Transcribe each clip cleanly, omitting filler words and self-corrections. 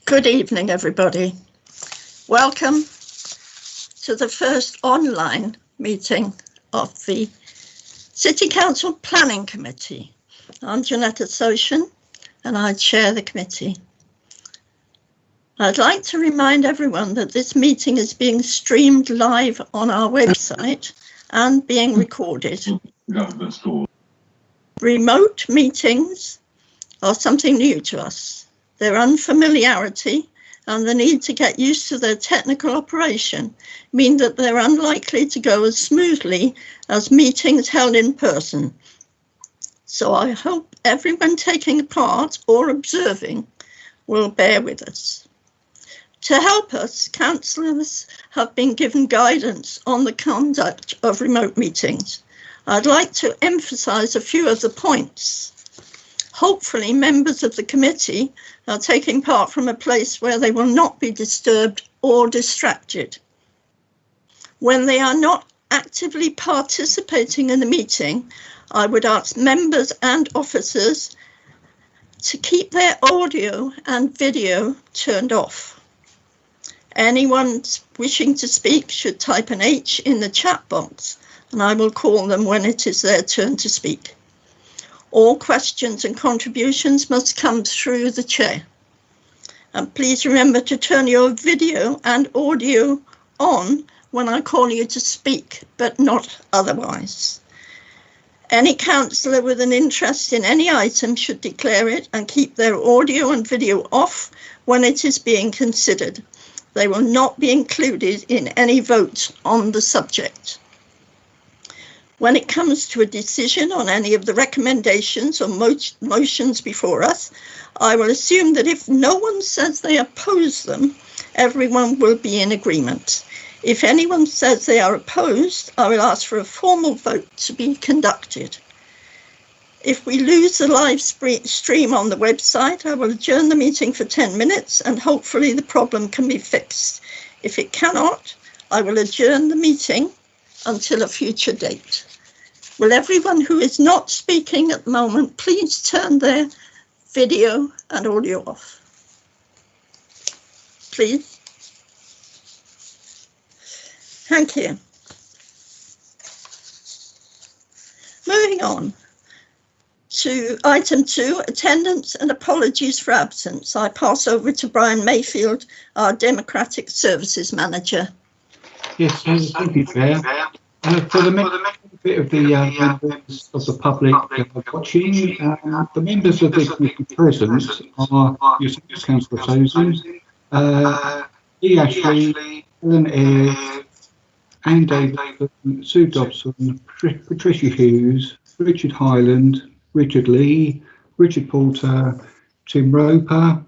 Good evening, everybody. Welcome to the first online meeting of the City Council Planning Committee. I'm Janetta Soshin and I chair the committee. I'd like to remind everyone that this meeting is being streamed live on our website and being recorded. Remote meetings are something new to us. Their unfamiliarity and the need to get used to their technical operation mean that they're unlikely to go as smoothly as meetings held in person. So I hope everyone taking part or observing will bear with us. To help us, councillors have been given guidance on the conduct of remote meetings. I'd like to emphasise a few of the points. Hopefully, members of the committee are taking part from a place where they will not be disturbed or distracted. When they are not actively participating in the meeting, I would ask members and officers to keep their audio and video turned off. Anyone wishing to speak should type an H in the chat box, and I will call them when it is their turn to speak. All questions and contributions must come through the chair. And please remember to turn your video and audio on when I call you to speak, but not otherwise. Any councillor with an interest in any item should declare it and keep their audio and video off when it is being considered. They will not be included in any vote on the subject. When it comes to a decision on any of the recommendations or motions before us, I will assume that if no one says they oppose them, everyone will be in agreement. If anyone says they are opposed, I will ask for a formal vote to be conducted. If we lose the live stream on the website, I will adjourn the meeting for 10 minutes and hopefully the problem can be fixed. If it cannot, I will adjourn the meeting until a future date. Will everyone who is not speaking at the moment please turn their video and audio off? Please. Thank you. Moving on to item 2, attendance and apologies for absence. I pass over to Brian Mayfield, our Democratic Services Manager. Yes, thank you, Chair. For the benefit of the members of the public watching, the members of the committee present are yourself, Councillor Tozen, E. Ashley, Helen Ayres, Anne Davidson, Sue Dobson, Patricia Hughes, Richard Hyland, Richard Lee, Richard Porter, Tim Roper,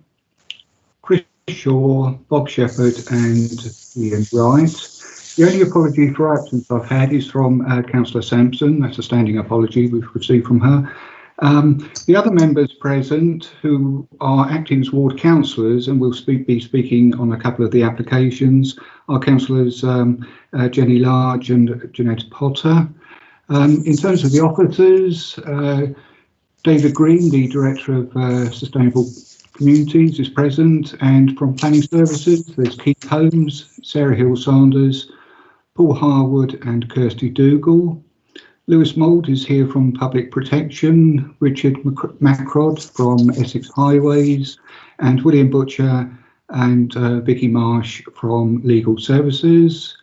Chris Shaw, Bob Shepherd and Ian Wright. The only apology for absence I've had is from Councillor Sampson. That's a standing apology we've received from her. The other members present who are acting as ward councillors and will be speaking on a couple of the applications are Councillors Jenny Large and Jeanette Potter. In terms of the officers, David Green, the Director of Sustainable Communities, is present, and from Planning Services there's Keith Holmes, Sarah Hill-Sanders, Paul Harwood and Kirsty Dougal. Lewis Mould is here from Public Protection, Richard Macrod from Essex Highways, and William Butcher and Vicky Marsh from Legal Services.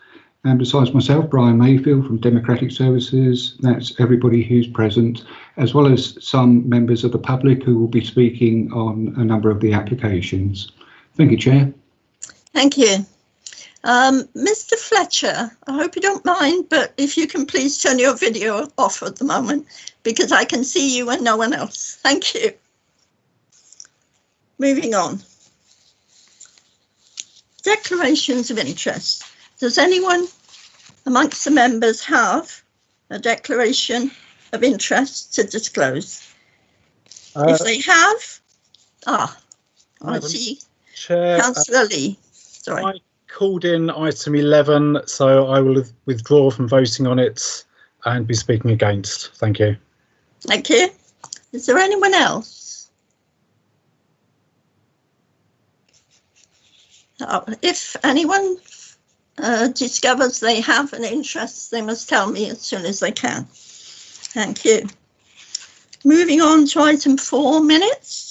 And besides myself, Brian Mayfield from Democratic Services. That's everybody who's present, as well as some members of the public who will be speaking on a number of the applications. Thank you, Chair. Thank you. Mr. Fletcher, I hope you don't mind, but if you can please turn your video off at the moment, because I can see you and no one else. Thank you. Moving on. Declarations of interest. Does anyone amongst the members have a declaration of interest to disclose? If they have, I see Chair, Councillor Lee. Sorry. I called in item 11, so I will withdraw from voting on it and be speaking against. Thank you. Thank you. Is there anyone else? If anyone discovers they have an interest, they must tell me as soon as they can. Thank you. Moving on to item 4, minutes.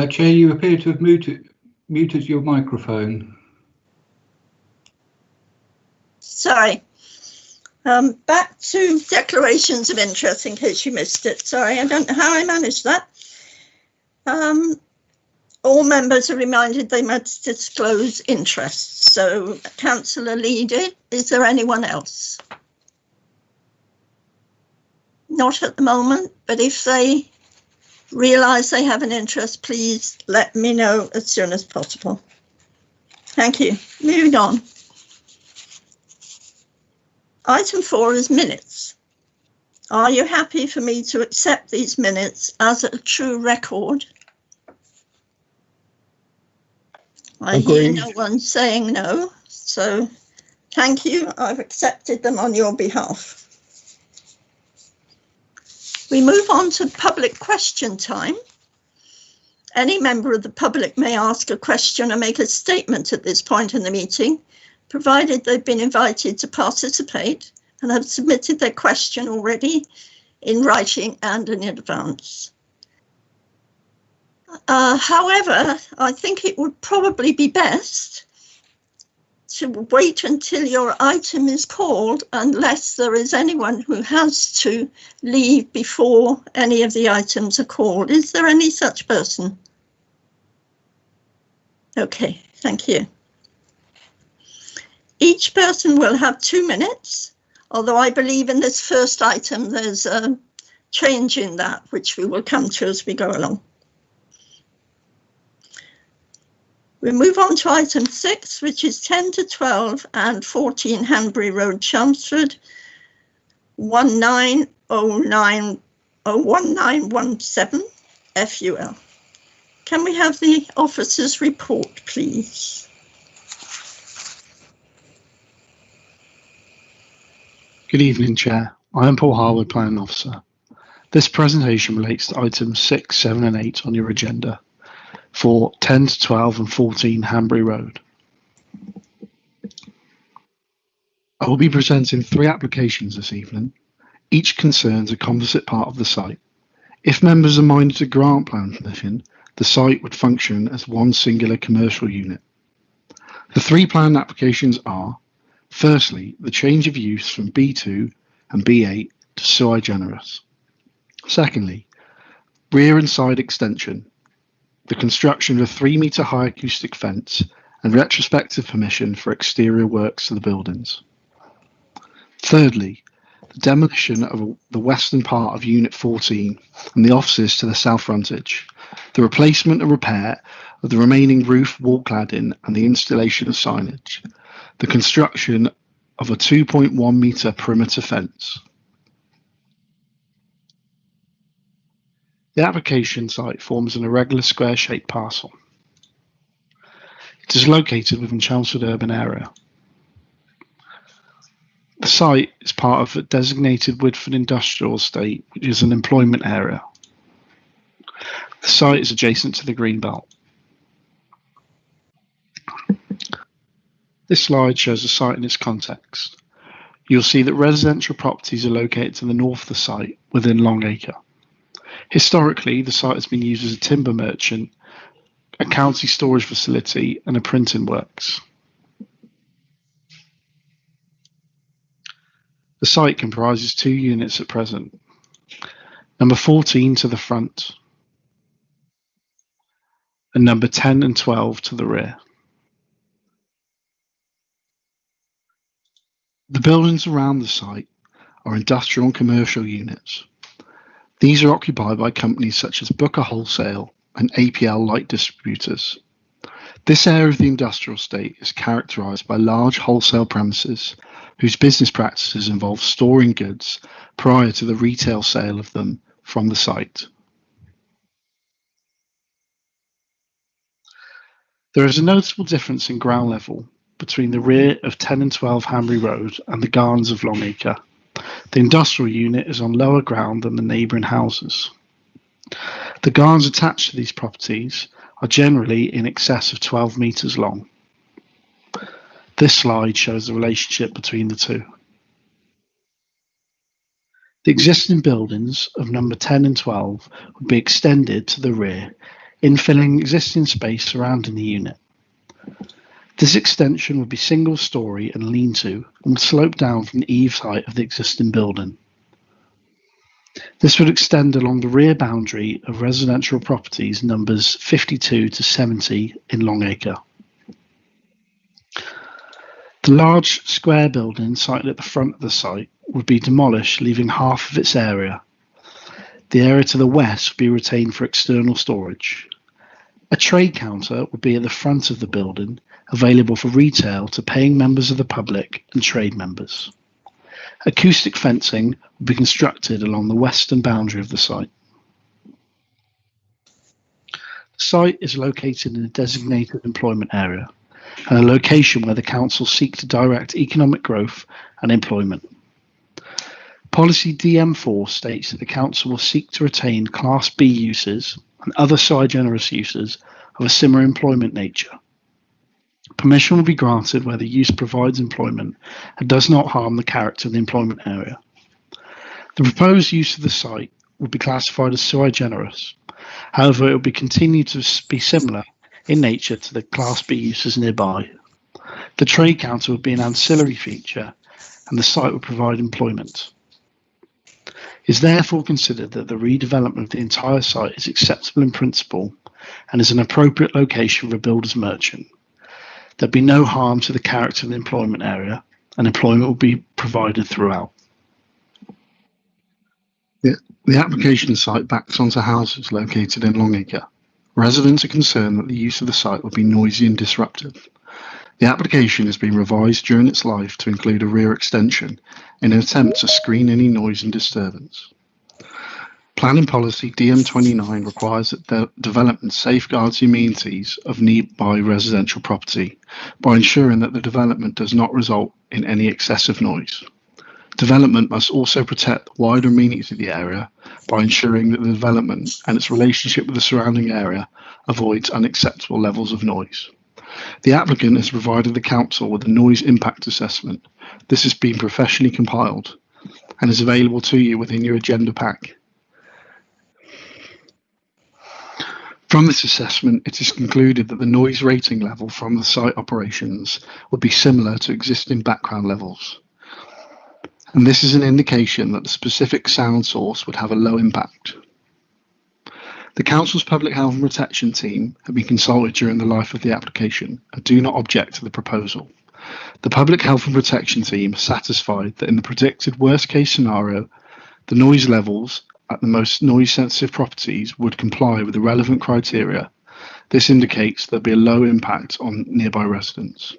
Chair, you appear to have muted your microphone. Sorry. Back to declarations of interest, in case you missed it. Sorry, I don't know how I managed that. All members are reminded they must disclose interests. So, Councillor Leedy, is there anyone else? Not at the moment, but if they realise they have an interest, please let me know as soon as possible. Thank you. Moving on. Item 4 is minutes. Are you happy for me to accept these minutes as a true record? I hear no one saying no, so thank you. I've accepted them on your behalf. We move on to public question time. Any member of the public may ask a question or make a statement at this point in the meeting, provided they've been invited to participate and have submitted their question already in writing and in advance. However, I think it would probably be best to wait until your item is called, unless there is anyone who has to leave before any of the items are called. Is there any such person? Okay, thank you. Each person will have 2 minutes, although I believe in this first item there's a change in that, which we will come to as we go along. We move on to item 6, which is 10 to 12 and 14 Hanbury Road, Chelmsford, 1917 FUL. Can we have the officer's report, please? Good evening, Chair. I am Paul Harwood, Planning Officer. This presentation relates to items 6, 7 and 8 on your agenda for 10 to 12 and 14 Hanbury Road. I will be presenting 3 applications this evening. Each concerns a composite part of the site. If members are minded to grant plan permission, the site would function as one singular commercial unit. The 3 planned applications are: firstly, the change of use from B2 and B8 to sui generis. Secondly, rear and side extension, the construction of a 3-metre high acoustic fence and retrospective permission for exterior works to the buildings. Thirdly, the demolition of the western part of Unit 14 and the offices to the south frontage, the replacement and repair of the remaining roof wall cladding and the installation of signage, the construction of a 2.1 metre perimeter fence. The application site forms an irregular square-shaped parcel. It is located within Chelmsford urban area. The site is part of a designated Woodford Industrial Estate, which is an employment area. The site is adjacent to the Greenbelt. This slide shows the site in its context. You'll see that residential properties are located to the north of the site within Longacre. Historically, the site has been used as a timber merchant, a county storage facility and a printing works. The site comprises 2 units at present. Number 14 to the front and number 10 and 12 to the rear. The buildings around the site are industrial and commercial units. These are occupied by companies such as Booker Wholesale and APL Light Distributors. This area of the industrial estate is characterised by large wholesale premises whose business practices involve storing goods prior to the retail sale of them from the site. There is a noticeable difference in ground level between the rear of 10 and 12 Hambury Road and the gardens of Longacre. The industrial unit is on lower ground than the neighbouring houses. The gardens attached to these properties are generally in excess of 12 metres long. This slide shows the relationship between the two. The existing buildings of number 10 and 12 would be extended to the rear, infilling existing space surrounding the unit. This extension would be single-storey and lean-to and would slope down from the eaves height of the existing building. This would extend along the rear boundary of residential properties numbers 52 to 70 in Longacre. The large square building sited at the front of the site would be demolished, leaving half of its area. The area to the west would be retained for external storage. A trade counter would be at the front of the building, available for retail to paying members of the public and trade members. Acoustic fencing would be constructed along the western boundary of the site. The site is located in a designated employment area and a location where the council seek to direct economic growth and employment. Policy DM4 states that the council will seek to retain Class B uses and other sui generis uses of a similar employment nature. Permission will be granted where the use provides employment and does not harm the character of the employment area. The proposed use of the site would be classified as sui generis. However, it will be continued to be similar in nature to the Class B uses nearby. The trade counter would be an ancillary feature and the site would provide employment. It is therefore considered that the redevelopment of the entire site is acceptable in principle and is an appropriate location for a builder's merchant. There'd be no harm to the character of the employment area and employment will be provided throughout. The application site backs onto houses located in Longacre. Residents are concerned that the use of the site would be noisy and disruptive. The application has been revised during its life to include a rear extension in an attempt to screen any noise and disturbance. Planning policy DM29 requires that the development safeguards the amenities of nearby residential property by ensuring that the development does not result in any excessive noise. Development must also protect the wider amenities of the area by ensuring that the development and its relationship with the surrounding area avoids unacceptable levels of noise. The applicant has provided the council with a noise impact assessment. This has been professionally compiled and is available to you within your agenda pack. From this assessment, it is concluded that the noise rating level from the site operations would be similar to existing background levels. And this is an indication that the specific sound source would have a low impact. The Council's Public Health and Protection team have been consulted during the life of the application and do not object to the proposal. The Public Health and Protection team is satisfied that in the predicted worst case scenario, the noise levels at the most noise sensitive properties would comply with the relevant criteria. This indicates there'll be a low impact on nearby residents.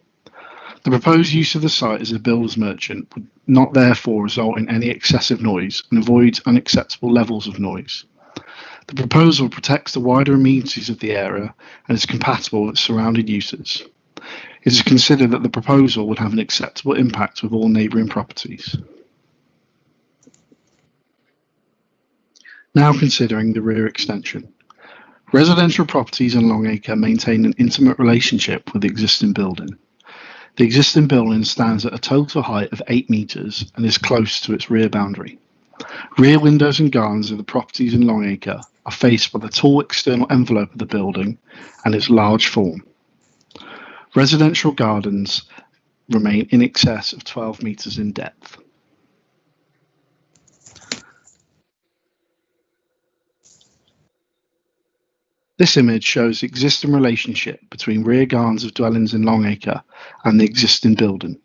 The proposed use of the site as a builder's merchant would not therefore result in any excessive noise and avoids unacceptable levels of noise. The proposal protects the wider amenities of the area and is compatible with surrounding uses. It is considered that the proposal would have an acceptable impact with all neighbouring properties. Now considering the rear extension. Residential properties in Longacre maintain an intimate relationship with the existing building. The existing building stands at a total height of 8 metres and is close to its rear boundary. Rear windows and gardens of the properties in Longacre are faced by the tall external envelope of the building and its large form. Residential gardens remain in excess of 12 metres in depth. This image shows the existing relationship between rear gardens of dwellings in Longacre and the existing building.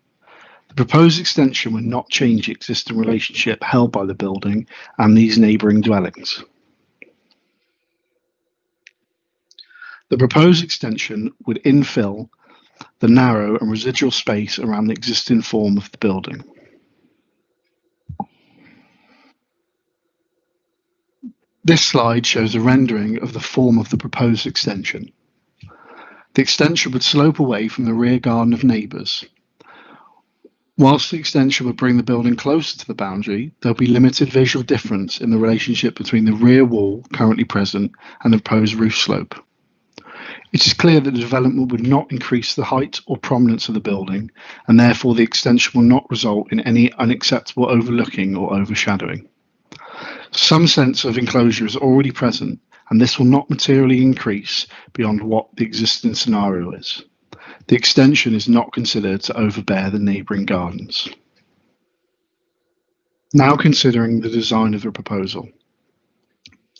The proposed extension would not change the existing relationship held by the building and these neighbouring dwellings. The proposed extension would infill the narrow and residual space around the existing form of the building. This slide shows a rendering of the form of the proposed extension. The extension would slope away from the rear garden of neighbours. Whilst the extension would bring the building closer to the boundary, there will be limited visual difference in the relationship between the rear wall currently present and the proposed roof slope. It is clear that the development would not increase the height or prominence of the building, and therefore the extension will not result in any unacceptable overlooking or overshadowing. Some sense of enclosure is already present, and this will not materially increase beyond what the existing scenario is. The extension is not considered to overbear the neighbouring gardens. Now considering the design of the proposal.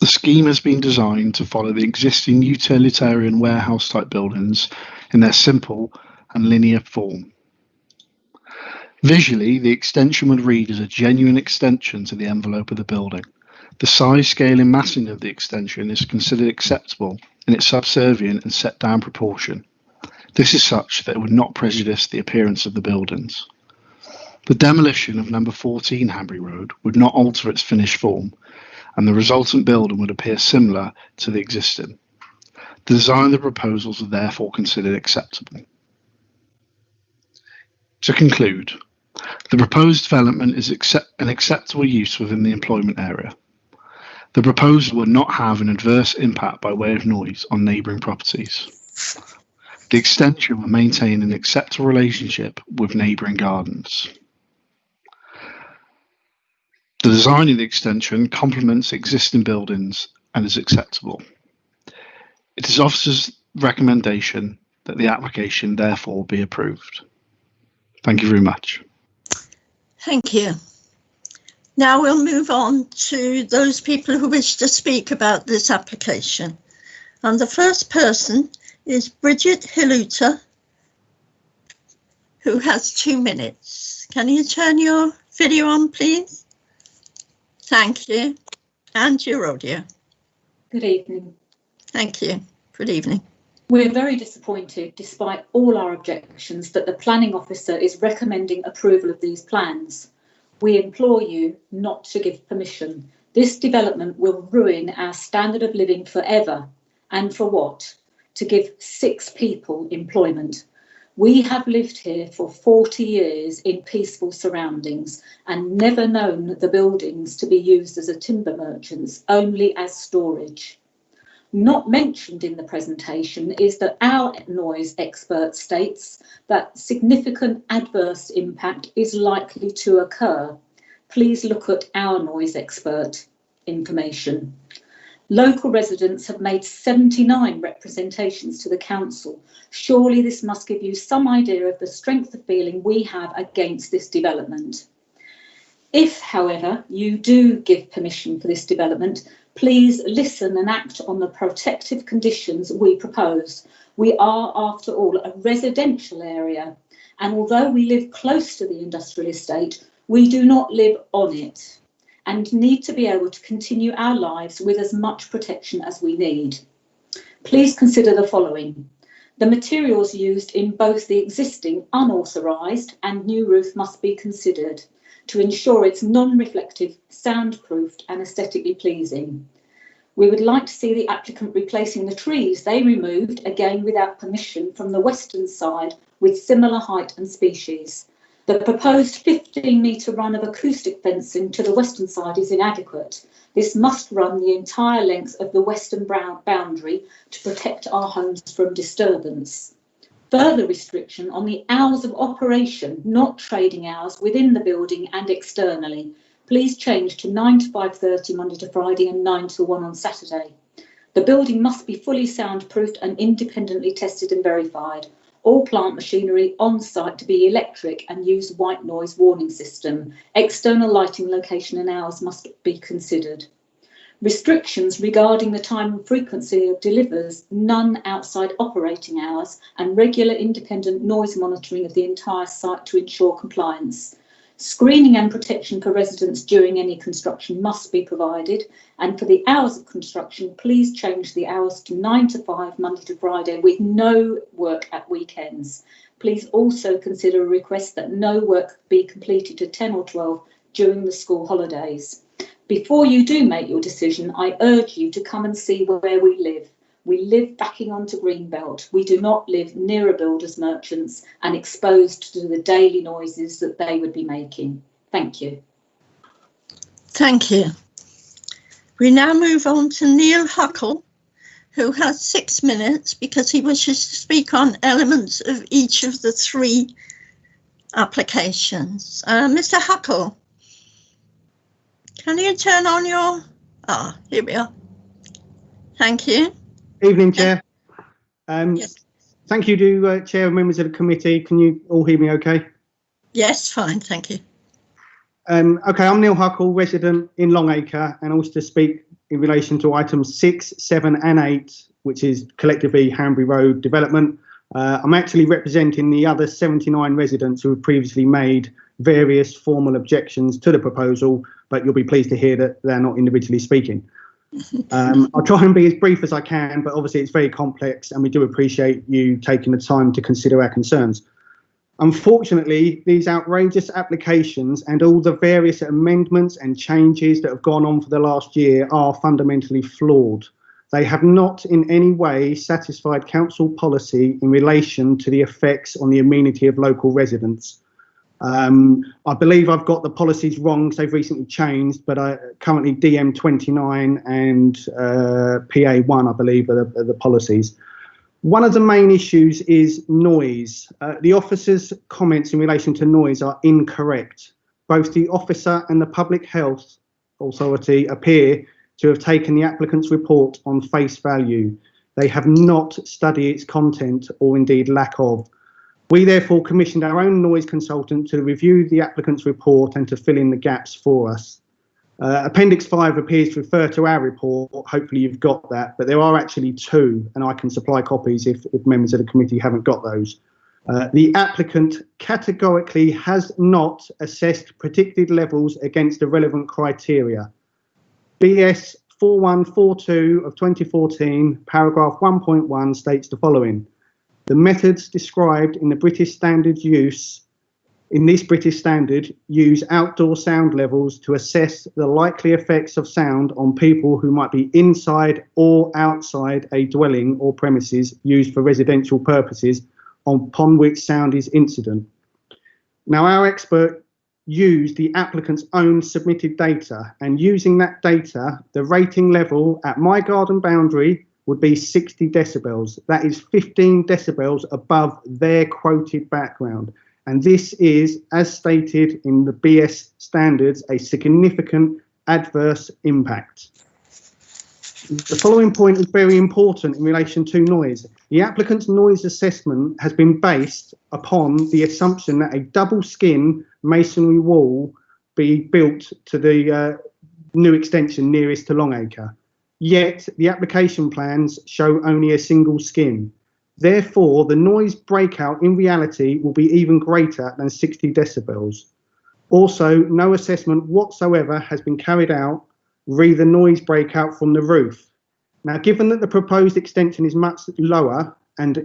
The scheme has been designed to follow the existing utilitarian warehouse type buildings in their simple and linear form. Visually, the extension would read as a genuine extension to the envelope of the building. The size, scale and massing of the extension is considered acceptable in its subservient and set down proportion. This is such that it would not prejudice the appearance of the buildings. The demolition of number 14 Hanbury Road would not alter its finished form, and the resultant building would appear similar to the existing. The design of the proposals are therefore considered acceptable. To conclude, the proposed development is an acceptable use within the employment area. The proposal will not have an adverse impact by way of noise on neighbouring properties. The extension will maintain an acceptable relationship with neighbouring gardens. The design of the extension complements existing buildings and is acceptable. It is officer's recommendation that the application therefore be approved. Thank you very much. Thank you. Now we'll move on to those people who wish to speak about this application. And the first person is Bridget Hiluta, who has 2 minutes. Can you turn your video on, please? Thank you. And your audio. Good evening. Thank you. Good evening. We're very disappointed, despite all our objections, that the planning officer is recommending approval of these plans. We implore you not to give permission. This development will ruin our standard of living forever. And for what? To give 6 people employment. We have lived here for 40 years in peaceful surroundings and never known the buildings to be used as a timber merchant's, only as storage. Not mentioned in the presentation is that our noise expert states that significant adverse impact is likely to occur. Please look at our noise expert information. Local residents have made 79 representations to the council. Surely this must give you some idea of the strength of feeling we have against this development. If, however, you do give permission for this development, please listen and act on the protective conditions we propose. We are, after all, a residential area, and although we live close to the industrial estate, we do not live on it and need to be able to continue our lives with as much protection as we need. Please consider the following. The materials used in both the existing unauthorised and new roof must be considered to ensure it's non-reflective, soundproofed and aesthetically pleasing. We would like to see the applicant replacing the trees they removed, again without permission, from the western side with similar height and species. The proposed 15-metre run of acoustic fencing to the western side is inadequate. This must run the entire length of the western boundary to protect our homes from disturbance. Further restriction on the hours of operation, not trading hours, within the building and externally. Please change to 9 to 5:30 Monday to Friday and 9 to 1 on Saturday. The building must be fully soundproofed and independently tested and verified. All plant machinery on site to be electric and use white noise warning system. External lighting location and hours must be considered. Restrictions regarding the time and frequency of delivers, none outside operating hours, and regular independent noise monitoring of the entire site to ensure compliance. Screening and protection for residents during any construction must be provided, and for the hours of construction, please change the hours to 9 to 5 Monday to Friday with no work at weekends. Please also consider a request that no work be completed to 10 or 12 during the school holidays. Before you do make your decision, I urge you to come and see where we live. We live backing onto Greenbelt. We do not live near a builder's merchants and exposed to the daily noises that they would be making. Thank you. Thank you. We now move on to Neil Huckle, who has 6 minutes because he wishes to speak on elements of each of the 3 applications. Mr. Huckle, can you turn on your... here we are. Thank you. Evening, Chair. Yes. Thank you to Chair and members of the committee. Can you all hear me okay? Yes, fine, thank you. Okay, I'm Neil Huckle, resident in Longacre, and also to speak in relation to items 6, 7 and 8, which is collectively Hanbury Road development. I'm actually representing the other 79 residents who have previously made various formal objections to the proposal, but you'll be pleased to hear that they're not individually speaking. I'll try and be as brief as I can, but obviously it's very complex and we do appreciate you taking the time to consider our concerns. Unfortunately, these outrageous applications and all the various amendments and changes that have gone on for the last year are fundamentally flawed. They have not in any way satisfied council policy in relation to the effects on the amenity of local residents. I believe I've got the policies wrong because they've recently changed, but currently DM29 and PA1, I believe, are the policies. One of the main issues is noise. The officer's comments in relation to noise are incorrect. Both the officer and the Public Health Authority appear to have taken the applicant's report on face value. They have not studied its content or indeed lack of. We therefore commissioned our own noise consultant to review the applicant's report and to fill in the gaps for us. Appendix 5 appears to refer to our report. Hopefully you've got that, but there are actually 2, and I can supply copies if members of the committee haven't got those. The applicant categorically has not assessed predicted levels against the relevant criteria. BS 4142 of 2014, paragraph 1.1 states the following. The methods described in the British Standard use outdoor sound levels to assess the likely effects of sound on people who might be inside or outside a dwelling or premises used for residential purposes upon which sound is incident. Now, our expert used the applicant's own submitted data, and using that data, the rating level at my garden boundary would be 60 decibels. That is 15 decibels above their quoted background. And this is, as stated in the BS standards, a significant adverse impact. The following point is very important in relation to noise. The applicant's noise assessment has been based upon the assumption that a double skin masonry wall be built to the new extension nearest to Longacre. Yet the application plans show only a single skin. Therefore, the noise breakout in reality will be even greater than 60 decibels. Also, no assessment whatsoever has been carried out re the noise breakout from the roof. Now, given that the proposed extension is much lower and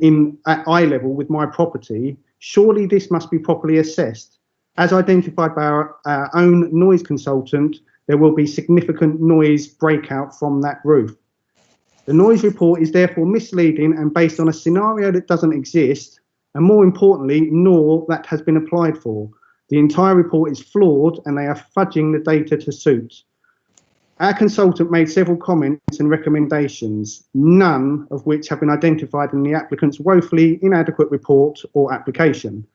at eye level with my property, surely this must be properly assessed. As identified by our own noise consultant, there will be significant noise breakout from that roof. The noise report is therefore misleading and based on a scenario that doesn't exist, and more importantly, nor that has been applied for. The entire report is flawed and they are fudging the data to suit. Our consultant made several comments and recommendations, none of which have been identified in the applicant's woefully inadequate report or application.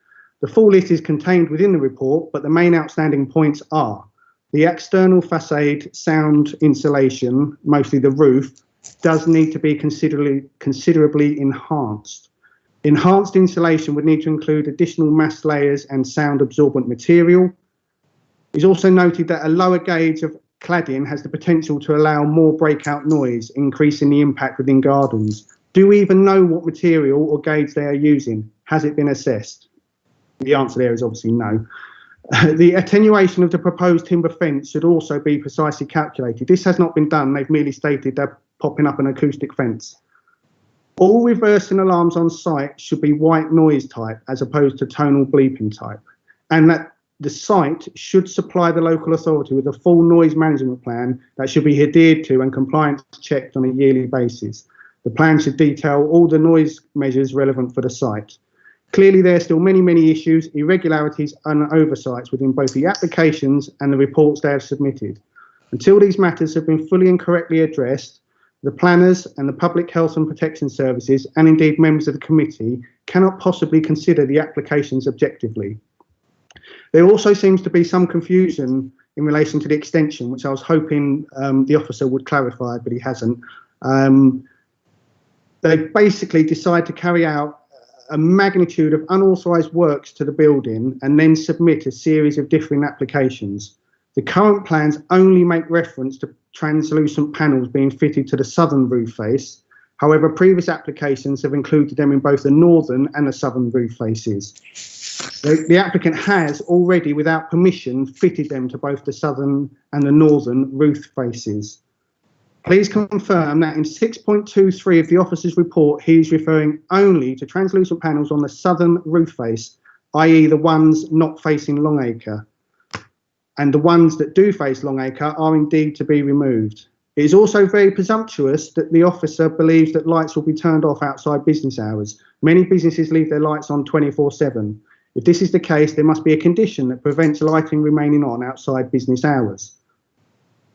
The full list is contained within the report, but the main outstanding points are the external facade sound insulation, mostly the roof, does need to be considerably enhanced. Enhanced insulation would need to include additional mass layers and sound absorbent material. It's also noted that a lower gauge of cladding has the potential to allow more breakout noise, increasing the impact within gardens. Do we even know what material or gauge they are using? Has it been assessed? The answer there is obviously no. The attenuation of the proposed timber fence should also be precisely calculated. This has not been done. They've merely stated they're popping up an acoustic fence. All reversing alarms on site should be white noise type as opposed to tonal bleeping type, and that the site should supply the local authority with a full noise management plan that should be adhered to and compliance checked on a yearly basis. The plan should detail all the noise measures relevant for the site. Clearly, there are still many issues, irregularities and oversights within both the applications and the reports they have submitted. Until these matters have been fully and correctly addressed, the planners and the Public Health and Protection Services, and indeed members of the committee, cannot possibly consider the applications objectively. There also seems to be some confusion in relation to the extension, which I was hoping the officer would clarify, but he hasn't. They basically decide to carry out a magnitude of unauthorised works to the building and then submit a series of differing applications. The current plans only make reference to translucent panels being fitted to the southern roof face. However, previous applications have included them in both the northern and the southern roof faces. The applicant has already, without permission, fitted them to both the southern and the northern roof faces. Please confirm that in 6.23 of the officer's report, he is referring only to translucent panels on the southern roof face, i.e. the ones not facing Longacre. And the ones that do face Longacre are indeed to be removed. It is also very presumptuous that the officer believes that lights will be turned off outside business hours. Many businesses leave their lights on 24/7. If this is the case, there must be a condition that prevents lighting remaining on outside business hours.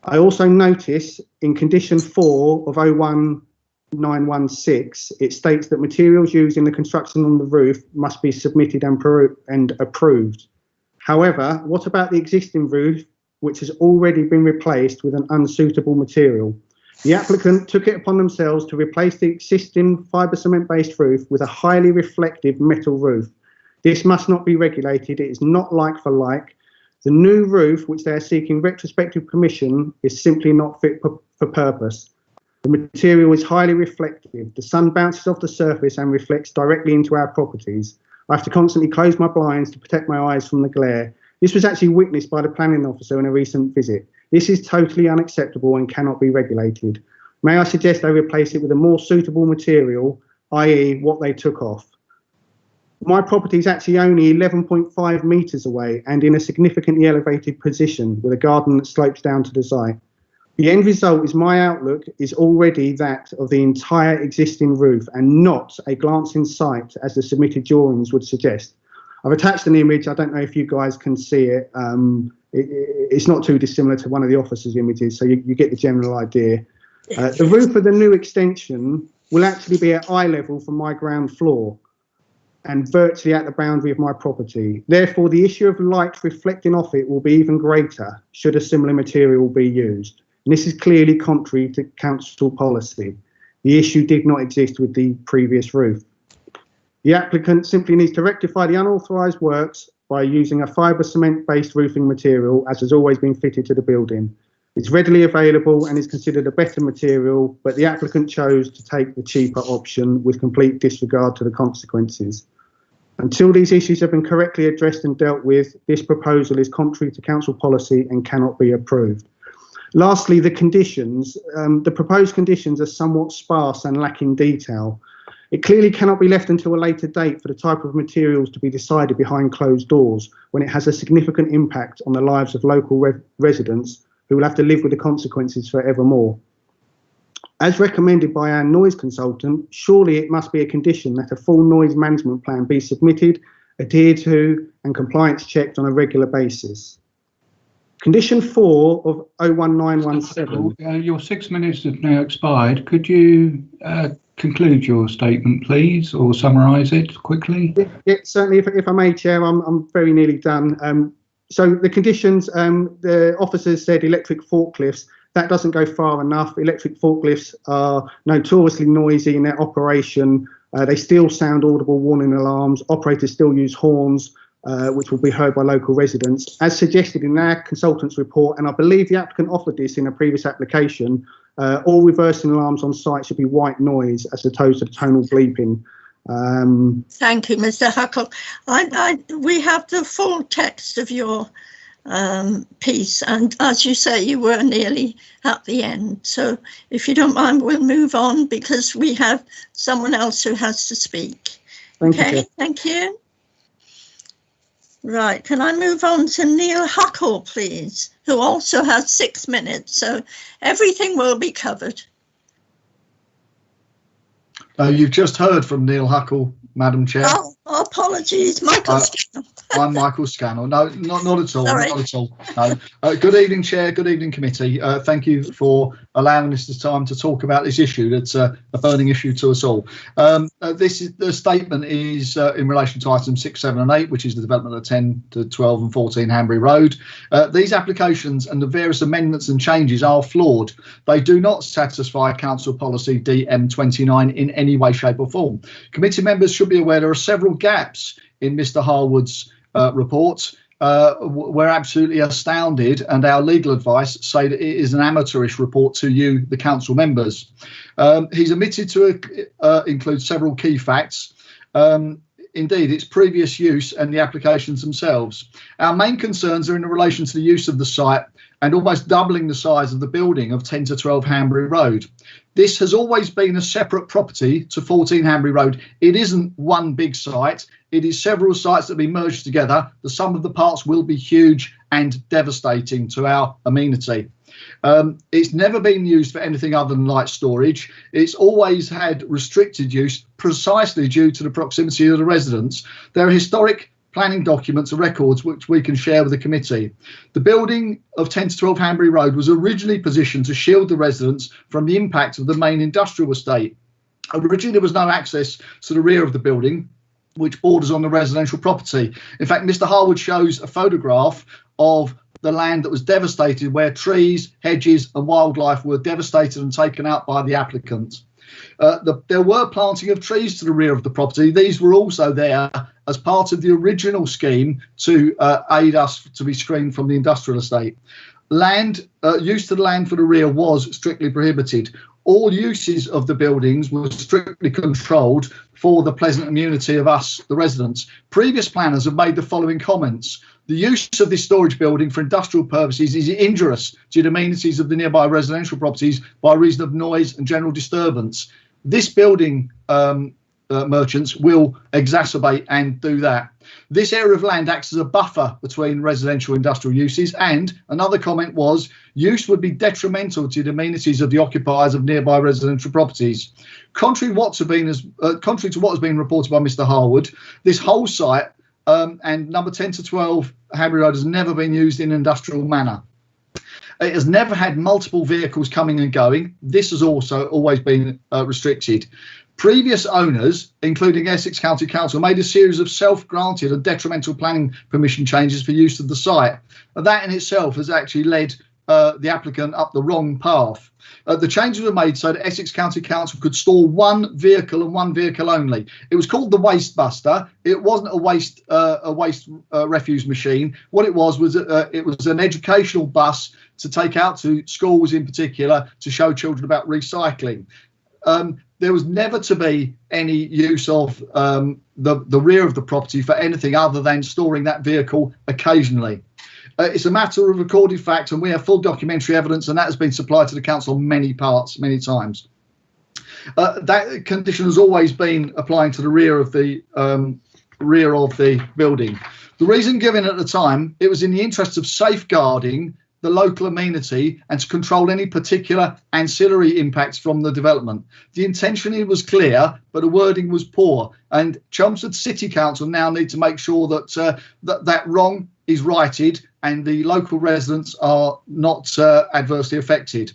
I also notice in condition 4 of 01916, it states that materials used in the construction on the roof must be submitted and approved. However, what about the existing roof, which has already been replaced with an unsuitable material? The applicant took it upon themselves to replace the existing fibre cement based roof with a highly reflective metal roof. This must not be regulated. It is not like for like. The new roof, which they are seeking retrospective permission, is simply not fit for purpose. The material is highly reflective. The sun bounces off the surface and reflects directly into our properties. I have to constantly close my blinds to protect my eyes from the glare. This was actually witnessed by the planning officer in a recent visit. This is totally unacceptable and cannot be regulated. May I suggest they replace it with a more suitable material, i.e. what they took off. My property is actually only 11.5 metres away and in a significantly elevated position with a garden that slopes down to the site. The end result is my outlook is already that of the entire existing roof and not a glancing sight as the submitted drawings would suggest. I've attached an image. I don't know if you guys can see it. It's not too dissimilar to one of the officer's images, so you get the general idea. The roof of the new extension will actually be at eye level from my ground floor and virtually at the boundary of my property. Therefore, the issue of light reflecting off it will be even greater should a similar material be used. And this is clearly contrary to council policy. The issue did not exist with the previous roof. The applicant simply needs to rectify the unauthorised works by using a fibre cement based roofing material as has always been fitted to the building. It's readily available and is considered a better material, but the applicant chose to take the cheaper option with complete disregard to the consequences. Until these issues have been correctly addressed and dealt with, this proposal is contrary to council policy and cannot be approved. Lastly, the conditions. The proposed conditions are somewhat sparse and lacking detail. It clearly cannot be left until a later date for the type of materials to be decided behind closed doors when it has a significant impact on the lives of local residents who will have to live with the consequences forevermore. As recommended by our noise consultant, surely it must be a condition that a full noise management plan be submitted, adhered to and compliance checked on a regular basis. Condition 4 of 01917. Your 6 minutes have now expired. Could you conclude your statement, please, or summarise it quickly? Yeah, certainly, if I may, Chair, I'm very nearly done. So the conditions, the officers said electric forklifts. That doesn't go far enough. Electric forklifts are notoriously noisy in their operation. They still sound audible warning alarms. Operators still use horns, which will be heard by local residents. As suggested in our consultant's report, and I believe the applicant offered this in a previous application, all reversing alarms on site should be white noise as opposed to tonal bleeping. Thank you, Mr. Huckle. We have the full text of your piece, and as you say, you were nearly at the end. So if you don't mind, we'll move on because we have someone else who has to speak. Okay, thank you. Right, can I move on to Neil Huckle, please, who also has 6 minutes, so everything will be covered. You've just heard from Neil Huckle, Madam Chair. Oh, apologies, Michael Scannell. I'm Michael Scannell. No, not at all. Sorry. Not at all. No. Good evening, Chair. Good evening, committee. Thank you for allowing us this time to talk about this issue. That's a burning issue to us all. The statement is in relation to items 6, 7 and 8, which is the development of 10 to 12 and 14 Hanbury Road. These applications and the various amendments and changes are flawed. They do not satisfy Council Policy DM29 in any way, shape or form. Committee members should be aware there are several gaps in Mr Harwood's report. We're absolutely astounded, and our legal advice say that it is an amateurish report to you, the council members. He's omitted to include several key facts. Indeed, its previous use and the applications themselves. Our main concerns are in relation to the use of the site and almost doubling the size of the building of 10 to 12 Hanbury Road. This has always been a separate property to 14 Hanbury Road. It isn't one big site. It is several sites that have been merged together. The sum of the parts will be huge and devastating to our amenity. It's never been used for anything other than light storage. It's always had restricted use precisely due to the proximity of the residents. There are historic planning documents and records which we can share with the committee. The building of 10 to 12 Hanbury Road was originally positioned to shield the residents from the impact of the main industrial estate. Originally, there was no access to the rear of the building, which borders on the residential property. In fact, Mr Harwood shows a photograph of the land that was devastated, where trees, hedges and wildlife were devastated and taken out by the applicant. There were planting of trees to the rear of the property. These were also there as part of the original scheme to aid us to be screened from the industrial estate. Use to the land for the rear was strictly prohibited. All uses of the buildings were strictly controlled for the pleasant immunity of us, the residents. Previous planners have made the following comments. The use of this storage building for industrial purposes is injurious to the amenities of the nearby residential properties by reason of noise and general disturbance. This building merchants will exacerbate and do that. This area of land acts as a buffer between residential and industrial uses, and another comment was use would be detrimental to the amenities of the occupiers of nearby residential properties. Contrary to what has been reported by Mr Harwood, this whole site and number 10 to 12 Hanbury Road has never been used in an industrial manner. It has never had multiple vehicles coming and going. This has also always been restricted. Previous owners, including Essex County Council, made a series of self-granted and detrimental planning permission changes for use of the site. That in itself has actually led the applicant up the wrong path. The changes were made so that Essex County Council could store one vehicle and one vehicle only. It was called the Waste Buster. It wasn't a waste refuse machine. What it was an educational bus to take out to schools in particular to show children about recycling. There was never to be any use of the rear of the property for anything other than storing that vehicle occasionally. It's a matter of recorded fact, and we have full documentary evidence, and that has been supplied to the council many times. That condition has always been applying to the rear of the building. The reason given at the time, it was in the interest of safeguarding the local amenity and to control any particular ancillary impacts from the development. The intention was clear, but the wording was poor, and Chelmsford City Council now need to make sure that that wrong is righted and the local residents are not adversely affected.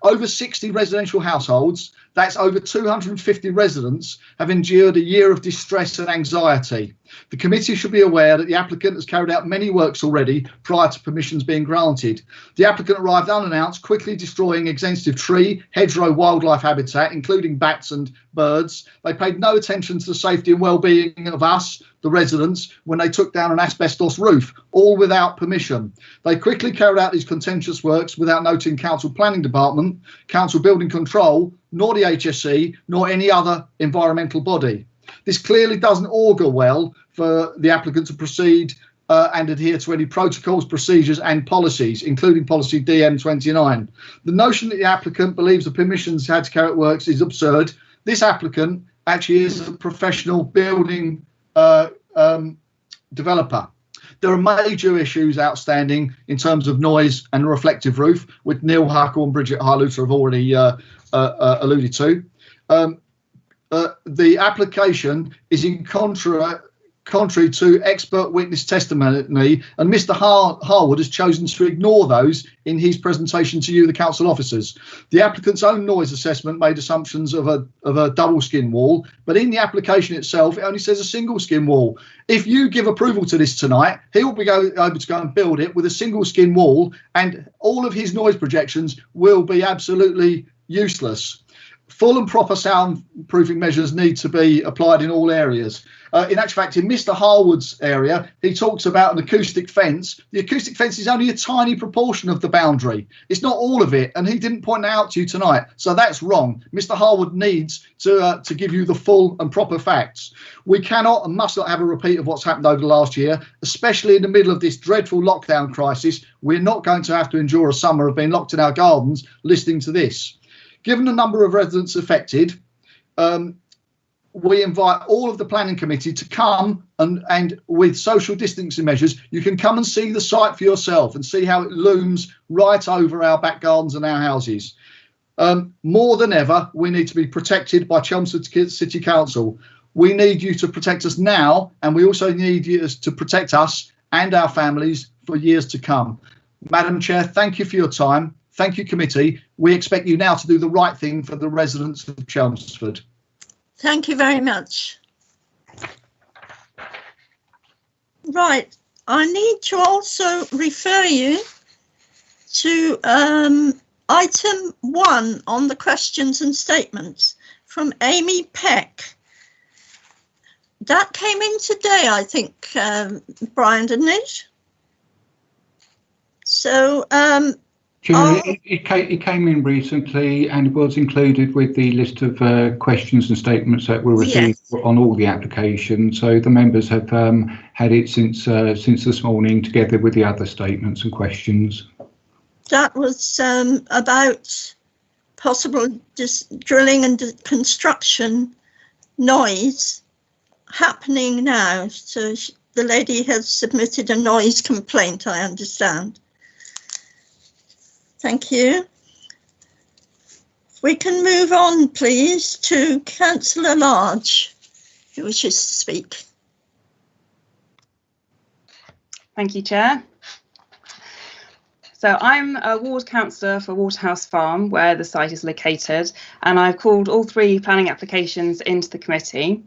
Over 60 residential households, that's over 250 residents, have endured a year of distress and anxiety. The committee should be aware that the applicant has carried out many works already prior to permissions being granted. The applicant arrived unannounced, quickly destroying extensive tree, hedgerow wildlife habitat, including bats and birds. They paid no attention to the safety and well-being of us, the residents, when they took down an asbestos roof, all without permission. They quickly carried out these contentious works without noting Council Planning Department, Council Building Control, nor the HSE, nor any other environmental body. This clearly doesn't augur well for the applicant to proceed and adhere to any protocols, procedures and policies, including policy DM29. The notion that the applicant believes the permissions had to carry out works is absurd. This applicant actually is a professional building developer. There are major issues outstanding in terms of noise and reflective roof, which Neil Huckle and Bridget Harluter have already alluded to. the application is in contrary to expert witness testimony, and Mr. Harwood has chosen to ignore those in his presentation to you, the council officers. The applicant's own noise assessment made assumptions of a double skin wall, but in the application itself, it only says a single skin wall. If you give approval to this tonight, he will be able to go and build it with a single skin wall, and all of his noise projections will be absolutely useless. Full and proper soundproofing measures need to be applied in all areas. In actual fact, in Mr. Harwood's area, he talks about an acoustic fence. The acoustic fence is only a tiny proportion of the boundary. It's not all of it, and he didn't point that out to you tonight. So that's wrong. Mr. Harwood needs to give you the full and proper facts. We cannot and must not have a repeat of what's happened over the last year, especially in the middle of this dreadful lockdown crisis. We're not going to have to endure a summer of being locked in our gardens listening to this. Given the number of residents affected, we invite all of the planning committee to come and with social distancing measures, you can come and see the site for yourself and see how it looms right over our back gardens and our houses. More than ever, we need to be protected by Chelmsford City Council. We need you to protect us now, and we also need you to protect us and our families for years to come. Madam Chair, thank you for your time. Thank you, committee. We expect you now to do the right thing for the residents of Chelmsford. Thank you very much. Right, I need to also refer you to item 1 on the questions and statements from Amy Peck. That came in today, I think, Brian, didn't it? So, it came in recently and was included with the list of questions and statements that were received on all the applications. So the members have had it since this morning, together with the other statements and questions. That was about possible drilling and construction noise happening now. So the lady has submitted a noise complaint, I understand. Thank you. We can move on, please, to Councillor Large, who wishes to speak. Thank you, Chair. So I'm a ward councillor for Waterhouse Farm, where the site is located, and I've called all 3 planning applications into the committee.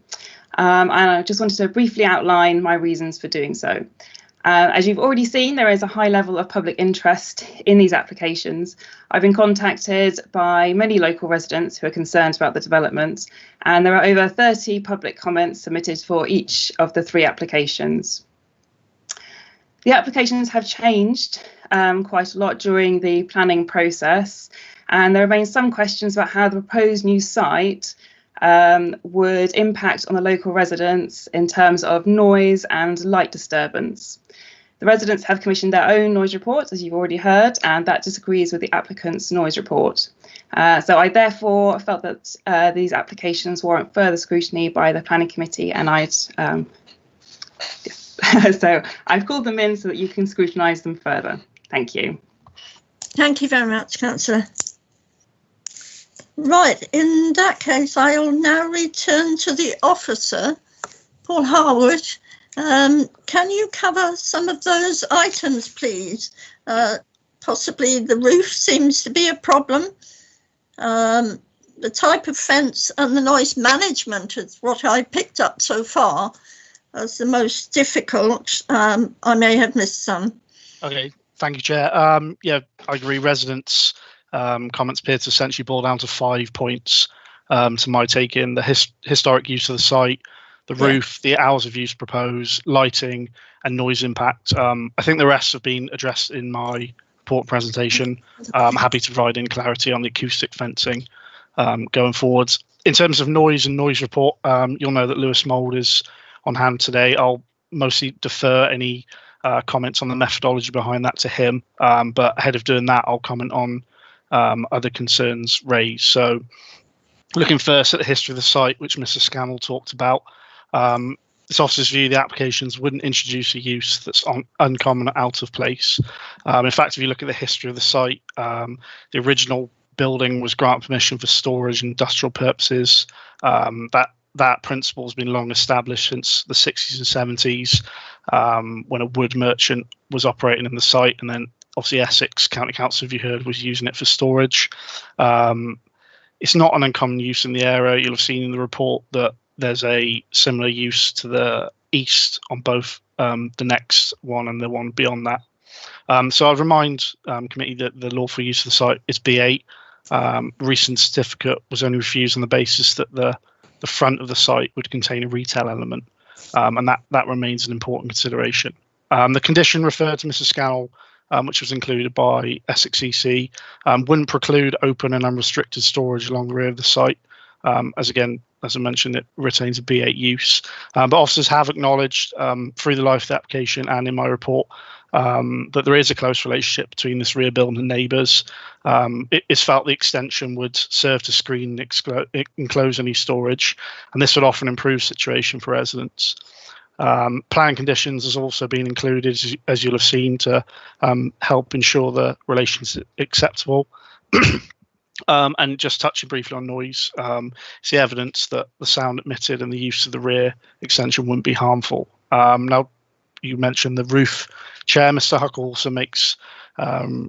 And I just wanted to briefly outline my reasons for doing so. As you've already seen, there is a high level of public interest in these applications. I've been contacted by many local residents who are concerned about the development, and there are over 30 public comments submitted for each of the 3 applications. The applications have changed quite a lot during the planning process, and there remain some questions about how the proposed new site would impact on the local residents in terms of noise and light disturbance. The residents have commissioned their own noise reports, as you've already heard, and that disagrees with the applicant's noise report. So I therefore felt that these applications warrant further scrutiny by the planning committee, and so I've called them in so that you can scrutinise them further. Thank you. Thank you very much, Councillor. Right, in that case, I will now return to the officer, Paul Harwood. Can you cover some of those items, please? Possibly the roof seems to be a problem. The type of fence and the noise management is what I picked up so far as the most difficult. I may have missed some. Okay, thank you, Chair. Yeah, I agree. Residents' comments appear to essentially boil down to 5 points to my take in: the historic use of the site, the roof, the hours of use proposed, lighting, and noise impact. I think the rest have been addressed in my report presentation. I'm happy to provide any clarity on the acoustic fencing going forwards. In terms of noise and noise report, you'll know that Lewis Mould is on hand today. I'll mostly defer any comments on the methodology behind that to him, but ahead of doing that, I'll comment on other concerns raised. So looking first at the history of the site, which Mr. Scannell talked about, this officer's view, the applications wouldn't introduce a use that's uncommon or out of place. In fact, if you look at the history of the site, the original building was granted permission for storage and industrial purposes. That principle has been long established since the 60s and 70s, when a wood merchant was operating in the site, and then obviously Essex County Council, if you heard, was using it for storage. It's not an uncommon use in the area. You'll have seen in the report that there's a similar use to the east on both the next one and the one beyond that. So I'd remind committee that the lawful use of the site is B8. Recent certificate was only refused on the basis that the front of the site would contain a retail element, and that remains an important consideration. The condition referred to Mr. Scannell, which was included by Essex EC, wouldn't preclude open and unrestricted storage along the rear of the site. As I mentioned, it retains a B8 use. But officers have acknowledged through the life of the application and in my report that there is a close relationship between this rear building and neighbours. It's felt the extension would serve to screen and enclose any storage, and this would often improve the situation for residents. Planning conditions has also been included, as you'll have seen, to help ensure the relation's acceptable. And just touching briefly on noise, it's the evidence that the sound emitted and the use of the rear extension wouldn't be harmful. Now, you mentioned the roof. Chair, Mr. Huckle also makes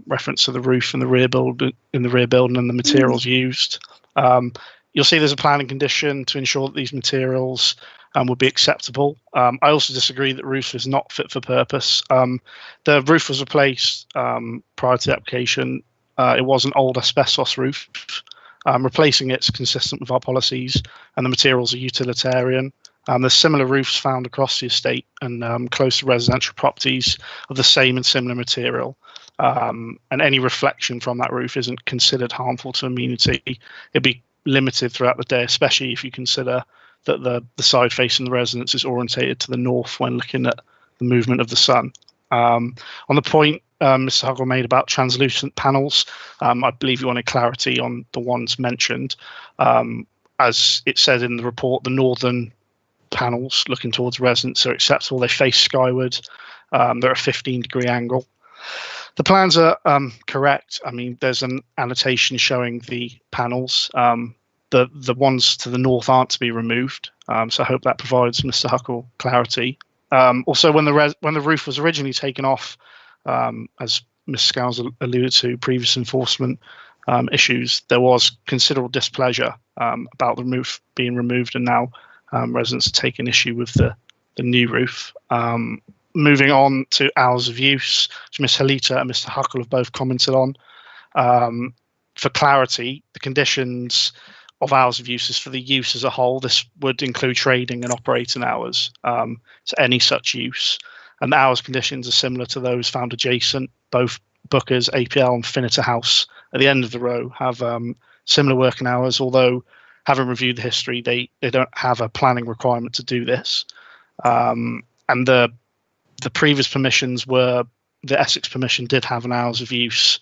reference to the roof in the rear building and the materials used. You'll see there's a planning condition to ensure that these materials would be acceptable. I also disagree that roof is not fit for purpose. The roof was replaced prior to the application. It was an old asbestos roof. Replacing it's consistent with our policies, and the materials are utilitarian. There's similar roofs found across the estate and close to residential properties of the same and similar material. And any reflection from that roof isn't considered harmful to amenity. It'd be limited throughout the day, especially if you consider that the side facing the residence is orientated to the north when looking at the movement of the sun. On the point Mr. Huckle made about translucent panels, I believe you wanted clarity on the ones mentioned. As it said in the report, the northern panels looking towards residents are acceptable. They face skyward. They're a 15-degree angle. The plans are correct. I mean, there's an annotation showing the panels. The ones to the north aren't to be removed. So I hope that provides Mr. Huckle clarity. Also, when the roof was originally taken off, as Ms. Scowls alluded to, previous enforcement issues, there was considerable displeasure about the roof being removed, and now residents are taking issue with the new roof. Moving on to hours of use, which Ms. Halita and Mr. Huckle have both commented on. For clarity, the conditions of hours of use is for the use as a whole. This would include trading and operating hours, so any such use. And the hours conditions are similar to those found adjacent. Both Booker's, APL and Finiter House at the end of the row have similar working hours, although having reviewed the history, they don't have a planning requirement to do this. And the previous permissions were, the Essex permission did have an hours of use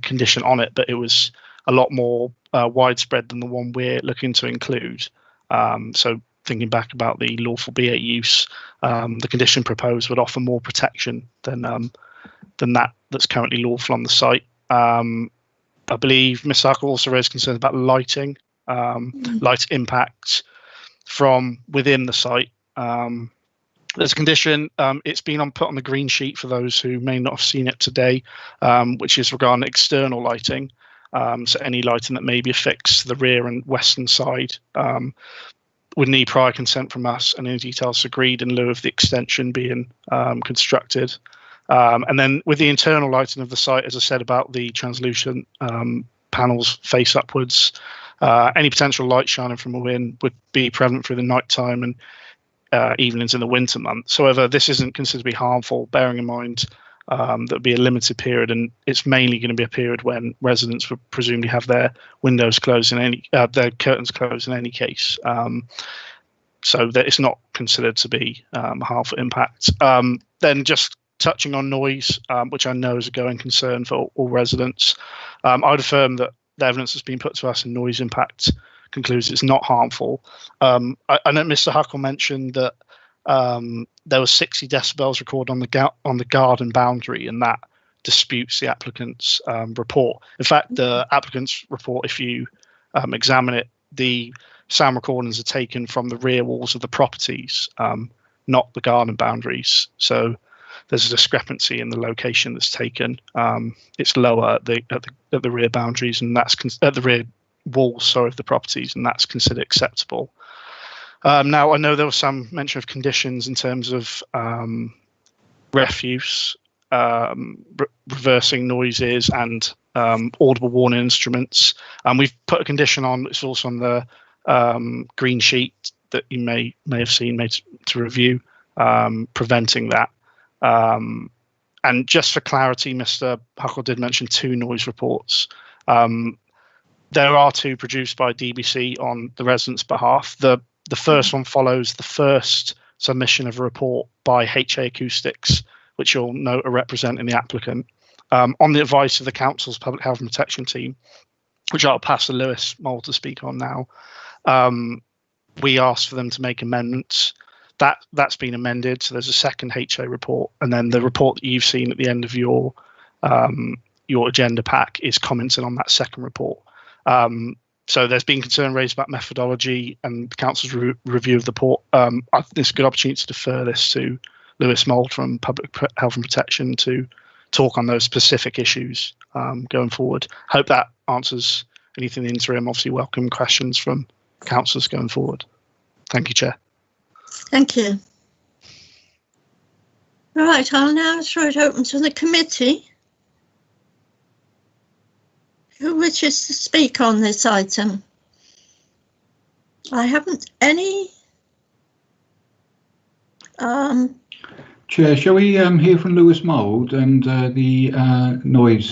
condition on it, but it was a lot more widespread than the one we're looking to include. So thinking back about the lawful B8 use, the condition proposed would offer more protection than that's currently lawful on the site. I believe Mr. Huckle also raised concerns about lighting, light impact from within the site. There's a condition, it's been put on the green sheet for those who may not have seen it today, which is regarding external lighting. So any lighting that may be affixed to the rear and western side would need prior consent from us, and any details agreed in lieu of the extension being constructed. And then with the internal lighting of the site, as I said about the translucent panels face upwards, any potential light shining from within would be prevalent through the night time and evenings in the winter months. However, this isn't considered to be harmful, bearing in mind that would be a limited period, and it's mainly going to be a period when residents would presumably have their windows closed in their curtains closed in any case. So that it's not considered to be a harmful impact. Then just touching on noise, which I know is a going concern for all residents, I would affirm that the evidence that's been put to us in noise impact concludes it's not harmful. I know Mr. Huckle mentioned that there was 60 decibels recorded on the garden boundary, and that disputes the applicant's report. In fact, the applicant's report, if you examine it, the sound recordings are taken from the rear walls of the properties, not the garden boundaries. So there's a discrepancy in the location that's taken. It's lower at the rear boundaries, and that's at the rear walls, sorry, of the properties, and that's considered acceptable. Now, I know there was some mention of conditions in terms of refuse, reversing noises, and audible warning instruments. And we've put a condition on. It's also on the green sheet that you may have seen, made to review, preventing that. And just for clarity, Mr. Huckle did mention 2 noise reports. There are 2 produced by DBC on the residents' behalf. The first one follows the first submission of a report by HA Acoustics, which you'll note are representing the applicant, on the advice of the Council's Public Health and Protection team, which I'll pass to Lewis Mould to speak on now. We asked for them to make amendments. That's been amended, so there's a second HA report, and then the report that you've seen at the end of your agenda pack is commenting on that second report. So there's been concern raised about methodology and the Council's review of the report. I think there's a good opportunity to defer this to Lewis Mould from Public Health and Protection to talk on those specific issues going forward. Hope that answers anything in the interim. Obviously, welcome questions from councillors going forward. Thank you, Chair. Thank you. Right, I'll now throw it open to the committee. Who wishes to speak on this item? I haven't any. Chair, shall we hear from Lewis Mould and the noise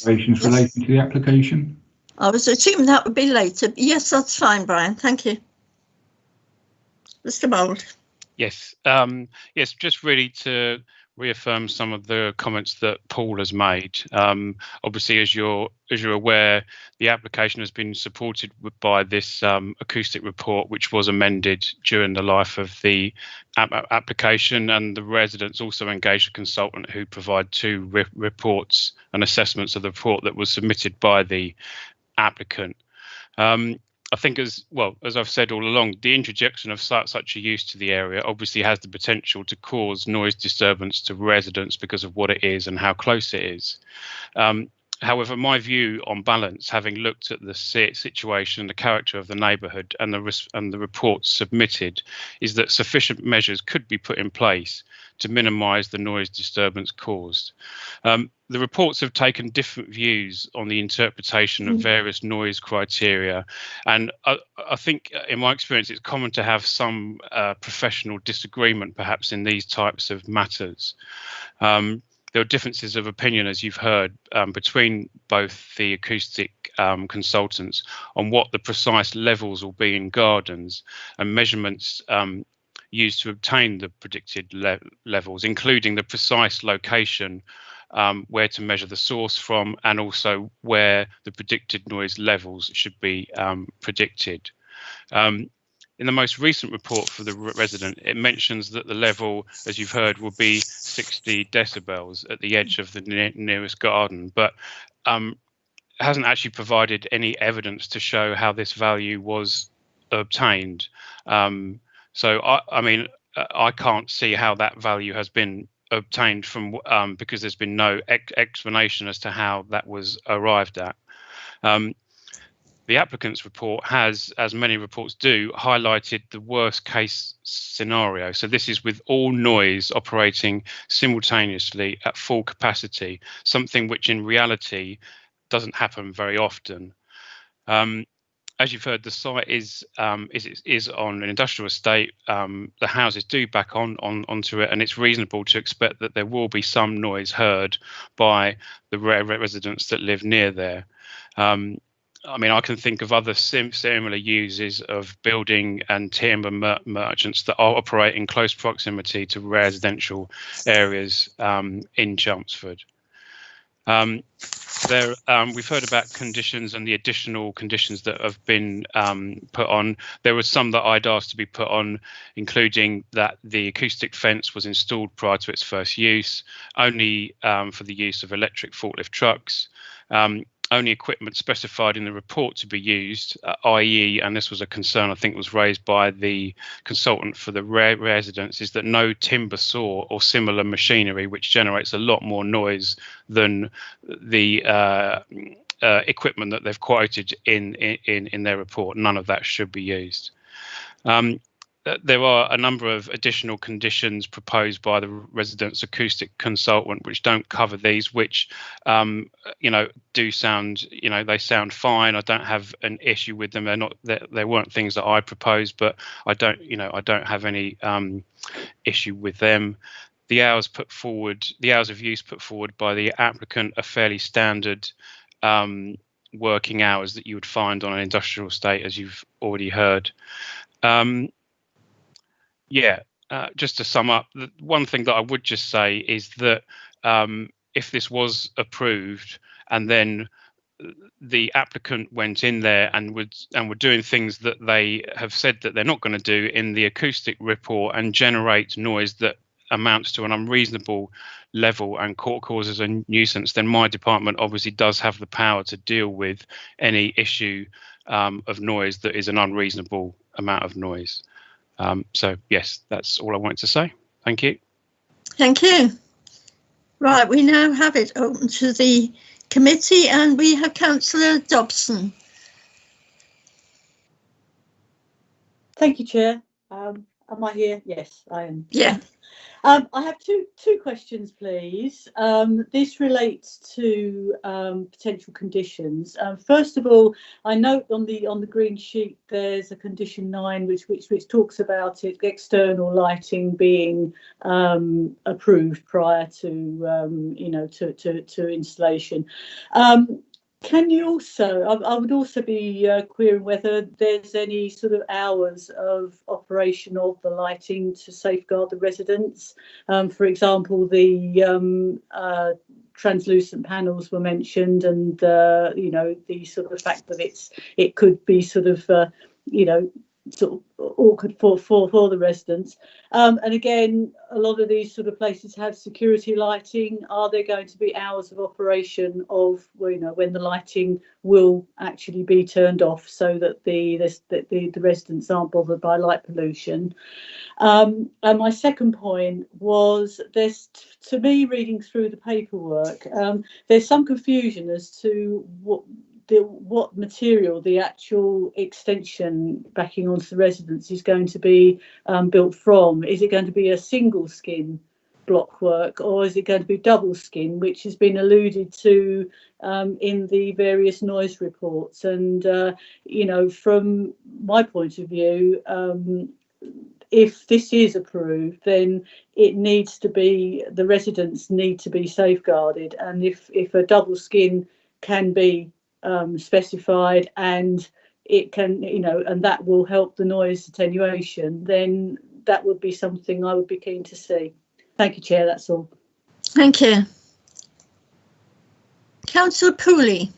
regulations relating to the application? I was assuming that would be later. Yes, that's fine, Brian. Thank you. Mr. Mould. Yes, yes, just really to reaffirm some of the comments that Paul has made. Obviously, as you're aware, the application has been supported by this acoustic report, which was amended during the life of the application, and the residents also engaged a consultant who provide 2 reports and assessments of the report that was submitted by the applicant. I think, as I've said all along, the introduction of such a use to the area obviously has the potential to cause noise disturbance to residents because of what it is and how close it is. However, my view on balance, having looked at the situation, the character of the neighbourhood and the reports submitted, is that sufficient measures could be put in place to minimise the noise disturbance caused. The reports have taken different views on the interpretation of various noise criteria, and I think in my experience it's common to have some professional disagreement perhaps in these types of matters. There are differences of opinion, as you've heard, between both the acoustic consultants on what the precise levels will be in gardens and measurements used to obtain the predicted levels, including the precise location where to measure the source from, and also where the predicted noise levels should be predicted. In the most recent report for the resident, it mentions that the level, as you've heard, will be 60 decibels at the edge of the nearest garden, but hasn't actually provided any evidence to show how this value was obtained. So, I mean, I can't see how that value has been obtained from because there's been no explanation as to how that was arrived at. The applicant's report has, as many reports do, highlighted the worst case scenario. So this is with all noise operating simultaneously at full capacity, something which in reality doesn't happen very often. As you've heard, the site is on an industrial estate. The houses do back onto it, and it's reasonable to expect that there will be some noise heard by the residents that live near there. I mean, I can think of other similar uses of building and timber merchants that operate in close proximity to residential areas in Chelmsford. We've heard about conditions and the additional conditions that have been put on. There were some that I'd asked to be put on, including that the acoustic fence was installed prior to its first use, only for the use of electric forklift trucks, only equipment specified in the report to be used, i.e., and this was a concern I think was raised by the consultant for the residents, is that no timber saw or similar machinery which generates a lot more noise than the equipment that they've quoted in their report. None of that should be used. There are a number of additional conditions proposed by the residents' acoustic consultant which don't cover these, which do sound, they sound fine. I don't have an issue with them. They weren't things that I proposed, but I don't have any issue with them. The hours of use put forward by the applicant are fairly standard working hours that you would find on an industrial estate, as you've already heard. Just to sum up, the one thing that I would just say is that if this was approved and then the applicant went in there and were doing things that they have said that they're not going to do in the acoustic report and generate noise that amounts to an unreasonable level and causes a nuisance, then my department obviously does have the power to deal with any issue of noise that is an unreasonable amount of noise. So yes, that's all I wanted to say. Thank you. Thank you. Right, we now have it open to the committee and we have Councillor Dobson. Thank you, Chair. Am I here? Yes, I am. Yeah. I have two questions, please. This relates to potential conditions. First of all, I note on the green sheet there's a condition 9 which talks about external lighting being approved prior to to installation. Can you also, I would also be querying whether there's any sort of hours of operation of the lighting to safeguard the residents. For example, the translucent panels were mentioned, and the sort of fact that it could be sort of sort of awkward for the residents. And again, a lot of these sort of places have security lighting. Are there going to be hours of operation of when the lighting will actually be turned off so that the residents aren't bothered by light pollution? And my second point was, there's, to me, reading through the paperwork, there's some confusion as to what material the actual extension backing onto the residence is going to be built from. Is it going to be a single skin block work, or is it going to be double skin, which has been alluded to in the various noise reports? And from my point of view, if this is approved, then it needs to be, the residents need to be safeguarded, and if a double skin can be specified and it can, and that will help the noise attenuation, then that would be something I would be keen to see. Thank you, Chair, that's all. Thank you. Councillor Pooley.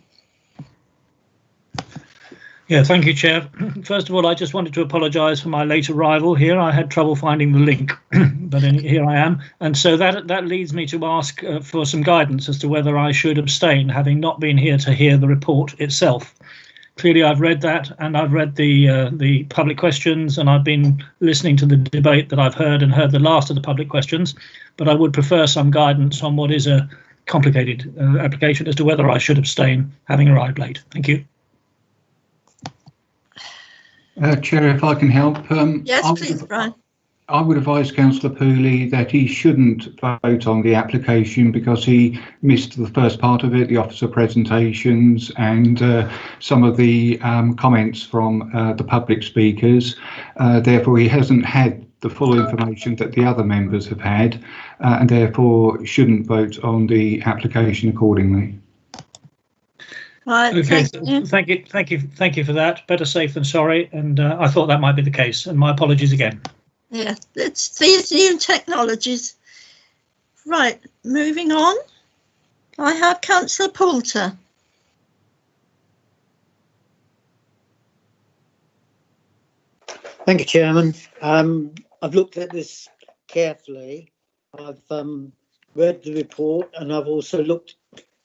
Yeah, thank you, Chair. First of all, I just wanted to apologise for my late arrival here. I had trouble finding the link, but here I am. And so that leads me to ask for some guidance as to whether I should abstain, having not been here to hear the report itself. Clearly, I've read that, and I've read the public questions, and I've been listening to the debate that I've heard, and heard the last of the public questions. But I would prefer some guidance on what is a complicated application as to whether I should abstain, having arrived late. Thank you. Chair, if I can help. Yes, please, Brian. I would advise Councillor Pooley that he shouldn't vote on the application because he missed the first part of it, the officer presentations and some of the comments from the public speakers. Therefore, he hasn't had the full information that the other members have had, and therefore shouldn't vote on the application accordingly. Right, okay, thank you for that. Better safe than sorry, and I thought that might be the case, and my apologies again. Yeah, it's these new technologies. Right, moving on. I have Councillor Poulter. Thank you, Chairman. I've looked at this carefully. I've read the report, and I've also looked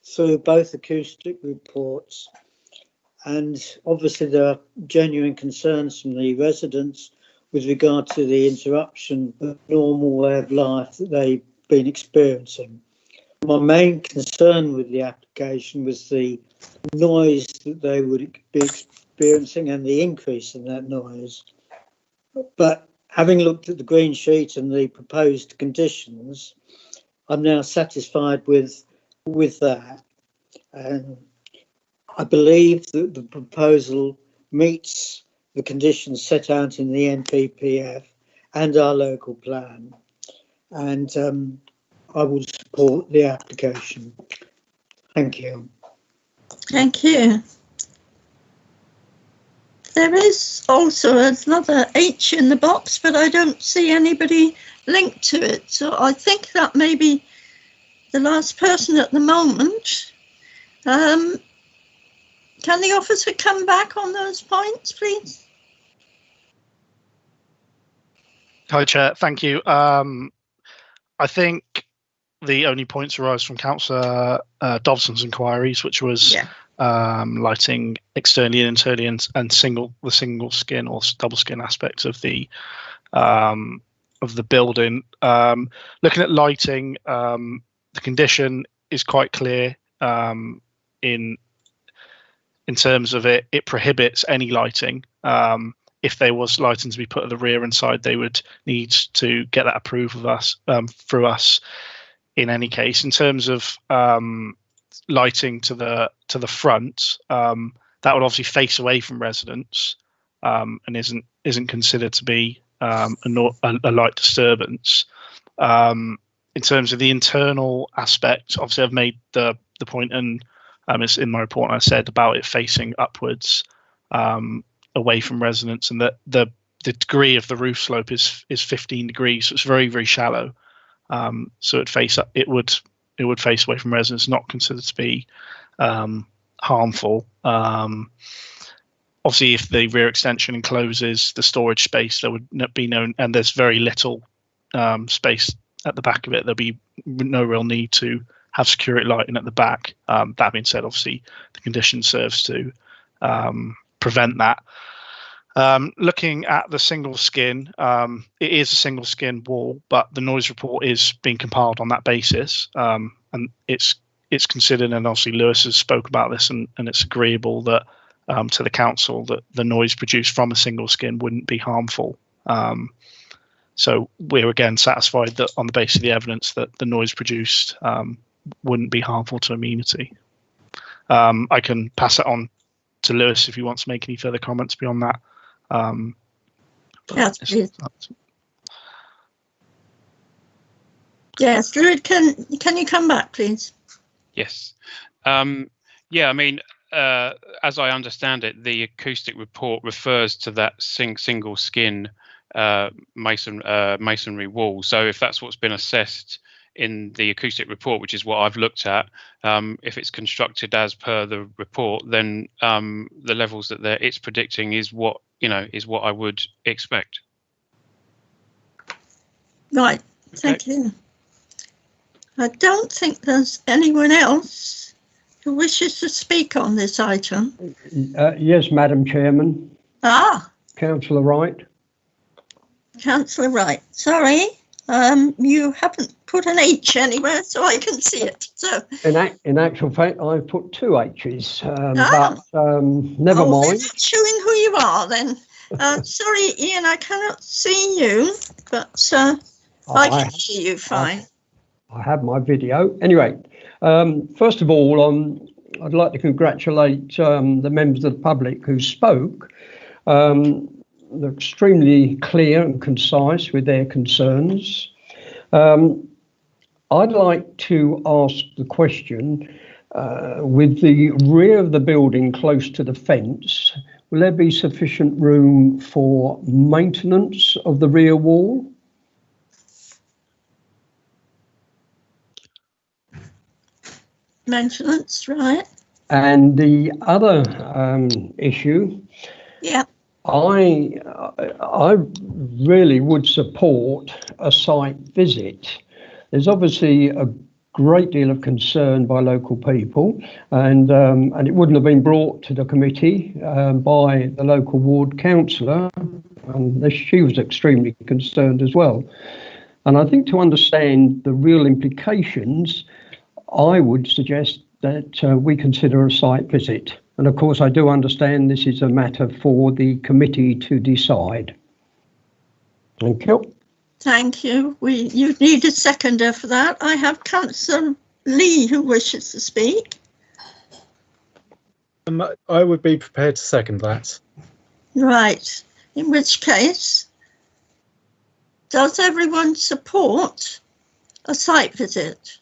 through both acoustic reports. And obviously there are genuine concerns from the residents with regard to the interruption of the normal way of life that they've been experiencing. My main concern with the application was the noise that they would be experiencing and the increase in that noise. But having looked at the green sheet and the proposed conditions, I'm now satisfied with that. And I believe that the proposal meets the conditions set out in the NPPF and our local plan. And I will support the application. Thank you. Thank you. There is also another H in the box, but I don't see anybody linked to it. So I think that may be the last person at the moment. Can the officer come back on those points, please? Hi, Chair. Thank you. I think the only points arise from Councillor Dobson's inquiries, which was lighting externally and internally, and the single skin or double skin aspects of the building. Looking at lighting, the condition is quite clear in terms of it prohibits any lighting. If there was lighting to be put at the rear and side, they would need to get that approved of us through us. In any case, in terms of lighting to the front, that would obviously face away from residents and isn't considered to be a light disturbance. In terms of the internal aspect, obviously I've made the point, and it's in my report, and I said about it facing upwards away from residents, and that the degree of the roof slope is 15 degrees, so it's very, very shallow. So it would face away from residents, not considered to be harmful. Obviously, if the rear extension encloses the storage space, there would be no, and there's very little space at the back of it. There'll be no real need to have security lighting at the back. That being said, obviously, the condition serves to prevent that. Looking at the single skin, it is a single skin wall, but the noise report is being compiled on that basis, and it's considered, and obviously Lewis has spoke about this, and it's agreeable that to the council that the noise produced from a single skin wouldn't be harmful. So we're again satisfied that on the basis of the evidence that the noise produced wouldn't be harmful to amenity. I can pass it on to Lewis if he wants to make any further comments beyond that. Yes, please. Yes, Lewis, can you come back, please? Yes. Yeah, I mean, as I understand it, the acoustic report refers to that single skin masonry wall. So if that's what's been assessed in the acoustic report, which is what I've looked at, if it's constructed as per the report, then the levels that it's predicting is what I would expect. Right, thank you. I don't think there's anyone else who wishes to speak on this item. Yes, Madam Chairman. Councillor Wright. Councillor Wright, sorry, you haven't put an H anywhere so I can see it. So in actual fact, I've put two H's, but never mind. They're not showing who you are then. Sorry, Ian, I cannot see you, but I can hear you fine. I have my video. Anyway, first of all, I'd like to congratulate the members of the public who spoke. They're extremely clear and concise with their concerns. I'd like to ask the question, with the rear of the building close to the fence, will there be sufficient room for maintenance of the rear wall? Maintenance, right? And the other issue, Yeah. I really would support a site visit. There's obviously a great deal of concern by local people, and it wouldn't have been brought to the committee by the local ward councillor, and she was extremely concerned as well. And I think to understand the real implications, I would suggest that we consider a site visit. And of course, I do understand this is a matter for the committee to decide. Thank you. Thank you. You need a seconder for that. I have Councillor Lee who wishes to speak. I would be prepared to second that. Right. In which case, does everyone support a site visit?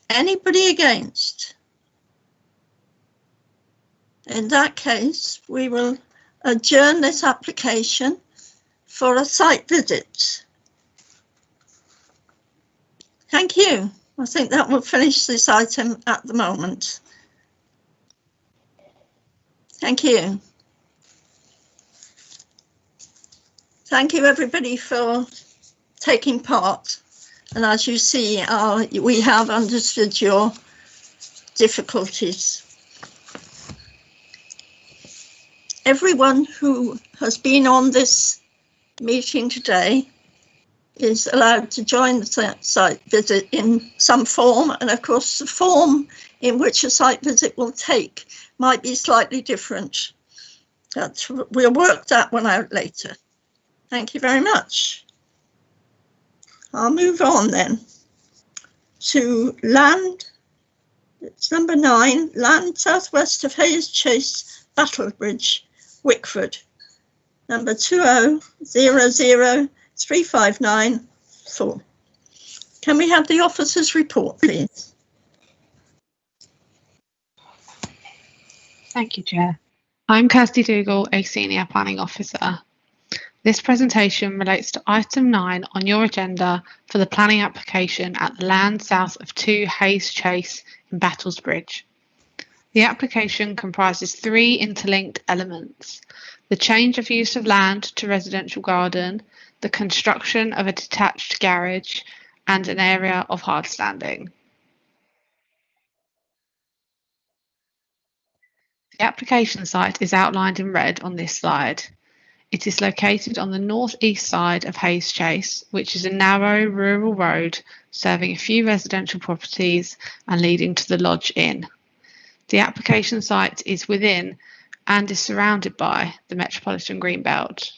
Anybody against? In that case, we will adjourn this application for a site visit. Thank you. I think that will finish this item at the moment. Thank you. Thank you everybody for taking part. And as you see, we have understood your difficulties. Everyone who has been on this meeting today is allowed to join the site visit in some form, and of course the form in which a site visit will take might be slightly different. We'll work that one out later. Thank you very much. I'll move on then to land. It's number 9, land southwest of Hayes Chase, Battlebridge, Wickford. Number 20035994. Can we have the officer's report, please? Thank you, Chair. I'm Kirsty Dougal, a Senior Planning Officer. This presentation relates to item 9 on your agenda for the planning application at the land south of 2 Hayes Chase in Battlesbridge. The application comprises 3 interlinked elements: the change of use of land to residential garden, the construction of a detached garage, and an area of hard standing. The application site is outlined in red on this slide. It is located on the northeast side of Hayes Chase, which is a narrow rural road serving a few residential properties and leading to the Lodge Inn. The application site is within and is surrounded by the Metropolitan Greenbelt.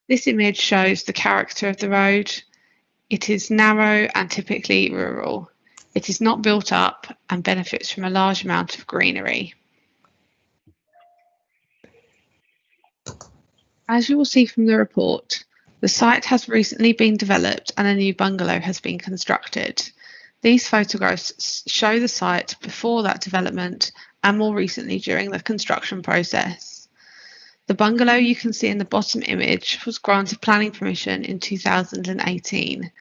This image shows the character of the road. It is narrow and typically rural. It is not built up and benefits from a large amount of greenery. As you will see from the report, the site has recently been developed and a new bungalow has been constructed. These photographs show the site before that development and more recently during the construction process. The bungalow you can see in the bottom image was granted planning permission in 2018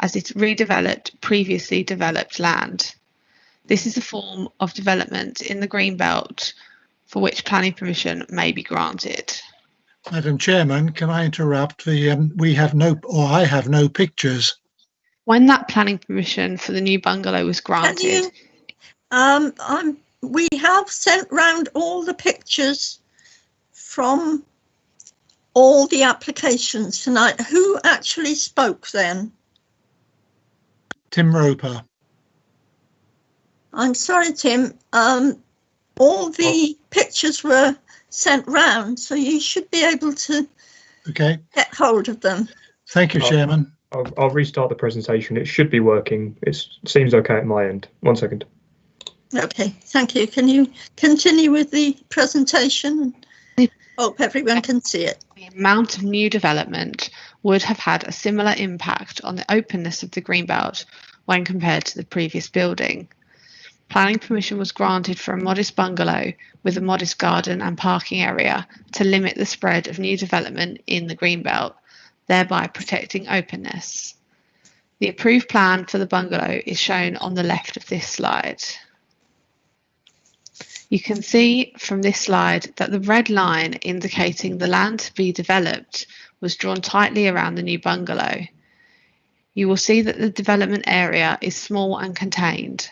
as it redeveloped previously developed land. This is a form of development in the Greenbelt for which planning permission may be granted. Madam Chairman, can I interrupt? I have no pictures. When that planning permission for the new bungalow was granted, we have sent round all the pictures from all the applications tonight. Who actually spoke then? Tim Roper. I'm sorry, Tim. All the pictures were sent round, so you should be able to get hold of them. Thank you, Chairman. I'll restart the presentation. It should be working. It seems okay at my end. 1 second. Okay, thank you. Can you continue with the presentation? Hope everyone can see it. The amount of new development would have had a similar impact on the openness of the Greenbelt when compared to the previous building. Planning permission was granted for a modest bungalow with a modest garden and parking area to limit the spread of new development in the Greenbelt. thereby protecting openness. The approved plan for the bungalow is shown on the left of this slide. You can see from this slide that the red line indicating the land to be developed was drawn tightly around the new bungalow. You will see that the development area is small and contained.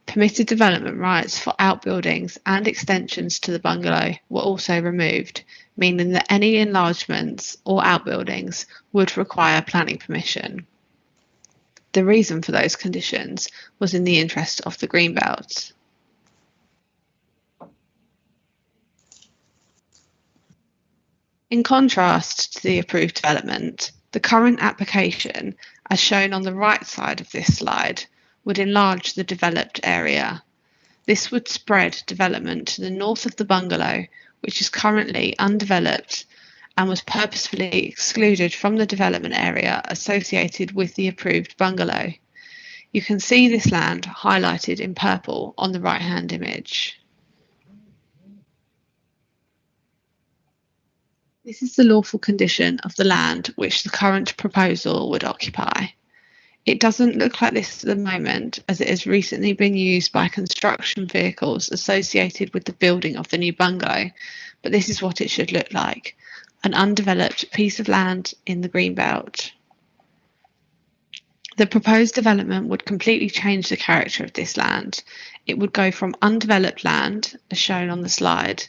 Permitted development rights for outbuildings and extensions to the bungalow were also removed, meaning that any enlargements or outbuildings would require planning permission. The reason for those conditions was in the interest of the greenbelt. In contrast to the approved development, the current application, as shown on the right side of this slide, would enlarge the developed area. This would spread development to the north of the bungalow, which is currently undeveloped and was purposefully excluded from the development area associated with the approved bungalow. You can see this land highlighted in purple on the right-hand image. This is the lawful condition of the land which the current proposal would occupy. It doesn't look like this at the moment, as it has recently been used by construction vehicles associated with the building of the new bungalow, but this is what it should look like: an undeveloped piece of land in the greenbelt. The proposed development would completely change the character of this land. It would go from undeveloped land, as shown on the slide,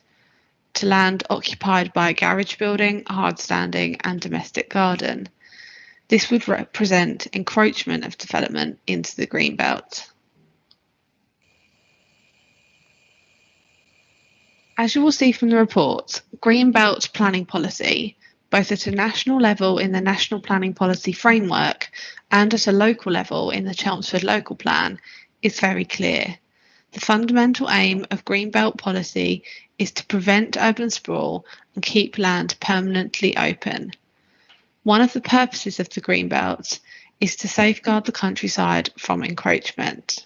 to land occupied by a garage building, hardstanding and domestic garden. This would represent encroachment of development into the greenbelt. As you will see from the report, greenbelt planning policy, both at a national level in the National Planning Policy Framework and at a local level in the Chelmsford Local Plan, is very clear. The fundamental aim of greenbelt policy is to prevent urban sprawl and keep land permanently open. One of the purposes of the greenbelt is to safeguard the countryside from encroachment.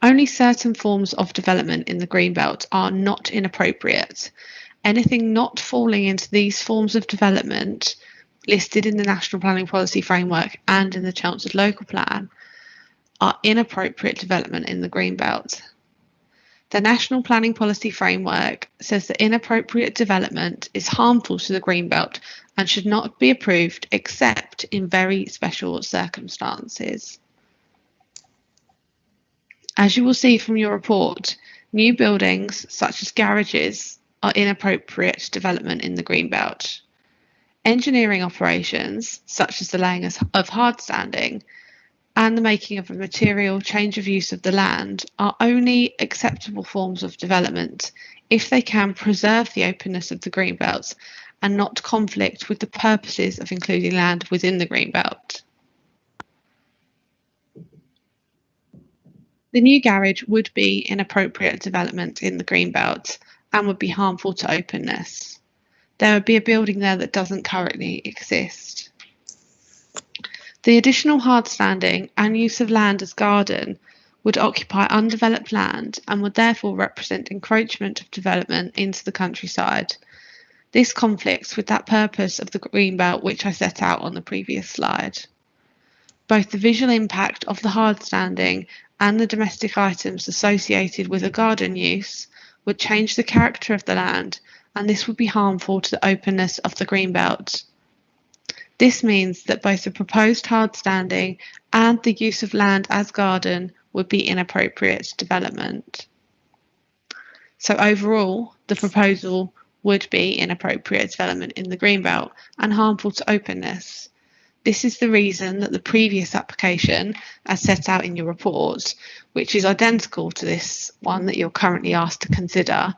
Only certain forms of development in the greenbelt are not inappropriate. Anything not falling into these forms of development, listed in the National Planning Policy Framework and in the Chelmsford Local Plan, are inappropriate development in the greenbelt. The National Planning Policy Framework says that inappropriate development is harmful to the greenbelt and should not be approved except in very special circumstances. As you will see from your report, new buildings such as garages are inappropriate development in the greenbelt. Engineering operations, such as the laying of hardstanding and the making of a material change of use of the land, are only acceptable forms of development if they can preserve the openness of the greenbelt and not conflict with the purposes of including land within the greenbelt. The new garage would be inappropriate development in the greenbelt and would be harmful to openness. There would be a building there that doesn't currently exist. The additional hardstanding and use of land as garden would occupy undeveloped land and would therefore represent encroachment of development into the countryside. This conflicts with that purpose of the greenbelt which I set out on the previous slide. Both the visual impact of the hardstanding and the domestic items associated with a garden use would change the character of the land, and this would be harmful to the openness of the greenbelt. This means that both the proposed hardstanding and the use of land as garden would be inappropriate development. So overall, the proposal would be inappropriate development in the greenbelt and harmful to openness. This is the reason that the previous application, as set out in your report, which is identical to this one that you're currently asked to consider,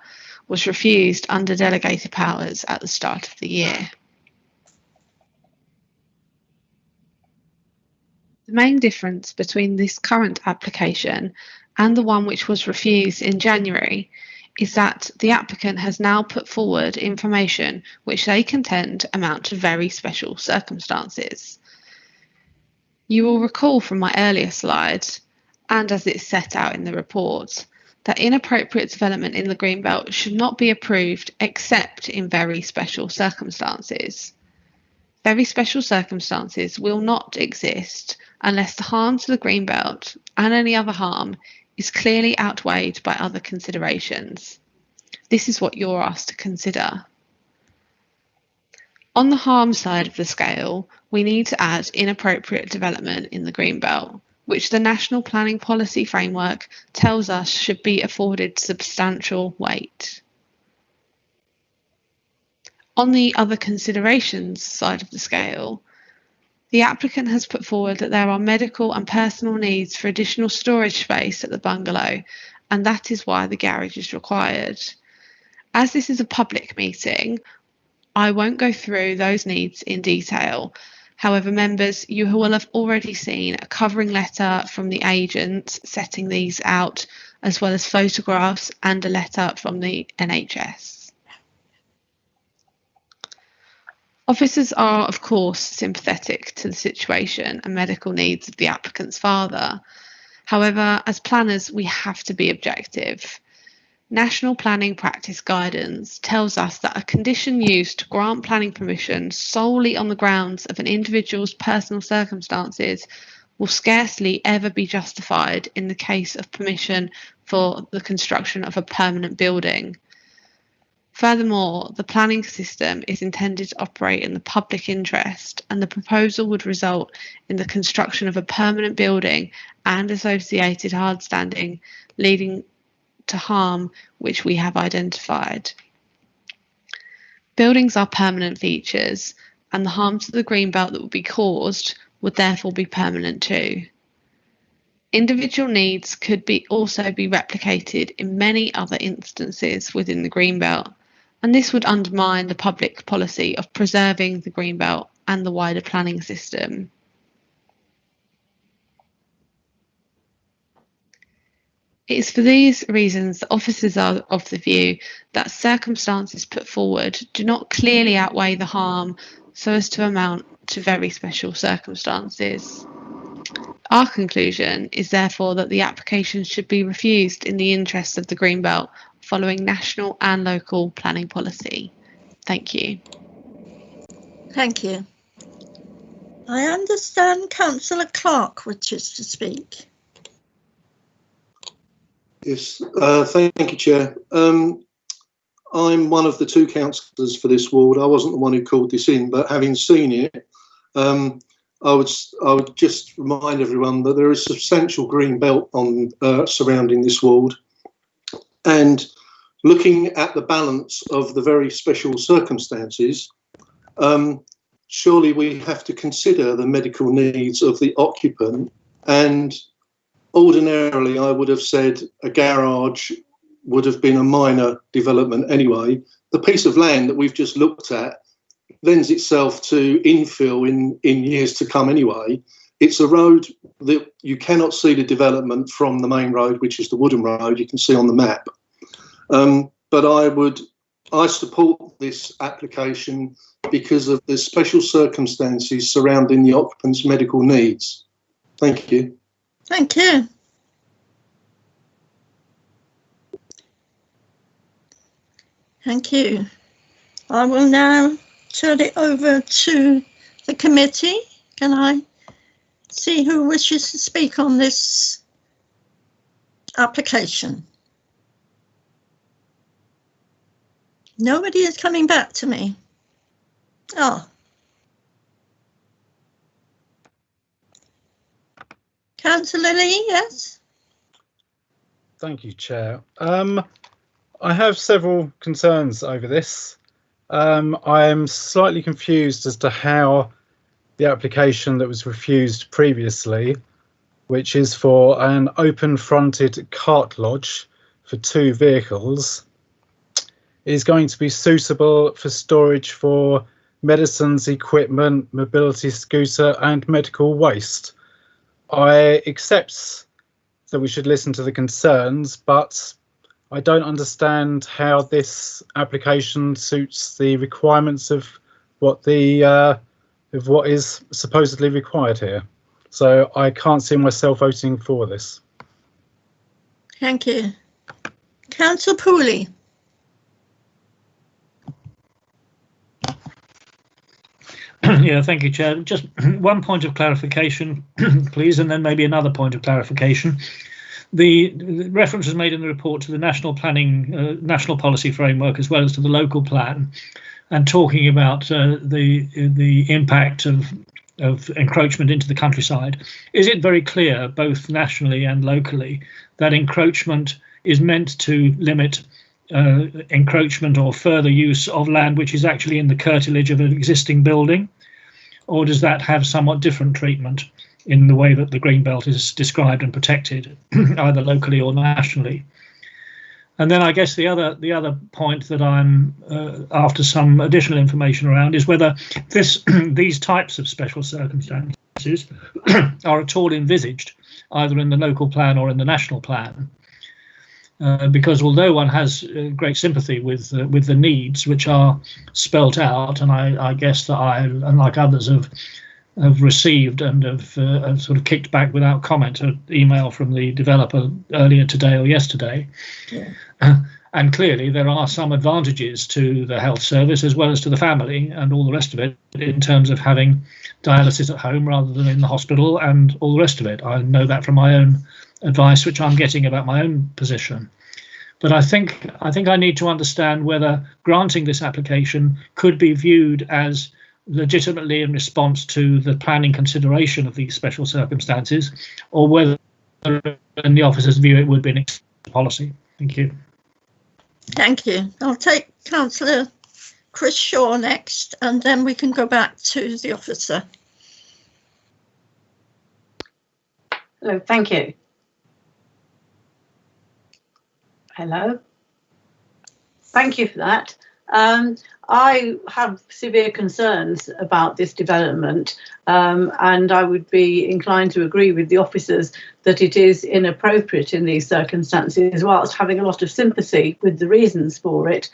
was refused under delegated powers at the start of the year. The main difference between this current application and the one which was refused in January is that the applicant has now put forward information which they contend amount to very special circumstances. You will recall from my earlier slides, and as it's set out in the report, that inappropriate development in the Greenbelt should not be approved except in very special circumstances. Very special circumstances will not exist unless the harm to the Greenbelt and any other harm is clearly outweighed by other considerations. This is what you're asked to consider. On the harm side of the scale, we need to add inappropriate development in the Greenbelt, which the National Planning Policy Framework tells us should be afforded substantial weight. On the other considerations side of the scale, the applicant has put forward that there are medical and personal needs for additional storage space at the bungalow, and that is why the garage is required. As this is a public meeting, I won't go through those needs in detail. However, members, you will have already seen a covering letter from the agent setting these out, as well as photographs and a letter from the NHS. Officers are, of course, sympathetic to the situation and medical needs of the applicant's father. However, as planners, we have to be objective. National Planning Practice Guidance tells us that a condition used to grant planning permission solely on the grounds of an individual's personal circumstances will scarcely ever be justified in the case of permission for the construction of a permanent building. Furthermore, the planning system is intended to operate in the public interest, and the proposal would result in the construction of a permanent building and associated hard standing, leading to harm which we have identified. Buildings are permanent features, and the harm to the Greenbelt that would be caused would therefore be permanent too. Individual needs could also be replicated in many other instances within the Greenbelt, and this would undermine the public policy of preserving the Greenbelt and the wider planning system. It is for these reasons that officers are of the view that circumstances put forward do not clearly outweigh the harm so as to amount to very special circumstances. Our conclusion is therefore that the application should be refused in the interests of the Greenbelt following national and local planning policy. Thank you. Thank you. I understand Councillor Clark wishes to speak. Yes, thank you, Chair. I'm one of the two councillors for this ward. I wasn't the one who called this in, but having seen it, I would just remind everyone that there is substantial green belt on surrounding this ward, and looking at the balance of the very special circumstances, surely we have to consider the medical needs of the occupant. And ordinarily, I would have said a garage would have been a minor development anyway. The piece of land that we've just looked at lends itself to infill in years to come anyway. It's a road that you cannot see the development from the main road, which is the wooden road you can see on the map. But I support this application because of the special circumstances surrounding the occupant's medical needs. Thank you. Thank you. Thank you. I will now turn it over to the committee. Can I see who wishes to speak on this application? Nobody is coming back to me. Oh. Councillor Lee, yes? Thank you, Chair. I have several concerns over this. I am slightly confused as to how the application that was refused previously, which is for an open-fronted cart lodge for 2 vehicles, is going to be suitable for storage for medicines, equipment, mobility scooter and medical waste. I accept that we should listen to the concerns, but I don't understand how this application suits the requirements of what is supposedly required here. So I can't see myself voting for this. Thank you. Councillor Pooley. Yeah, thank you, Chair. Just one point of clarification, please, and then maybe another point of clarification. The reference was made in the report to the national planning, national policy framework, as well as to the local plan, and talking about the impact of encroachment into the countryside. Is it very clear, both nationally and locally, that encroachment is meant to limit encroachment or further use of land which is actually in the curtilage of an existing building, or does that have somewhat different treatment in the way that the green belt is described and protected, either locally or nationally? And then I guess the other point that I'm after some additional information around is whether these types of special circumstances are at all envisaged either in the local plan or in the national plan. Because although one has great sympathy with the needs which are spelt out, and I guess that I, unlike others, have received and have sort of kicked back without comment an email from the developer earlier today or yesterday. Yeah. And clearly there are some advantages to the health service as well as to the family and all the rest of it in terms of having dialysis at home rather than in the hospital and all the rest of it. I know that from my own advice which I'm getting about my own position. But I think I need to understand whether granting this application could be viewed as legitimately in response to the planning consideration of these special circumstances, or whether in the officer's view it would be an policy. Thank you. Thank you. I'll take Councillor Chris Shaw next, and then we can go back to the officer. Hello, thank you. Hello. Thank you for that. I have severe concerns about this development, and I would be inclined to agree with the officers that it is inappropriate in these circumstances, whilst having a lot of sympathy with the reasons for it.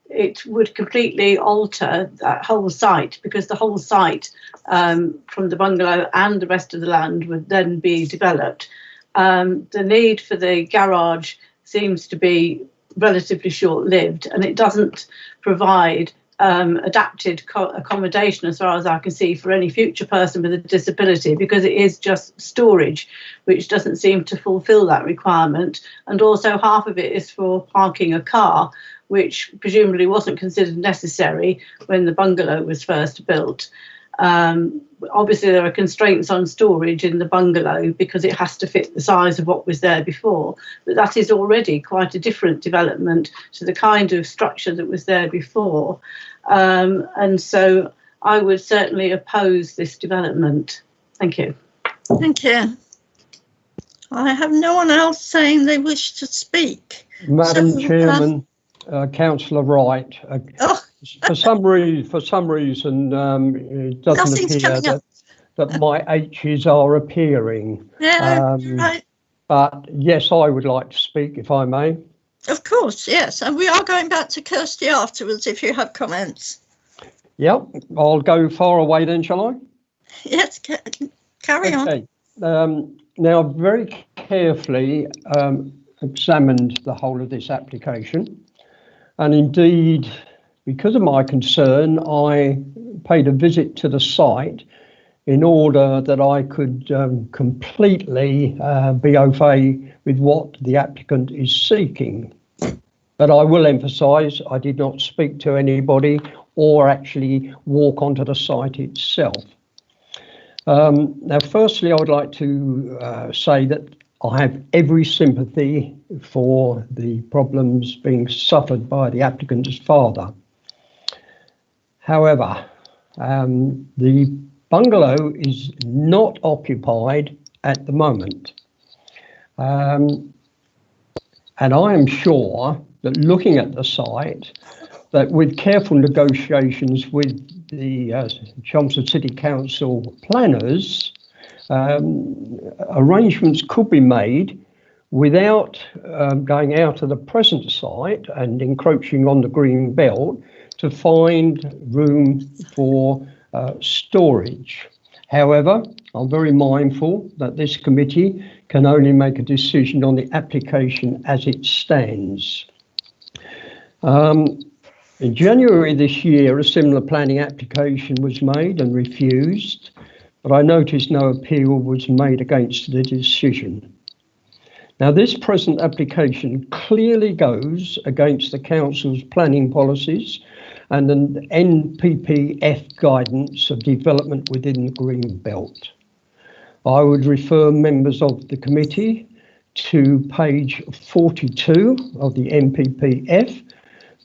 It would completely alter that whole site, because the whole site from the bungalow and the rest of the land would then be developed. The need for the garage seems to be relatively short-lived, and it doesn't provide adapted accommodation, as far as I can see, for any future person with a disability, because it is just storage, which doesn't seem to fulfil that requirement. And also half of it is for parking a car, which presumably wasn't considered necessary when the bungalow was first built. Obviously there are constraints on storage in the bungalow because it has to fit the size of what was there before, but that is already quite a different development to the kind of structure that was there before. And so I would certainly oppose this development. Thank you. Thank you. I have no one else saying they wish to speak. Madam Chairman, Councillor Wright. For some reason, it doesn't appear that my H's are appearing. Yeah, right. But yes, I would like to speak, if I may. Of course, yes. And we are going back to Kirsty afterwards if you have comments. Yep, I'll go far away then, shall I? Yes, carry on. Now, I've very carefully examined the whole of this application. And indeed, because of my concern, I paid a visit to the site in order that I could completely be au fait with what the applicant is seeking. But I will emphasise, I did not speak to anybody or actually walk onto the site itself. Now, firstly, I would like to say that I have every sympathy for the problems being suffered by the applicant's father. However, the bungalow is not occupied at the moment. And I am sure that looking at the site, that with careful negotiations with the Chelmsford City Council planners, arrangements could be made without going out of the present site and encroaching on the green belt to find room for storage. However, I'm very mindful that this committee can only make a decision on the application as it stands. In January this year, a similar planning application was made and refused, but I noticed no appeal was made against the decision. Now, this present application clearly goes against the Council's planning policies and an NPPF guidance of development within the Green Belt. I would refer members of the committee to page 42 of the NPPF,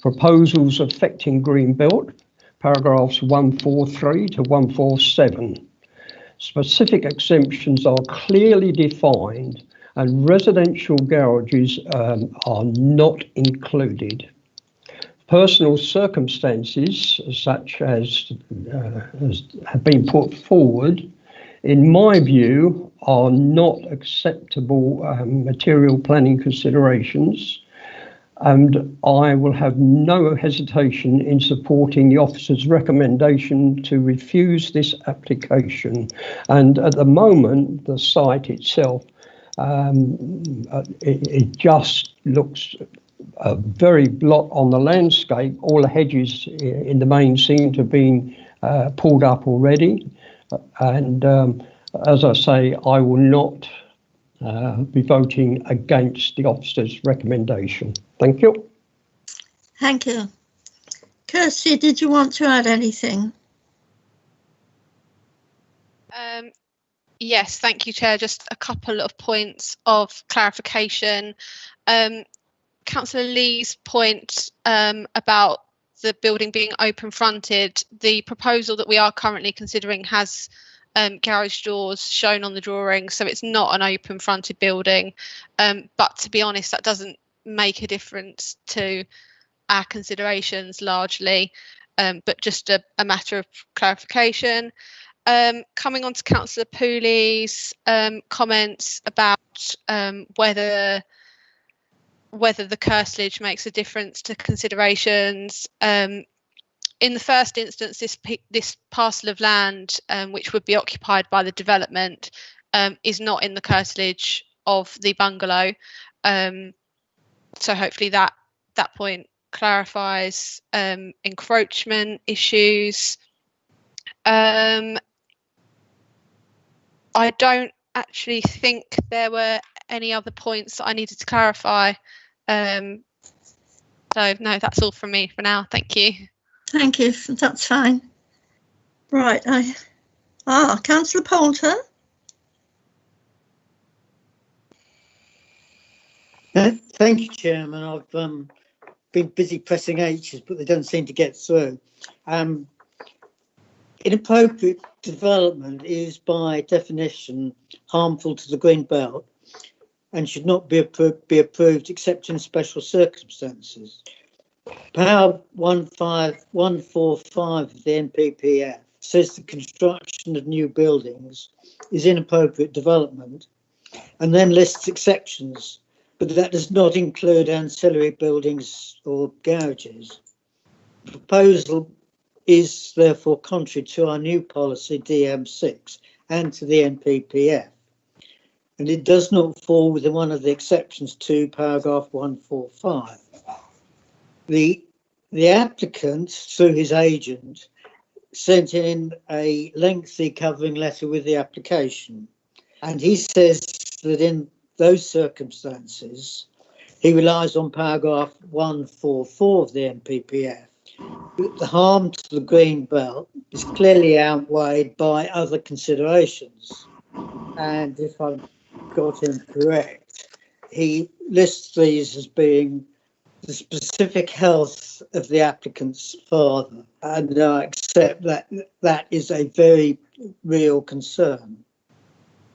proposals affecting Green Belt, paragraphs 143 to 147. Specific exemptions are clearly defined and residential garages are not included. Personal circumstances such as have been put forward, in my view, are not acceptable material planning considerations, and I will have no hesitation in supporting the officer's recommendation to refuse this application. And at the moment, the site itself, it just looks very blot on the landscape. All the hedges in the main seem to have been pulled up already. And as I say, I will not be voting against the officer's recommendation. Thank you. Thank you. Kirsty, did you want to add anything? Yes, thank you, Chair. Just a couple of points of clarification. Councillor Lee's point about the building being open fronted, the proposal that we are currently considering has garage doors shown on the drawing, so it's not an open fronted building, but to be honest, that doesn't make a difference to our considerations largely, but just a matter of clarification. Coming on to Councillor Pooley's comments about whether the curtilage makes a difference to considerations. In the first instance, this parcel of land, which would be occupied by the development, is not in the curtilage of the bungalow. So hopefully that point clarifies encroachment issues. I don't actually think there were any other points that I needed to clarify. So no, that's all from me for now. Thank you. Thank you. That's fine. Right. Councillor Poulter. Thank you, Chairman. I've been busy pressing H's, but they don't seem to get through. Inappropriate development is by definition harmful to the Green Belt and should not be approved except in special circumstances. Power 15145 of the NPPF says the construction of new buildings is inappropriate development and then lists exceptions, but that does not include ancillary buildings or garages. The proposal is therefore contrary to our new policy DM6 and to the NPPF, and it does not fall within one of the exceptions to paragraph 145. The applicant, through his agent, sent in a lengthy covering letter with the application, and he says that in those circumstances he relies on paragraph 144 of the NPPF. The harm to the Green Belt is clearly outweighed by other considerations, and if I've got him correct, he lists these as being the specific health of the applicant's father, and I accept that that is a very real concern.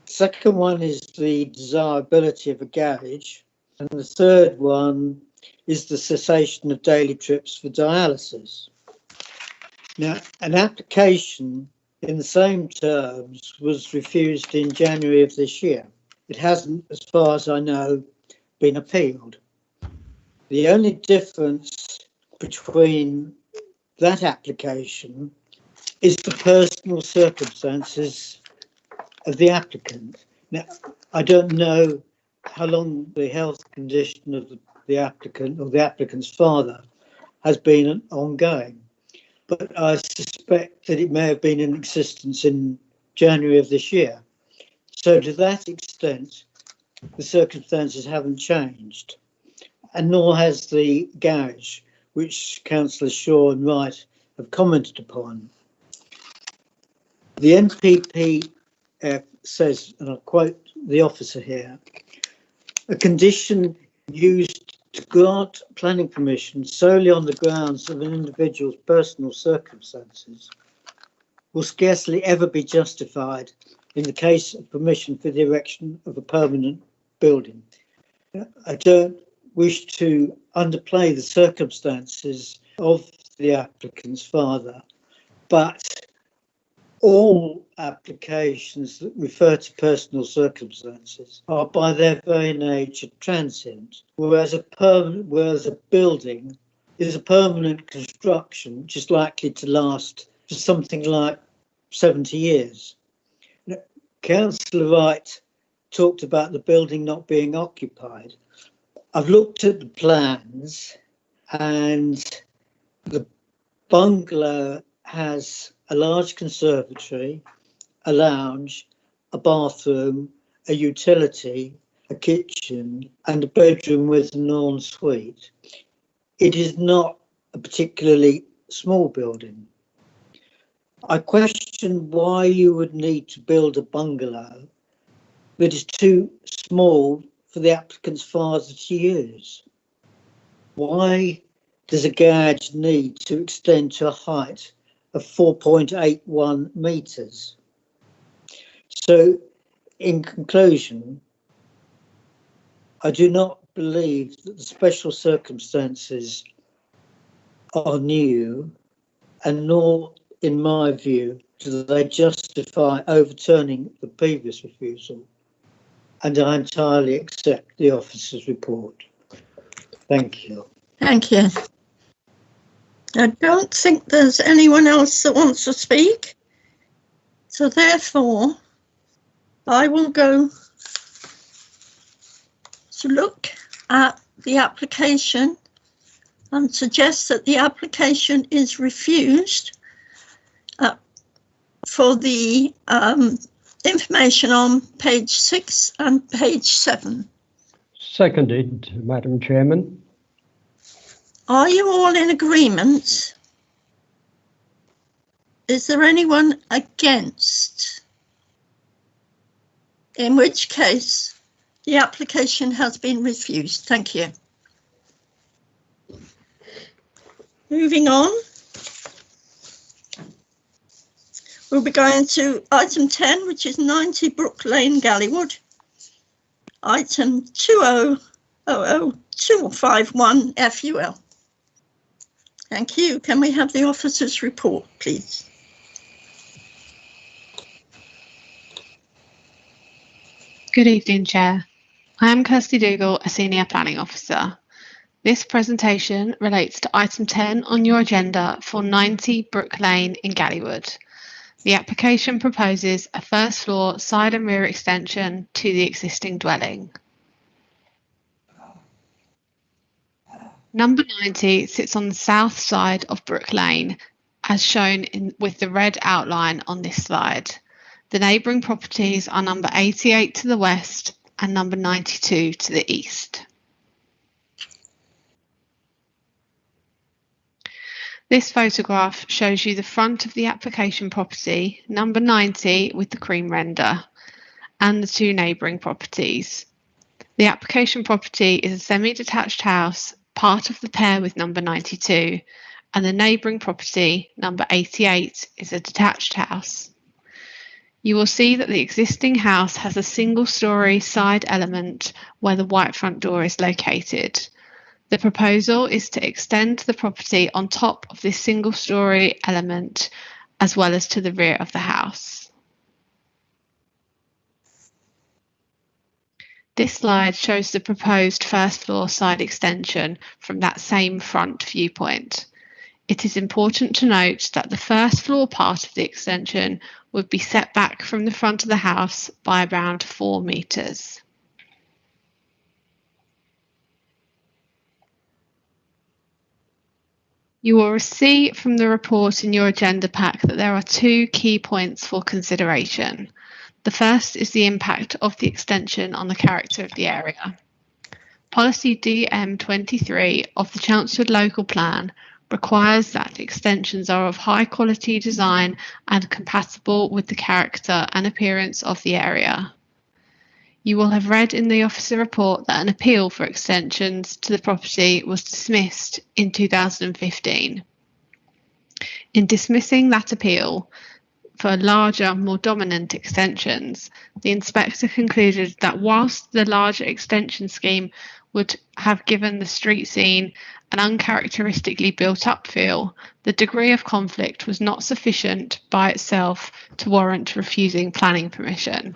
Second one is the desirability of a garage, and the third one is the cessation of daily trips for dialysis. Now, an application in the same terms was refused in January of this year. It hasn't, as far as I know, been appealed. The only difference between that application is the personal circumstances of the applicant. Now, I don't know how long the health condition of the applicant or the applicant's father has been ongoing, but I suspect that it may have been in existence in January of this year. So to that extent, the circumstances haven't changed, and nor has the garage, which Councillors Shaw and Wright have commented upon. The NPP says, and I'll quote the officer here, a condition used to grant planning permission solely on the grounds of an individual's personal circumstances will scarcely ever be justified in the case of permission for the erection of a permanent building. I don't wish to underplay the circumstances of the applicant's father, but all applications that refer to personal circumstances are by their very nature transient, whereas a building is a permanent construction which is likely to last for something like 70 years. Councillor Wright talked about the building not being occupied. I've looked at the plans, and the bungalow has a large conservatory, a lounge, a bathroom, a utility, a kitchen, and a bedroom with an ensuite. It is not a particularly small building. I question why you would need to build a bungalow that is too small for the applicant's father to use. Why does a garage need to extend to a height of 4.81 metres? So, in conclusion, I do not believe that the special circumstances are new, and nor, in my view, do they justify overturning the previous refusal. And I entirely accept the officer's report. Thank you. Thank you. I don't think there's anyone else that wants to speak. So therefore, I will go to look at the application and suggest that the application is refused for the information on page 6 and page 7. Seconded, Madam Chairman. Are you all in agreement? Is there anyone against? In which case, the application has been refused. Thank you. Moving on. We'll be going to item 10, which is 90 Brook Lane, Gallywood. Item 2000251 FUL. Thank you. Can we have the officer's report, please? Good evening, Chair. I am Kirsty Dougal, a Senior Planning Officer. This presentation relates to item 10 on your agenda for 90 Brook Lane in Gallywood. The application proposes a first floor side and rear extension to the existing dwelling. Number 90 sits on the south side of Brook Lane, as shown with the red outline on this slide. The neighbouring properties are number 88 to the west and number 92 to the east. This photograph shows you the front of the application property, number 90 with the cream render, and the two neighbouring properties. The application property is a semi-detached house, part of the pair with number 92, and the neighbouring property, number 88, is a detached house. You will see that the existing house has a single-storey side element where the white front door is located. The proposal is to extend the property on top of this single-storey element as well as to the rear of the house. This slide shows the proposed first floor side extension from that same front viewpoint. It is important to note that the first floor part of the extension would be set back from the front of the house by around 4 metres. You will see from the report in your agenda pack that there are 2 key points for consideration. The first is the impact of the extension on the character of the area. Policy DM23 of the Chelmsford Local Plan requires that extensions are of high quality design and compatible with the character and appearance of the area. You will have read in the officer report that an appeal for extensions to the property was dismissed in 2015. In dismissing that appeal for larger, more dominant extensions, the inspector concluded that whilst the larger extension scheme would have given the street scene an uncharacteristically built-up feel, the degree of conflict was not sufficient by itself to warrant refusing planning permission.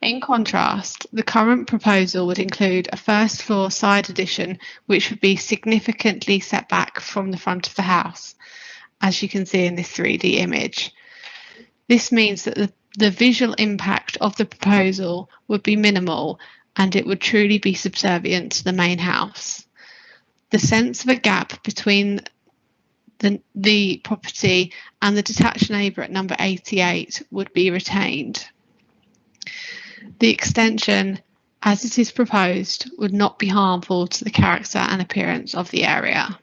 In contrast, the current proposal would include a first floor side addition which would be significantly set back from the front of the house, as you can see in this 3D image. This means that the visual impact of the proposal would be minimal and it would truly be subservient to the main house. The sense of a gap between the property and the detached neighbour at number 88 would be retained. The extension, as it is proposed, would not be harmful to the character and appearance of the area.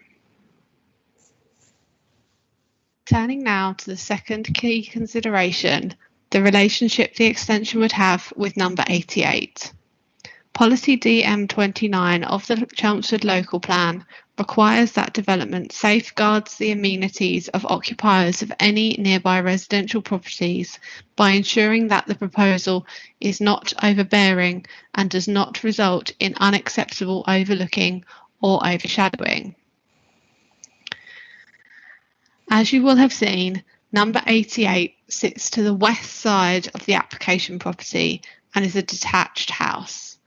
Turning now to the second key consideration, the relationship the extension would have with number 88. Policy DM29 of the Chelmsford Local Plan requires that development safeguards the amenities of occupiers of any nearby residential properties by ensuring that the proposal is not overbearing and does not result in unacceptable overlooking or overshadowing. As you will have seen, number 88 sits to the west side of the application property and is a detached house.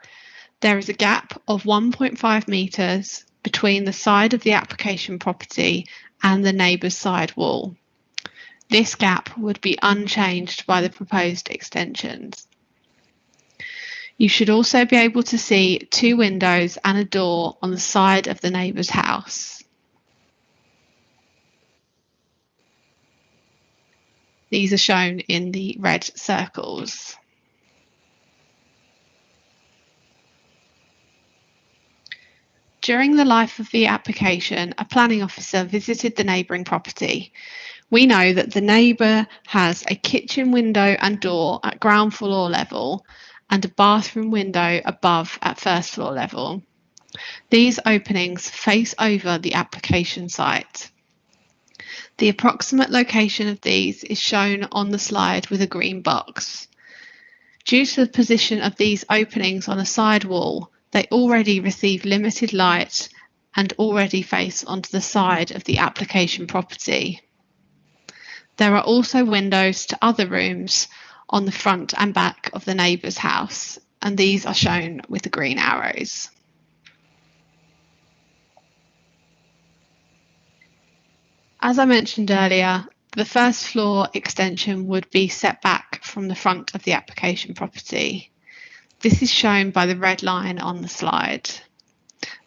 There is a gap of 1.5 metres between the side of the application property and the neighbour's side wall. This gap would be unchanged by the proposed extensions. You should also be able to see 2 windows and a door on the side of the neighbour's house. These are shown in the red circles. During the life of the application, a planning officer visited the neighbouring property. We know that the neighbour has a kitchen window and door at ground floor level and a bathroom window above at first floor level. These openings face over the application site. The approximate location of these is shown on the slide with a green box. Due to the position of these openings on a side wall, they already receive limited light and already face onto the side of the application property. There are also windows to other rooms on the front and back of the neighbour's house, and these are shown with the green arrows. As I mentioned earlier, the first floor extension would be set back from the front of the application property. This is shown by the red line on the slide.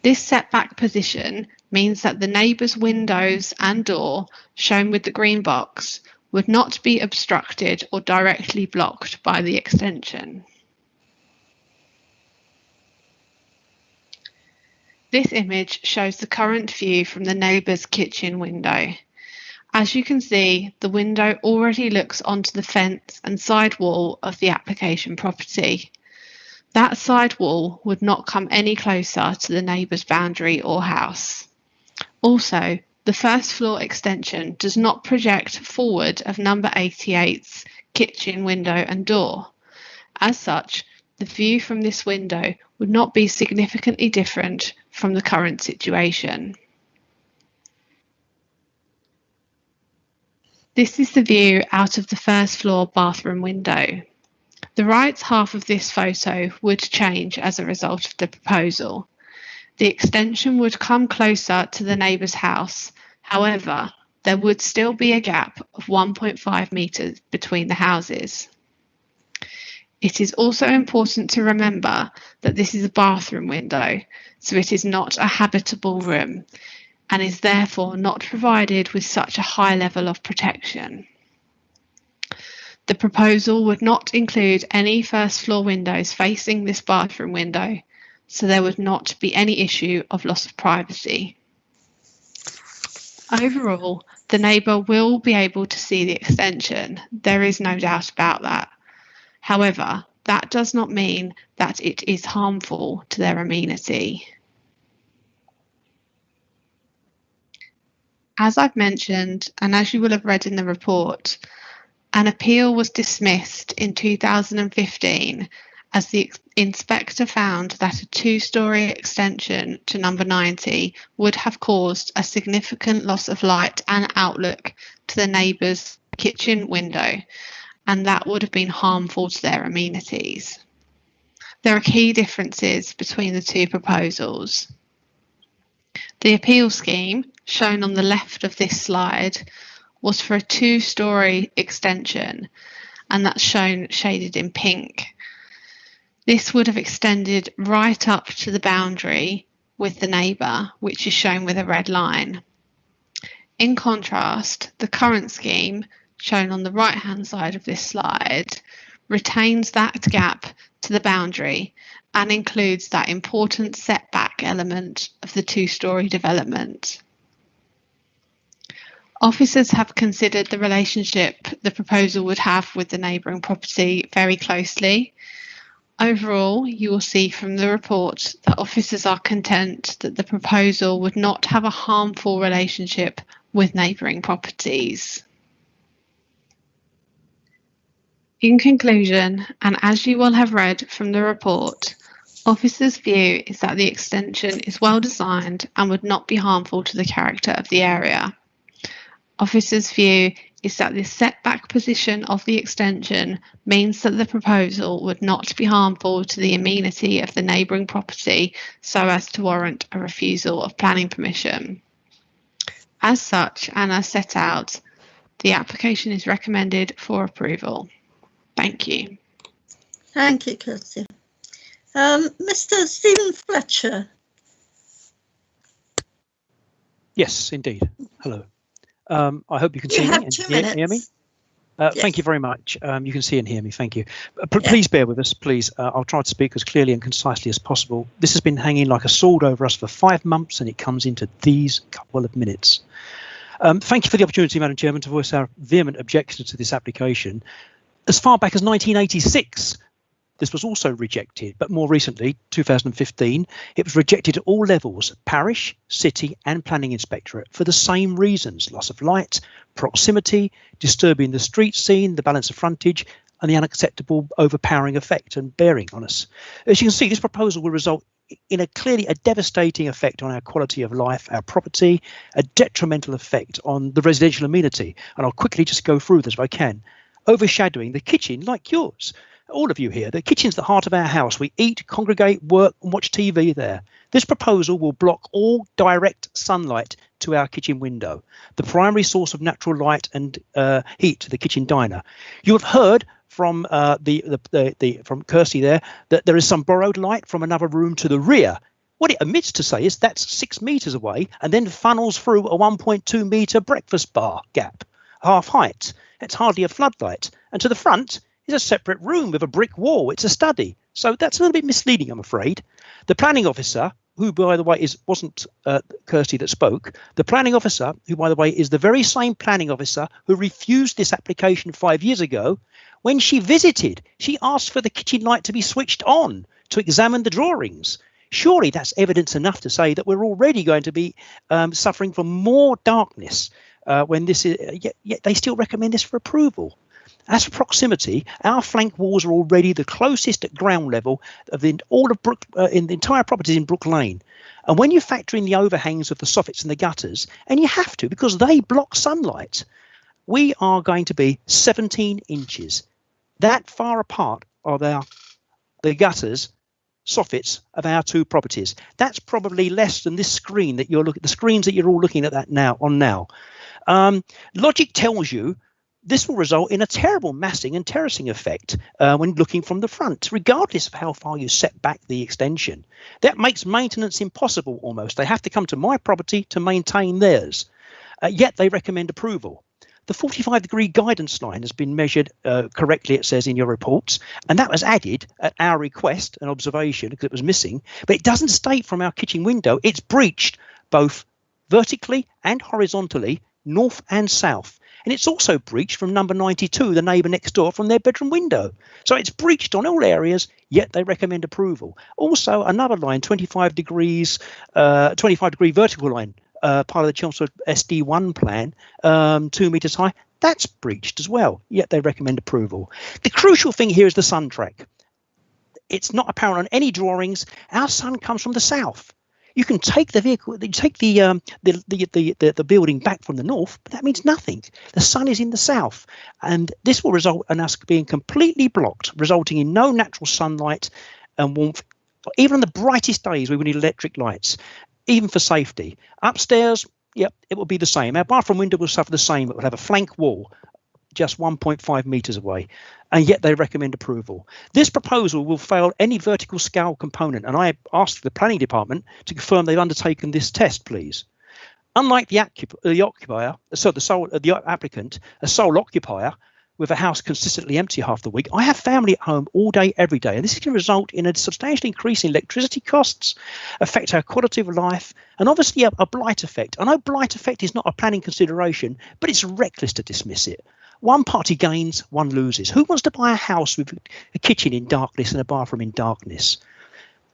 This setback position means that the neighbour's windows and door, shown with the green box, would not be obstructed or directly blocked by the extension. This image shows the current view from the neighbour's kitchen window. As you can see, the window already looks onto the fence and side wall of the application property. That side wall would not come any closer to the neighbour's boundary or house. Also, the first floor extension does not project forward of number 88's kitchen window and door. As such, the view from this window would not be significantly different from the current situation. This is the view out of the first floor bathroom window. The right half of this photo would change as a result of the proposal. The extension would come closer to the neighbour's house. However, there would still be a gap of 1.5 metres between the houses. It is also important to remember that this is a bathroom window, so it is not a habitable room and is therefore not provided with such a high level of protection. The proposal would not include any first floor windows facing this bathroom window, so there would not be any issue of loss of privacy. Overall, the neighbour will be able to see the extension. There is no doubt about that. However, that does not mean that it is harmful to their amenity. As I've mentioned, and as you will have read in the report, an appeal was dismissed in 2015 as the inspector found that a two-storey extension to number 90 would have caused a significant loss of light and outlook to the neighbour's kitchen window, and that would have been harmful to their amenities. There are key differences between the two proposals. The appeal scheme, shown on the left of this slide, was for a two-storey extension, and that's shown shaded in pink. This would have extended right up to the boundary with the neighbour, which is shown with a red line. In contrast, the current scheme, shown on the right-hand side of this slide, retains that gap to the boundary and includes that important setback element of the two-storey development. Officers have considered the relationship the proposal would have with the neighbouring property very closely. Overall, you will see from the report that officers are content that the proposal would not have a harmful relationship with neighbouring properties. In conclusion, and as you will have read from the report, officers' view is that the extension is well designed and would not be harmful to the character of the area. Officers' view is that the setback position of the extension means that the proposal would not be harmful to the amenity of the neighbouring property so as to warrant a refusal of planning permission. As such, and as set out, the application is recommended for approval. Thank you. Thank you, Kirsty. Mr. Stephen Fletcher. Yes, indeed. Hello. I hope you can see me and hear me. Yes. Thank you very much. You can see and hear me. Thank you. Please bear with us, please. I'll try to speak as clearly and concisely as possible. This has been hanging like a sword over us for 5 months, and it comes into these couple of minutes. Thank you for the opportunity, Madam Chairman, to voice our vehement objection to this application. As far back as 1986, this was also rejected, but more recently, 2015, it was rejected at all levels, parish, city and planning inspectorate, for the same reasons: loss of light, proximity, disturbing the street scene, the balance of frontage and the unacceptable overpowering effect and bearing on us. As you can see, this proposal will result in a devastating effect on our quality of life, our property, a detrimental effect on the residential amenity. And I'll quickly just go through this if I can. Overshadowing the kitchen, like yours. All of you here, the kitchen's the heart of our house. We eat, congregate, work and watch TV there. This proposal will block all direct sunlight to our kitchen window, the primary source of natural light and heat to the kitchen diner. You have heard from from Kirsty there that there is some borrowed light from another room to the rear. What it omits to say is that's 6 metres away and then funnels through a 1.2 metre breakfast bar gap, half height. It's hardly a floodlight. And to the front is a separate room with a brick wall. It's a study. So that's a little bit misleading, I'm afraid. The planning officer, who, by the way, wasn't Kirsty that spoke, the planning officer, who, by the way, is the very same planning officer who refused this application 5 years ago, when she visited, she asked for the kitchen light to be switched on to examine the drawings. Surely that's evidence enough to say that we're already going to be suffering from more darkness when this is, yet they still recommend this for approval. As for proximity, our flank walls are already the closest at ground level of in the entire properties in Brook Lane. And when you factor in the overhangs of the soffits and the gutters, and you have to because they block sunlight, we are going to be 17 inches. That far apart are the gutters soffits of our 2 properties. That's probably less than this screen that you're looking, the screens that you're all looking at that now. Logic tells you this will result in a terrible massing and terracing effect when looking from the front, regardless of how far you set back the extension. That makes maintenance impossible almost. They have to come to my property to maintain theirs, yet they recommend approval. The 45-degree guidance line has been measured correctly, it says in your reports, and that was added at our request and observation because it was missing, but it doesn't state from our kitchen window. It's breached both vertically and horizontally, north and south. And it's also breached from number 92, the neighbour next door, from their bedroom window. So it's breached on all areas, yet they recommend approval. Also, another line, 25-degree vertical line, part of the Chelmsford SD1 plan, 2 metres high, that's breached as well, yet they recommend approval. The crucial thing here is the sun track. It's not apparent on any drawings. Our sun comes from the south. You can take the vehicle, you take the building back from the north, but that means nothing. The sun is in the south, and this will result in us being completely blocked, resulting in no natural sunlight and warmth. Even on the brightest days, we will need electric lights, even for safety. Upstairs, yep, it will be the same. Our bathroom window will suffer the same. It will have a flank wall just 1.5 metres away, and yet they recommend approval. This proposal will fail any vertical scale component, and I asked the planning department to confirm they've undertaken this test, please. Unlike the applicant, a sole occupier with a house consistently empty half the week, I have family at home all day, every day, and this can result in a substantial increase in electricity costs, affect our quality of life, and obviously a blight effect. I know blight effect is not a planning consideration, but it's reckless to dismiss it. One party gains, one loses. Who wants to buy a house with a kitchen in darkness and a bathroom in darkness?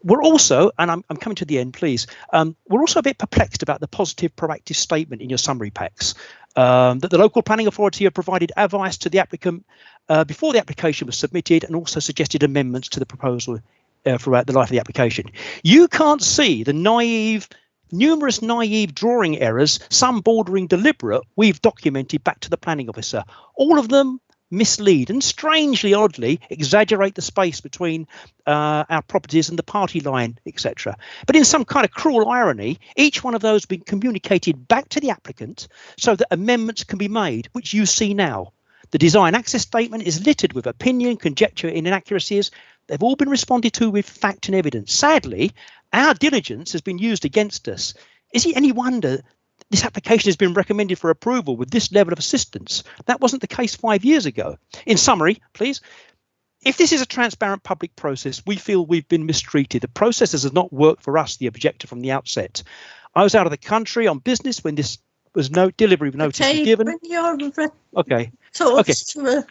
We're also, and I'm coming to the end, please, we're also a bit perplexed about the positive proactive statement in your summary packs that the local planning authority have provided advice to the applicant before the application was submitted and also suggested amendments to the proposal throughout the life of the application. You can't see the numerous naive drawing errors, some bordering deliberate, we've documented back to the planning officer. All of them mislead and strangely, oddly, exaggerate the space between our properties and the party line, etc. But in some kind of cruel irony, each one of those has been communicated back to the applicant so that amendments can be made, which you see now. The design access statement is littered with opinion, conjecture, and inaccuracies. They've all been responded to with fact and evidence. Sadly, our diligence has been used against us. Is it any wonder this application has been recommended for approval with this level of assistance? That wasn't the case 5 years ago. In summary, please, if this is a transparent public process, we feel we've been mistreated. The process has not worked for us, the objector, from the outset. I was out of the country on business when this was delivery of notice was given. Okay. Thoughts to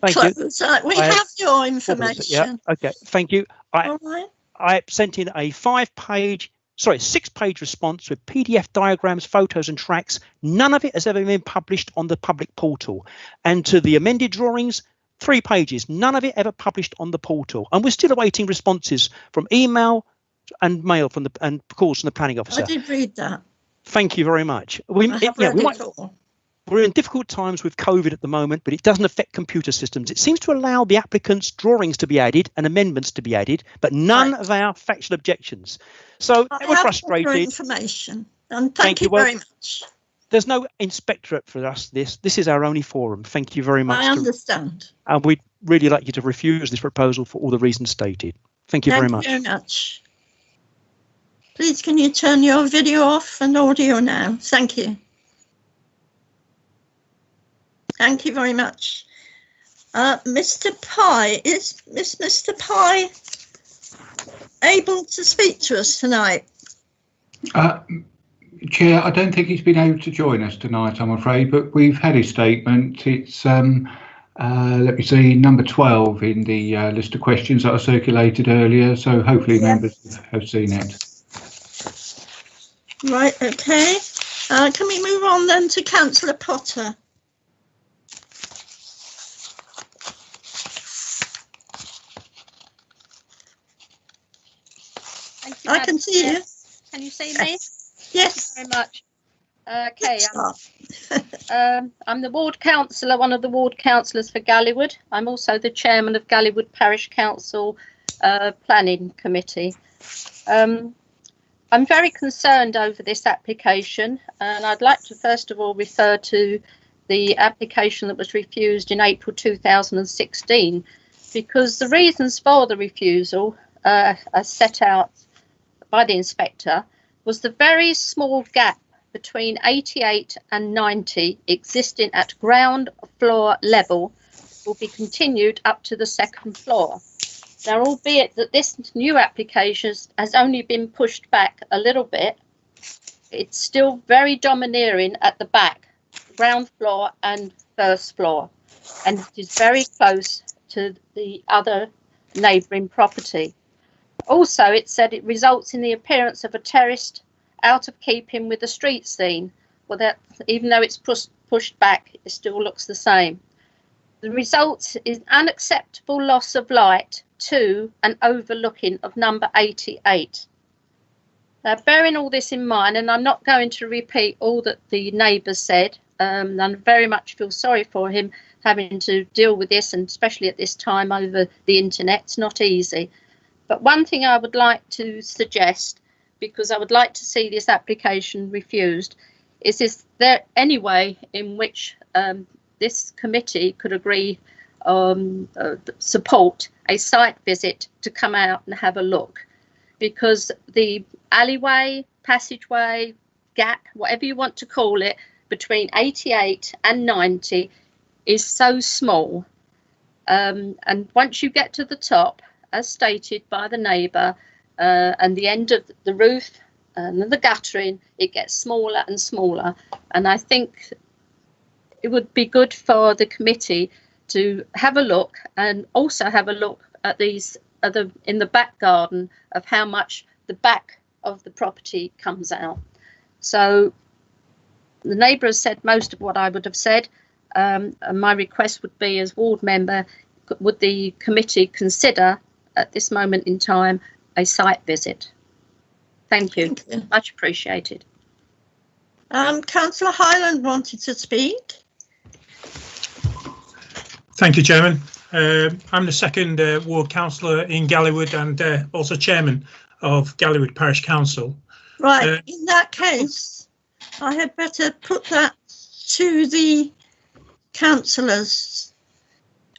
close. We have your information. Yeah. Okay. Thank you. All right. I sent in a 6-page response with PDF diagrams, photos and tracks. None of it has ever been published on the public portal. And to the amended drawings, 3 pages. None of it ever published on the portal. And we're still awaiting responses from email and mail from and calls from the planning officer. I did read that. We're in difficult times with COVID at the moment, but it doesn't affect computer systems. It seems to allow the applicant's drawings to be added and amendments to be added, but none of our factual objections. So we're frustrated. Information. And thank you very much. There's no inspectorate for us. This is our only forum. Thank you very much. I understand. And we'd really like you to refuse this proposal for all the reasons stated. Thank you very much. Thank you very much. Please, can you turn your video off and audio now? Thank you. Thank you very much. Mr. Pye, is Mr. Pye able to speak to us tonight? Chair, I don't think he's been able to join us tonight, I'm afraid, but we've had his statement. It's, let me see, number 12 in the list of questions that I circulated earlier, so hopefully members have seen it. Right, okay. Can we move on then to Councillor Potter? Thank you, I can see you. Can you see me? Yes. Thank you very much. Okay. I'm the ward councillor, one of the ward councillors for Gallywood. I'm also the chairman of Gallywood Parish Council Planning Committee. I'm very concerned over this application, and I'd like to first of all refer to the application that was refused in April 2016, because the reasons for the refusal as set out by the inspector was the very small gap between 88 and 90 existing at ground floor level will be continued up to the second floor. Now, albeit that this new application has only been pushed back a little bit, it's still very domineering at the back, ground floor and first floor, and it is very close to the other neighbouring property. Also, it said it results in the appearance of a terraced, out of keeping with the street scene. Well, that even though it's pushed back, it still looks the same. The result is unacceptable loss of light to an overlooking of number 88. Now, bearing all this in mind, and I'm not going to repeat all that the neighbours said, and I very much feel sorry for him having to deal with this, and especially at this time over the internet. It's not easy. But one thing I would like to suggest, because I would like to see this application refused, is there any way in which this committee could agree support a site visit to come out and have a look, because the alleyway, passageway, gap, whatever you want to call it, between 88 and 90 is so small, and once you get to the top, as stated by the neighbour, and the end of the roof and the guttering, it gets smaller and smaller. And I think it would be good for the committee to have a look, and also have a look at these other in the back garden of how much the back of the property comes out. So the neighbour has said most of what I would have said. And my request would be, as ward member, would the committee consider at this moment in time a site visit? Thank you. Much appreciated. Councillor Hyland wanted to speak. Thank you, Chairman. I'm the second ward councillor in Gallywood, and also chairman of Gallywood Parish Council. Right, in that case, I had better put that to the councillors.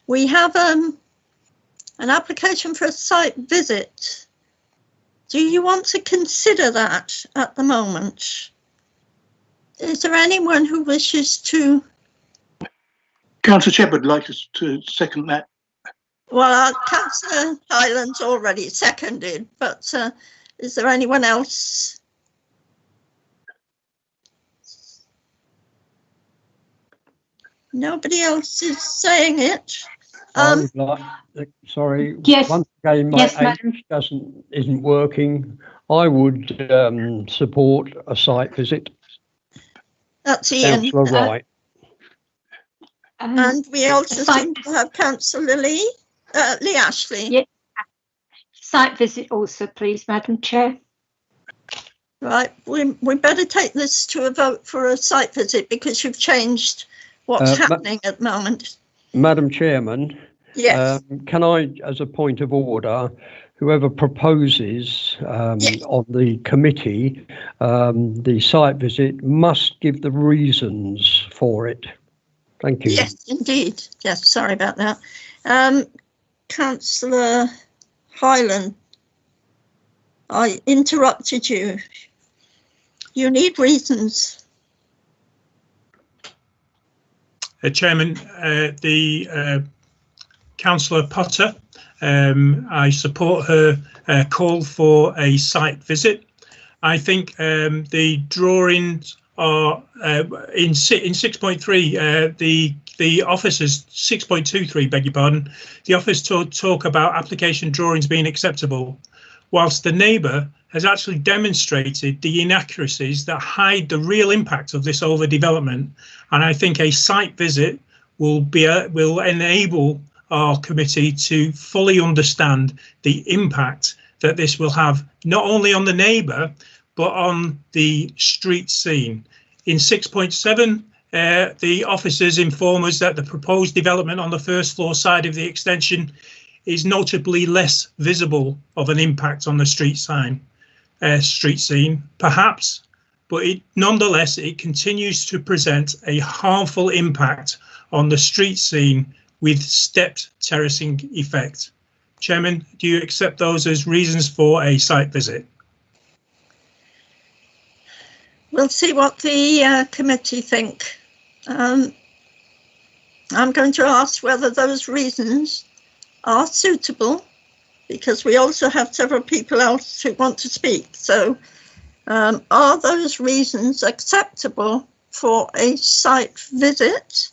We have an application for a site visit. Do you want to consider that at the moment? Is there anyone who wishes to? Councillor Shepherd would like to second that. Well, Councillor Hyland's already seconded, but is there anyone else? Nobody else is saying it. Sorry. Yes. Once again, my H isn't working. I would support a site visit. That's Ian. Councillor Wright. And we also seem to have Councillor Lee Ashley. Yeah. Site visit also, please, Madam Chair. Right, we better take this to a vote for a site visit, because you've changed what's happening at the moment. Madam Chairman, yes. Can I, as a point of order, whoever proposes on the committee the site visit must give the reasons for it. Thank you. Yes, indeed. Yes, sorry about that. Councillor Hyland, I interrupted you. You need reasons. Chairman, the Councillor Potter, I support her call for a site visit. I think the drawings are in 6.3, the officers, 6.23, beg your pardon, the officers talk about application drawings being acceptable, whilst the neighbour has actually demonstrated the inaccuracies that hide the real impact of this overdevelopment. And I think a site visit will enable our committee to fully understand the impact that this will have, not only on the neighbour, but on the street scene. In 6.7, the officers inform us that the proposed development on the first floor side of the extension is notably less visible of an impact on the street scene, perhaps, but nonetheless, it continues to present a harmful impact on the street scene with stepped terracing effect. Chairman, do you accept those as reasons for a site visit? We'll see what the committee think. I'm going to ask whether those reasons are suitable, because we also have several people else who want to speak. So are those reasons acceptable for a site visit?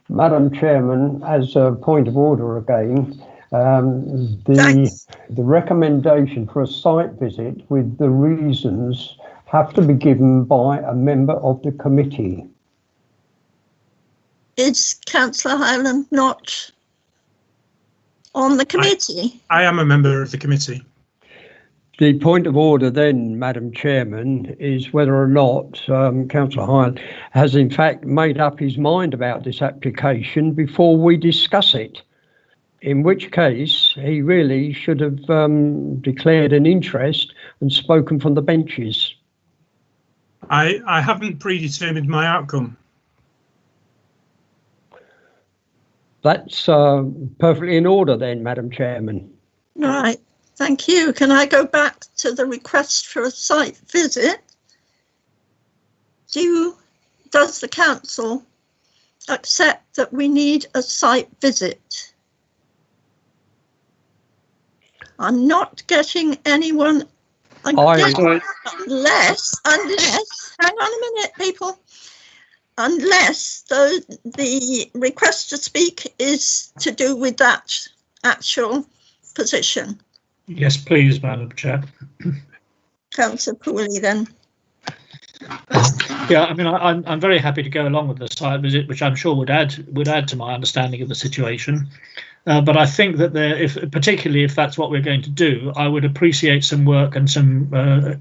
Madam Chairman, as a point of order again, the recommendation for a site visit with the reasons have to be given by a member of the committee. Is Councillor Hyland not on the committee? I am a member of the committee. The point of order then, Madam Chairman, is whether or not Councillor Hyland has in fact made up his mind about this application before we discuss it. In which case, he really should have declared an interest and spoken from the benches. I haven't predetermined my outcome. That's perfectly in order then, Madam Chairman. All right, thank you. Can I go back to the request for a site visit? Does the council accept that we need a site visit? I'm not getting anyone unless, hang on a minute, people, unless the request to speak is to do with that actual position. Yes, please, Madam Chair. Councillor Pooley, then. Yeah, I mean, I'm very happy to go along with the site visit, which I'm sure would add to my understanding of the situation. But I think that particularly if that's what we're going to do, I would appreciate some work and some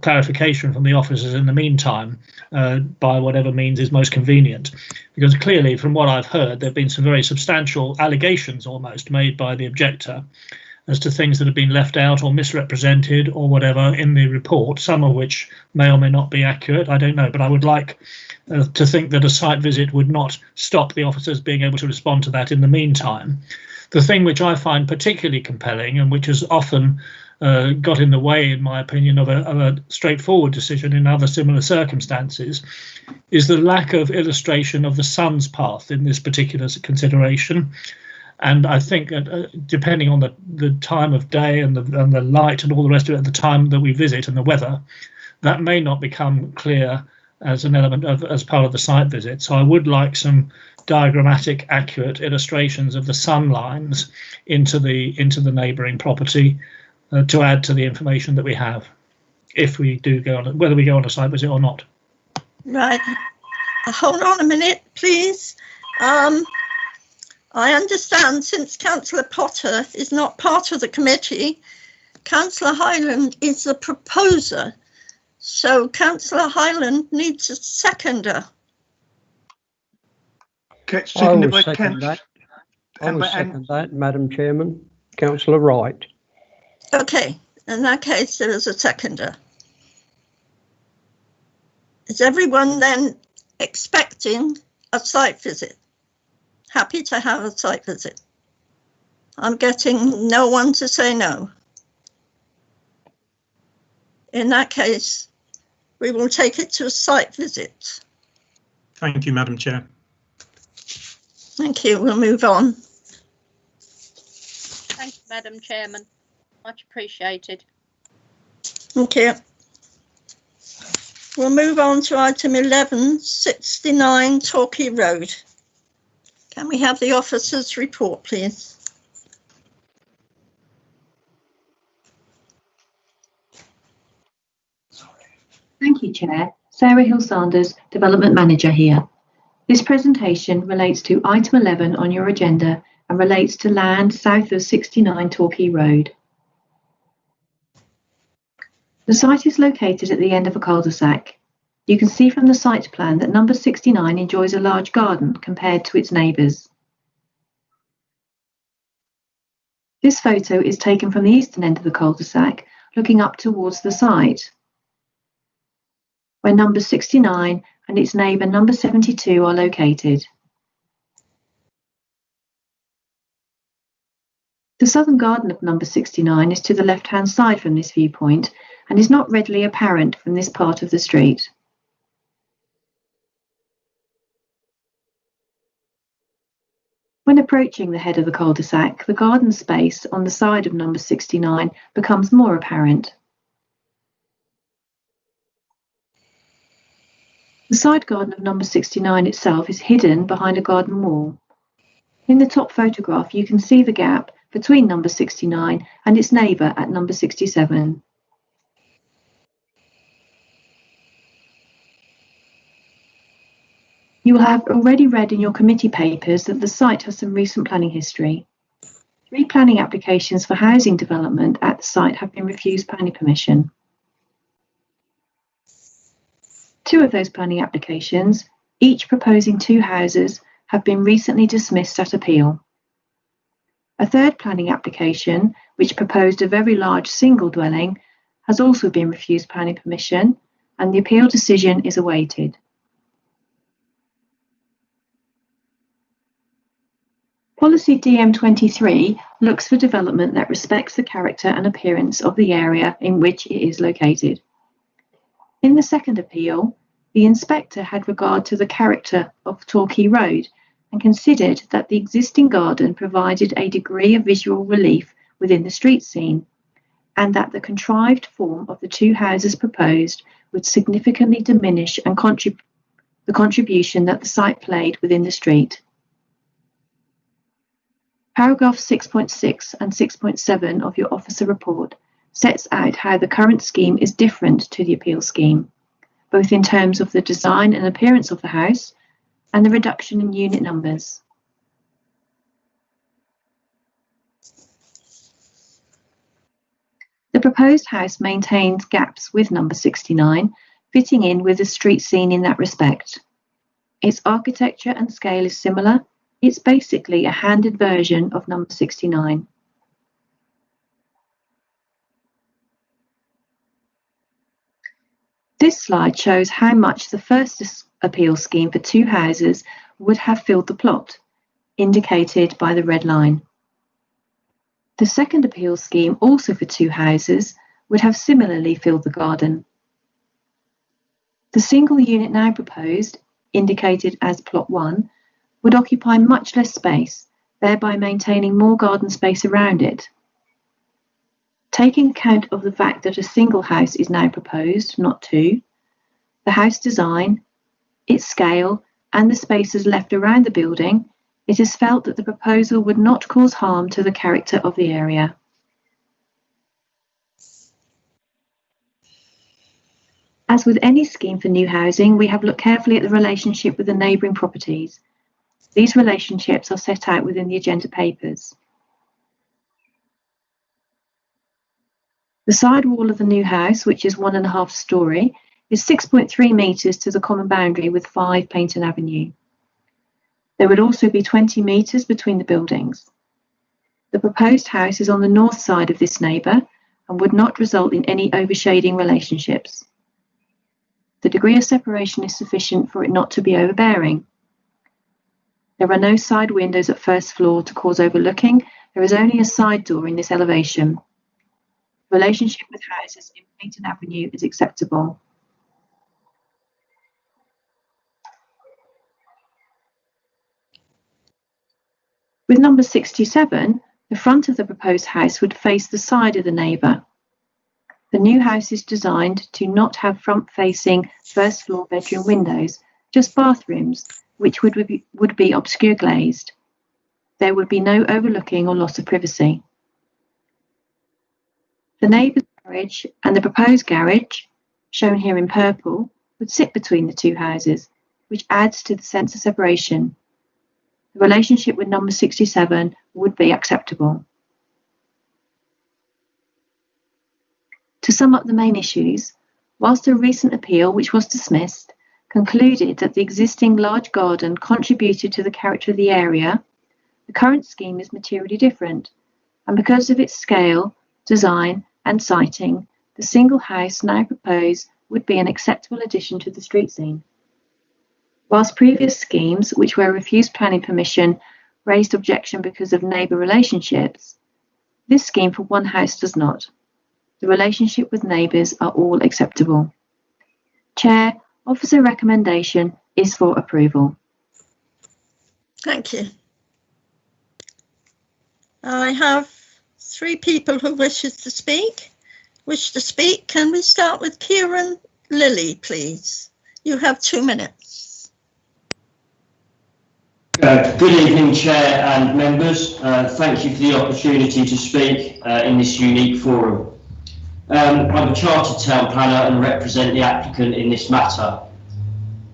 clarification from the officers in the meantime, by whatever means is most convenient. Because clearly, from what I've heard, there have been some very substantial allegations almost made by the objector as to things that have been left out or misrepresented or whatever in the report, some of which may or may not be accurate, I don't know. But I would like to think that a site visit would not stop the officers being able to respond to that in the meantime. The thing which I find particularly compelling and which has often got in the way, in my opinion, of a straightforward decision in other similar circumstances is the lack of illustration of the sun's path in this particular consideration. And I think depending on the time of day and the light and all the rest of it at the time that we visit and the weather, that may not become clear as an element as part of the site visit. So I would like some diagrammatic, accurate illustrations of the sun lines into the neighbouring property to add to the information that we have, if we do go on, whether we go on a site visit or not. Right. Hold on a minute, please. I understand since Councillor Potter is not part of the committee, Councillor Hyland is the proposer. So Councillor Hyland needs a seconder. I will second that, Madam Chairman. Councillor Wright. Okay, in that case, there is a seconder. Is everyone then expecting a site visit? Happy to have a site visit? I'm getting no one to say no. In that case, we will take it to a site visit. Thank you, Madam Chair. Thank you. We'll move on. Thank you, Madam Chairman. Much appreciated. Thank you. We'll move on to item 11, 69 Torquay Road. Can we have the officer's report, please? Thank you, Chair. Sarah Hill-Sanders, Development Manager here. This presentation relates to item 11 on your agenda and relates to land south of 69 Torquay Road. The site is located at the end of a cul-de-sac. You can see from the site plan that number 69 enjoys a large garden compared to its neighbours. This photo is taken from the eastern end of the cul-de-sac, looking up towards the site, where number 69 and its neighbour number 72 are located. The southern garden of number 69 is to the left-hand side from this viewpoint and is not readily apparent from this part of the street. When approaching the head of the cul-de-sac, the garden space on the side of number 69 becomes more apparent. The side garden of number 69 itself is hidden behind a garden wall. In the top photograph, you can see the gap between number 69 and its neighbour at number 67. You will have already read in your committee papers that the site has some recent planning history. 3 planning applications for housing development at the site have been refused planning permission. 2 of those planning applications, each proposing 2 houses, have been recently dismissed at appeal. A 3rd planning application, which proposed a very large single dwelling, has also been refused planning permission, and the appeal decision is awaited. Policy DM23 looks for development that respects the character and appearance of the area in which it is located. In the 2nd appeal, the inspector had regard to the character of Torquay Road and considered that the existing garden provided a degree of visual relief within the street scene, and that the contrived form of the 2 houses proposed would significantly diminish the contribution that the site played within the street. Paragraph 6.6 and 6.7 of your officer report sets out how the current scheme is different to the appeal scheme, both in terms of the design and appearance of the house and the reduction in unit numbers. The proposed house maintains gaps with number 69, fitting in with the street scene in that respect. Its architecture and scale is similar. It's basically a handed version of number 69. This slide shows how much the first appeal scheme for 2 houses would have filled the plot, indicated by the red line. The 2nd appeal scheme, also for 2 houses, would have similarly filled the garden. The single unit now proposed, indicated as plot 1, would occupy much less space, thereby maintaining more garden space around it. Taking account of the fact that a single house is now proposed, not 2, the house design, its scale, and the spaces left around the building, it is felt that the proposal would not cause harm to the character of the area. As with any scheme for new housing, we have looked carefully at the relationship with the neighbouring properties. These relationships are set out within the agenda papers. The side wall of the new house, which is 1.5 storey, is 6.3 metres to the common boundary with 5 Paynton Avenue. There would also be 20 metres between the buildings. The proposed house is on the north side of this neighbour and would not result in any overshading relationships. The degree of separation is sufficient for it not to be overbearing. There are no side windows at first floor to cause overlooking. There is only a side door in this elevation. Relationship with houses in Paynton Avenue is acceptable. With number 67, the front of the proposed house would face the side of the neighbour. The new house is designed to not have front-facing first floor bedroom windows, just bathrooms, which would be obscure glazed. There would be no overlooking or loss of privacy. The neighbour's garage and the proposed garage, shown here in purple, would sit between the 2 houses, which adds to the sense of separation. The relationship with number 67 would be acceptable. To sum up the main issues, whilst a recent appeal, which was dismissed, concluded that the existing large garden contributed to the character of the area, the current scheme is materially different and because of its scale, design and siting, the single house now proposed would be an acceptable addition to the street scene. Whilst previous schemes, which were refused planning permission, raised objection because of neighbour relationships, this scheme for one house does not. The relationship with neighbours are all acceptable. Chair, officer recommendation is for approval. Thank you. I have 3 people who wish to speak. Can we start with Kieran Lilly, please? You have 2 minutes. Good evening, Chair and members. Thank you for the opportunity to speak in this unique forum. I'm a chartered town planner and represent the applicant in this matter.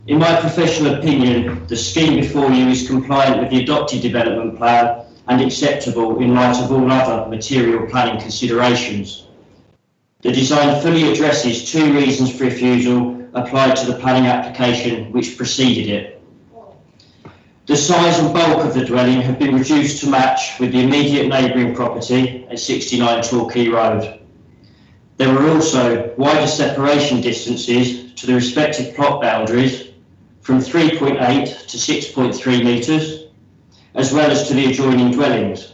In my professional opinion, the scheme before you is compliant with the adopted development plan and acceptable in light of all other material planning considerations. The design fully addresses 2 reasons for refusal applied to the planning application which preceded it. The size and bulk of the dwelling have been reduced to match with the immediate neighbouring property at 69 Torquay Road. There were also wider separation distances to the respective plot boundaries from 3.8 to 6.3 metres, as well as to the adjoining dwellings,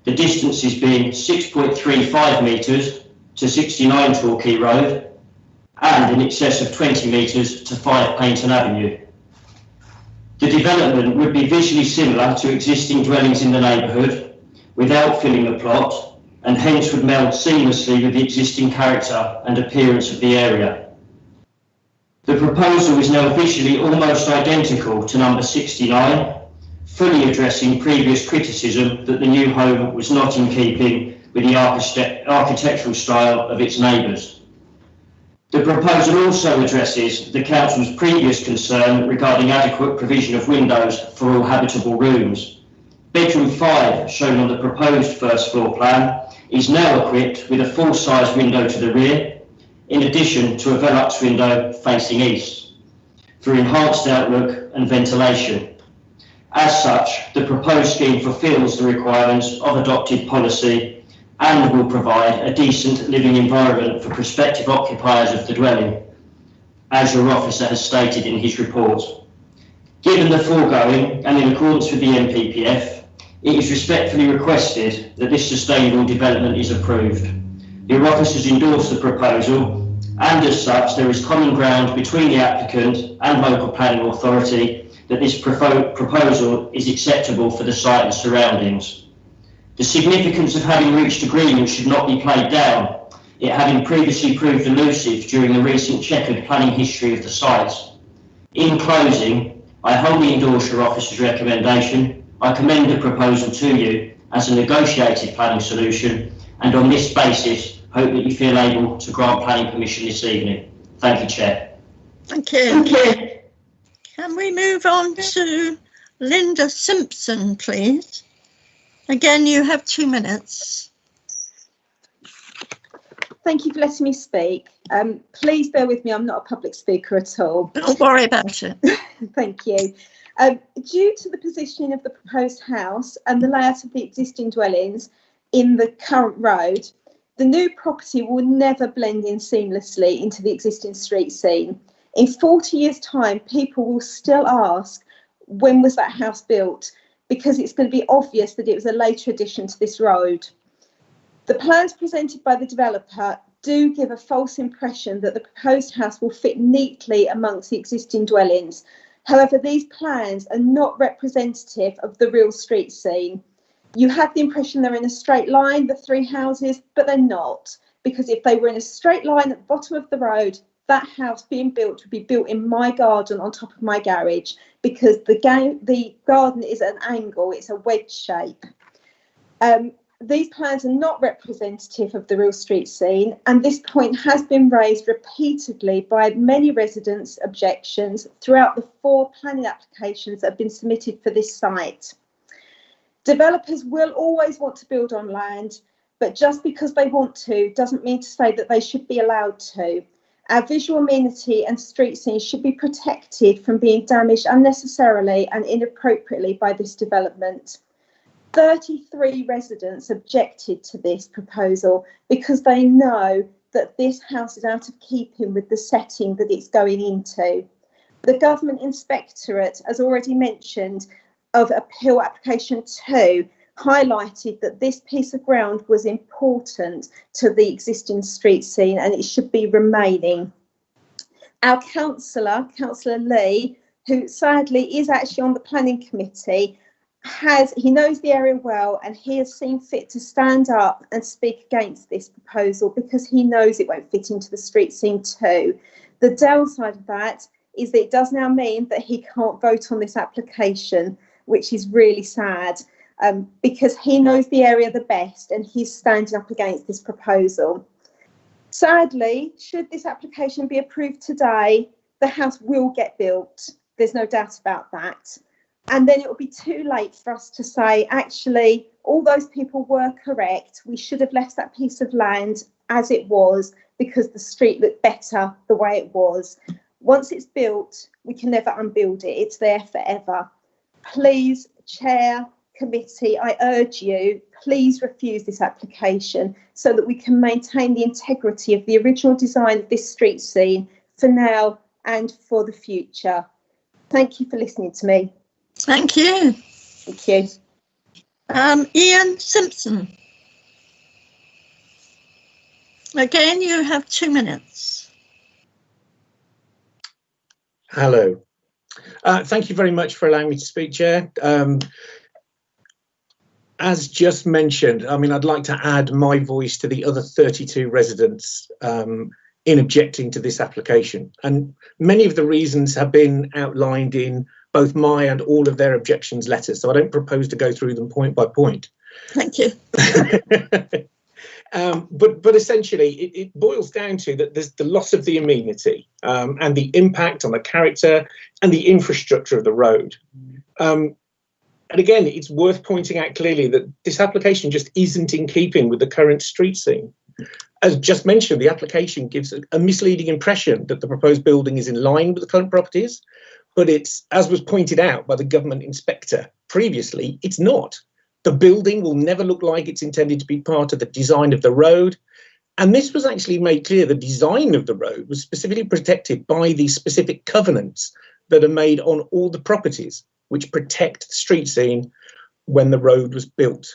the distances being 6.35 metres to 69 Torquay Road and in excess of 20 metres to 5 Paynton Avenue. The development would be visually similar to existing dwellings in the neighbourhood without filling the plot, and hence would meld seamlessly with the existing character and appearance of the area. The proposal is now visually almost identical to number 69, fully addressing previous criticism that the new home was not in keeping with the architectural style of its neighbours. The proposal also addresses the Council's previous concern regarding adequate provision of windows for all habitable rooms. Bedroom 5, shown on the proposed first floor plan, is now equipped with a full-size window to the rear, in addition to a Velux window facing east, for enhanced outlook and ventilation. As such, the proposed scheme fulfils the requirements of adopted policy and will provide a decent living environment for prospective occupiers of the dwelling, as your officer has stated in his report. Given the foregoing, and in accordance with the NPPF, it is respectfully requested that this sustainable development is approved. Your officers endorse the proposal, and as such there is common ground between the applicant and local planning authority that this proposal is acceptable for the site and surroundings. The significance of having reached agreement should not be played down, it having previously proved elusive during the recent checkered planning history of the site. In closing, I wholly endorse your officer's recommendation. I commend the proposal to you as a negotiated planning solution, and on this basis hope that you feel able to grant planning permission this evening. Thank you, Chair. Thank you. Thank you. Can we move on to Linda Simpson, please? Again, you have 2 minutes. Thank you for letting me speak. Please bear with me, I'm not a public speaker at all. Don't worry about it. Thank you. Due to the positioning of the proposed house and the layout of the existing dwellings in the current road, the new property will never blend in seamlessly into the existing street scene. In 40 years' time, people will still ask, when was that house built? Because it's going to be obvious that it was a later addition to this road. The plans presented by the developer do give a false impression that the proposed house will fit neatly amongst the existing dwellings. However, these plans are not representative of the real street scene. You have the impression they're in a straight line, the 3 houses, but they're not. Because if they were in a straight line at the bottom of the road, that house being built would be built in my garden on top of my garage, because the garden is at an angle, it's a wedge shape. These plans are not representative of the real street scene, and this point has been raised repeatedly by many residents' objections throughout the 4 planning applications that have been submitted for this site. Developers will always want to build on land, but just because they want to doesn't mean to say that they should be allowed to. Our visual amenity and street scenes should be protected from being damaged unnecessarily and inappropriately by this development. 33 residents objected to this proposal because they know that this house is out of keeping with the setting that it's going into. The Government Inspectorate, as already mentioned, of Appeal Application 2, highlighted that this piece of ground was important to the existing street scene and it should be remaining. Our councillor, Councillor Lee, who sadly is actually on the planning committee, he knows the area well and he has seen fit to stand up and speak against this proposal because he knows it won't fit into the street scene too. The downside of that is that it does now mean that he can't vote on this application, which is really sad, because he knows the area the best and he's standing up against this proposal. Sadly, should this application be approved today, the house will get built. There's no doubt about that. And then it will be too late for us to say, actually, all those people were correct. We should have left that piece of land as it was because the street looked better the way it was. Once it's built, we can never unbuild it. It's there forever. Please, Chair, Committee, I urge you, please refuse this application so that we can maintain the integrity of the original design of this street scene for now and for the future. Thank you for listening to me. Thank you. Thank you. Ian Simpson. Again, you have 2 minutes. Hello. Thank you very much for allowing me to speak, Chair. As just mentioned, I mean, I'd like to add my voice to the other 32 residents in objecting to this application. And many of the reasons have been outlined in both my and all of their objections letters, so I don't propose to go through them point by point. Thank you. But essentially, it boils down to that there's the loss of the amenity and the impact on the character and the infrastructure of the road. And again, it's worth pointing out clearly that this application just isn't in keeping with the current street scene. As just mentioned, the application gives a misleading impression that the proposed building is in line with the current properties, but it's, as was pointed out by the government inspector previously, it's not. The building will never look like it's intended to be part of the design of the road. And this was actually made clear. The design of the road was specifically protected by the specific covenants that are made on all the properties, which protect the street scene when the road was built.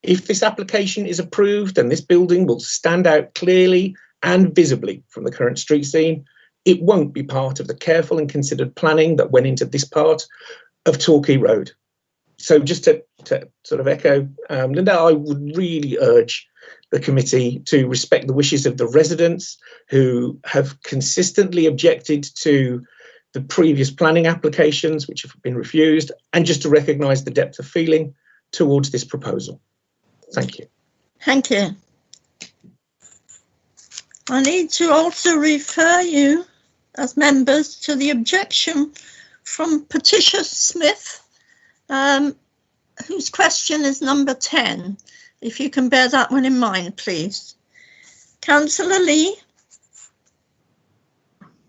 If this application is approved, then this building will stand out clearly and visibly from the current street scene. It won't be part of the careful and considered planning that went into this part of Torquay Road. So just to sort of echo Linda, I would really urge the committee to respect the wishes of the residents who have consistently objected to the previous planning applications which have been refused, and just to recognise the depth of feeling towards this proposal. Thank you. Thank you. I need to also refer you as members to the objection from Patricia Smith, whose question is number 10. If you can bear that one in mind, please. Councillor Lee.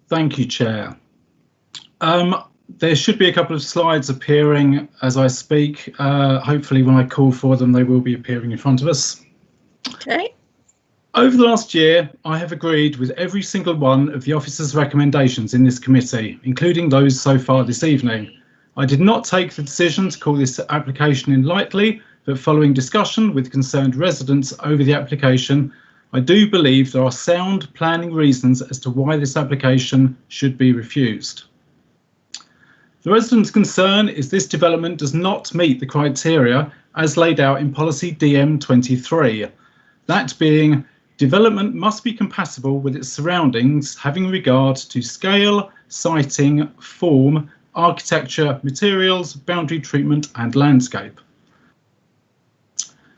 Thank you, Chair. There should be a couple of slides appearing as I speak. Hopefully when I call for them, they will be appearing in front of us. Okay. Over the last year, I have agreed with every single one of the officers' recommendations in this committee, including those so far this evening. I did not take the decision to call this application in lightly, but following discussion with concerned residents over the application, I do believe there are sound planning reasons as to why this application should be refused. The residents' concern is this development does not meet the criteria as laid out in Policy DM23, that being development must be compatible with its surroundings, having regard to scale, siting, form, architecture, materials, boundary treatment and landscape.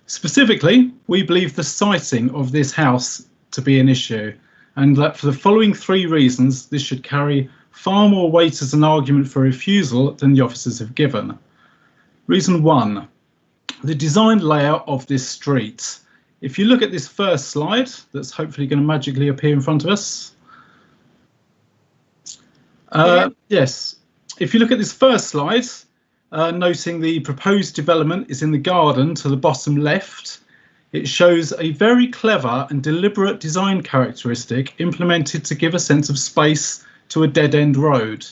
Specifically, we believe the siting of this house to be an issue, and that for the following 3 reasons this should carry far more weight as an argument for refusal than the officers have given. Reason 1, the design layout of this street. If you look at this first slide, that's hopefully going to magically appear in front of us. Yes, if you look at this first slide, noting the proposed development is in the garden to the bottom left. It shows a very clever and deliberate design characteristic implemented to give a sense of space to a dead-end road.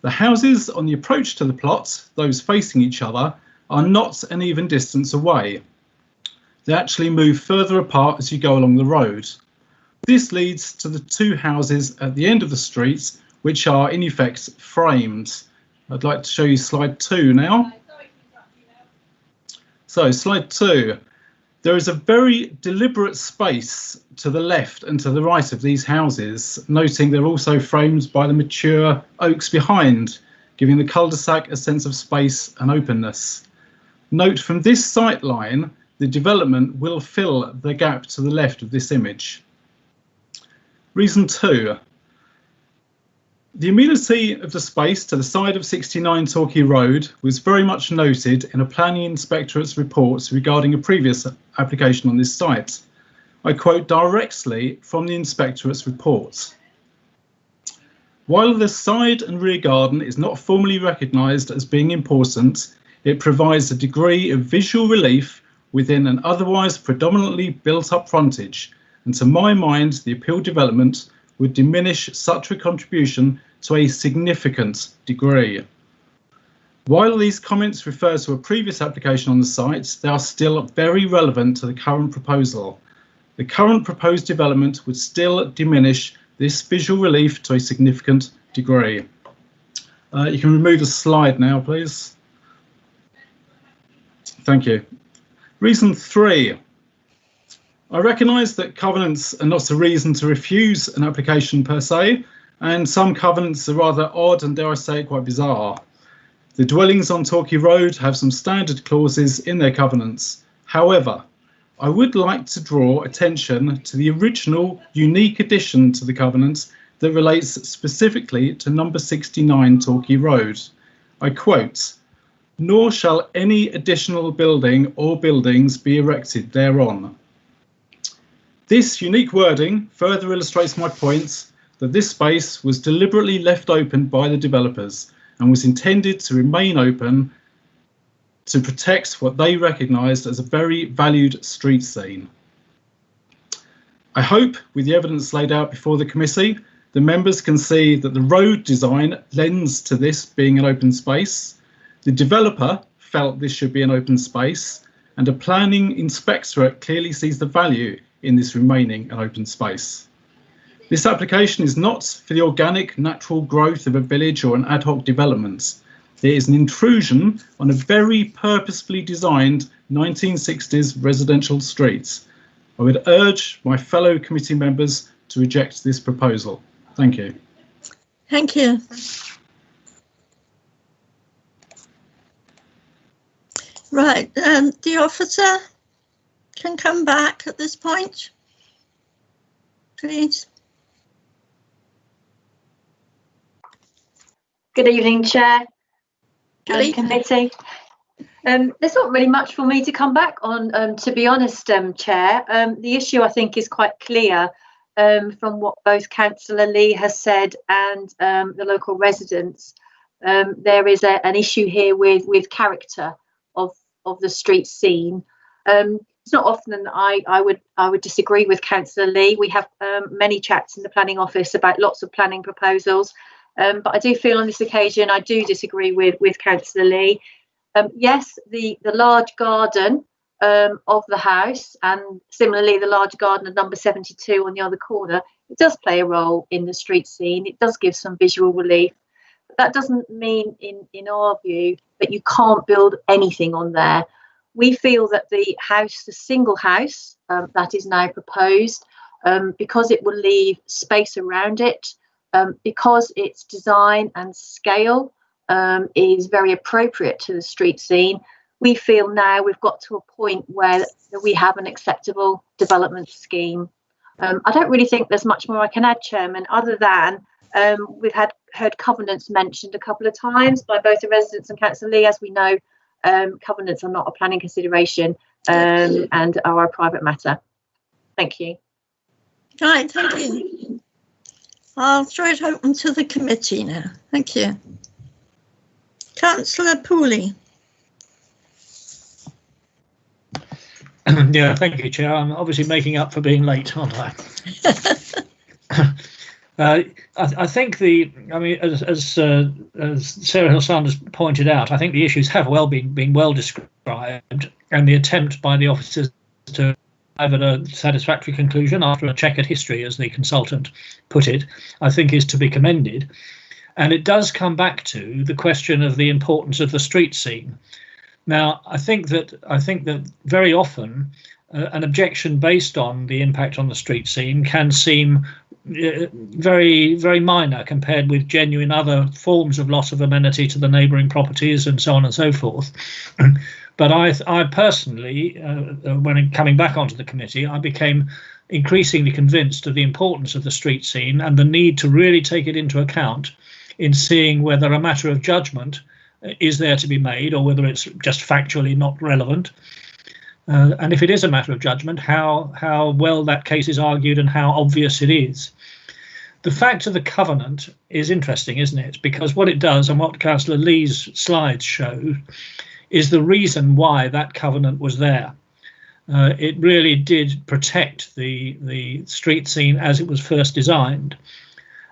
The houses on the approach to the plot, those facing each other, are not an even distance away. They actually move further apart as you go along the road. This leads to the two houses at the end of the street, which are in effect framed. I'd like to show you slide 2 now. So slide 2. There is a very deliberate space to the left and to the right of these houses, noting they're also framed by the mature oaks behind, giving the cul-de-sac a sense of space and openness. Note from this sight line, the development will fill the gap to the left of this image. Reason 2. The amenity of the space to the side of 69 Torquay Road was very much noted in a planning inspectorate's reports regarding a previous application on this site. I quote directly from the inspectorate's reports. While the side and rear garden is not formally recognised as being important, it provides a degree of visual relief within an otherwise predominantly built-up frontage, and to my mind, the appeal development would diminish such a contribution to a significant degree. While these comments refer to a previous application on the site, they are still very relevant to the current proposal. The current proposed development would still diminish this visual relief to a significant degree. You can remove the slide now, please. Thank you. Reason 3. I recognise that covenants are not a reason to refuse an application per se, and some covenants are rather odd and, dare I say, quite bizarre. The dwellings on Torquay Road have some standard clauses in their covenants. However, I would like to draw attention to the original unique addition to the covenant that relates specifically to number 69 Torquay Road. I quote, "Nor shall any additional building or buildings be erected thereon." This unique wording further illustrates my point that this space was deliberately left open by the developers and was intended to remain open to protect what they recognised as a very valued street scene. I hope, with the evidence laid out before the committee, the members can see that the road design lends to this being an open space. The developer felt this should be an open space, and a planning inspectorate clearly sees the value in this remaining an open space. This application is not for the organic natural growth of a village or an ad hoc development. It is an intrusion on a very purposefully designed 1960s residential street. I would urge my fellow committee members to reject this proposal. Thank you. Thank you. Right, the officer can come back at this point, please. Good evening, Chair and committee. There's not really much for me to come back on, to be honest, Chair. The issue, I think, is quite clear from what both Councillor Lee has said and the local residents. There is an issue here with character of the street scene. It's not often that I would disagree with Councillor Lee. We have many chats in the planning office about lots of planning proposals. But I do feel on this occasion I do disagree with Councillor Lee. Yes, the large garden of the house, and similarly the large garden of number 72 on the other corner, it does play a role in the street scene. It does give some visual relief. But that doesn't mean, in our view, that you can't build anything on there. We feel that the house, the single house that is now proposed, because it will leave space around it, because its design and scale is very appropriate to the street scene, we feel now we've got to a point where we have an acceptable development scheme. I don't really think there's much more I can add, Chairman, other than we've heard covenants mentioned a couple of times by both the residents and Councillor Lee. As we know, covenants are not a planning consideration and are a private matter. Thank you. Right, thank you. I'll throw it open to the committee now. Thank you. Councillor Pooley. Yeah, thank you, Chair. I'm obviously making up for being late, aren't I? I think as Sarah Hill-Sanders pointed out, I think the issues have been well described, and the attempt by the officers to arrive at a satisfactory conclusion after a checkered history, as the consultant put it, I think is to be commended. And it does come back to the question of the importance of the street scene. Now, I think that very often an objection based on the impact on the street scene can seem very, very minor compared with genuine other forms of loss of amenity to the neighbouring properties and so on and so forth. But I personally, when coming back onto the committee, I became increasingly convinced of the importance of the street scene and the need to really take it into account in seeing whether a matter of judgment is there to be made or whether it's just factually not relevant. And if it is a matter of judgment, how well that case is argued and how obvious it is. The fact of the covenant is interesting, isn't it? Because what it does, and what Councillor Lee's slides show, is the reason why that covenant was there. It really did protect the street scene as it was first designed.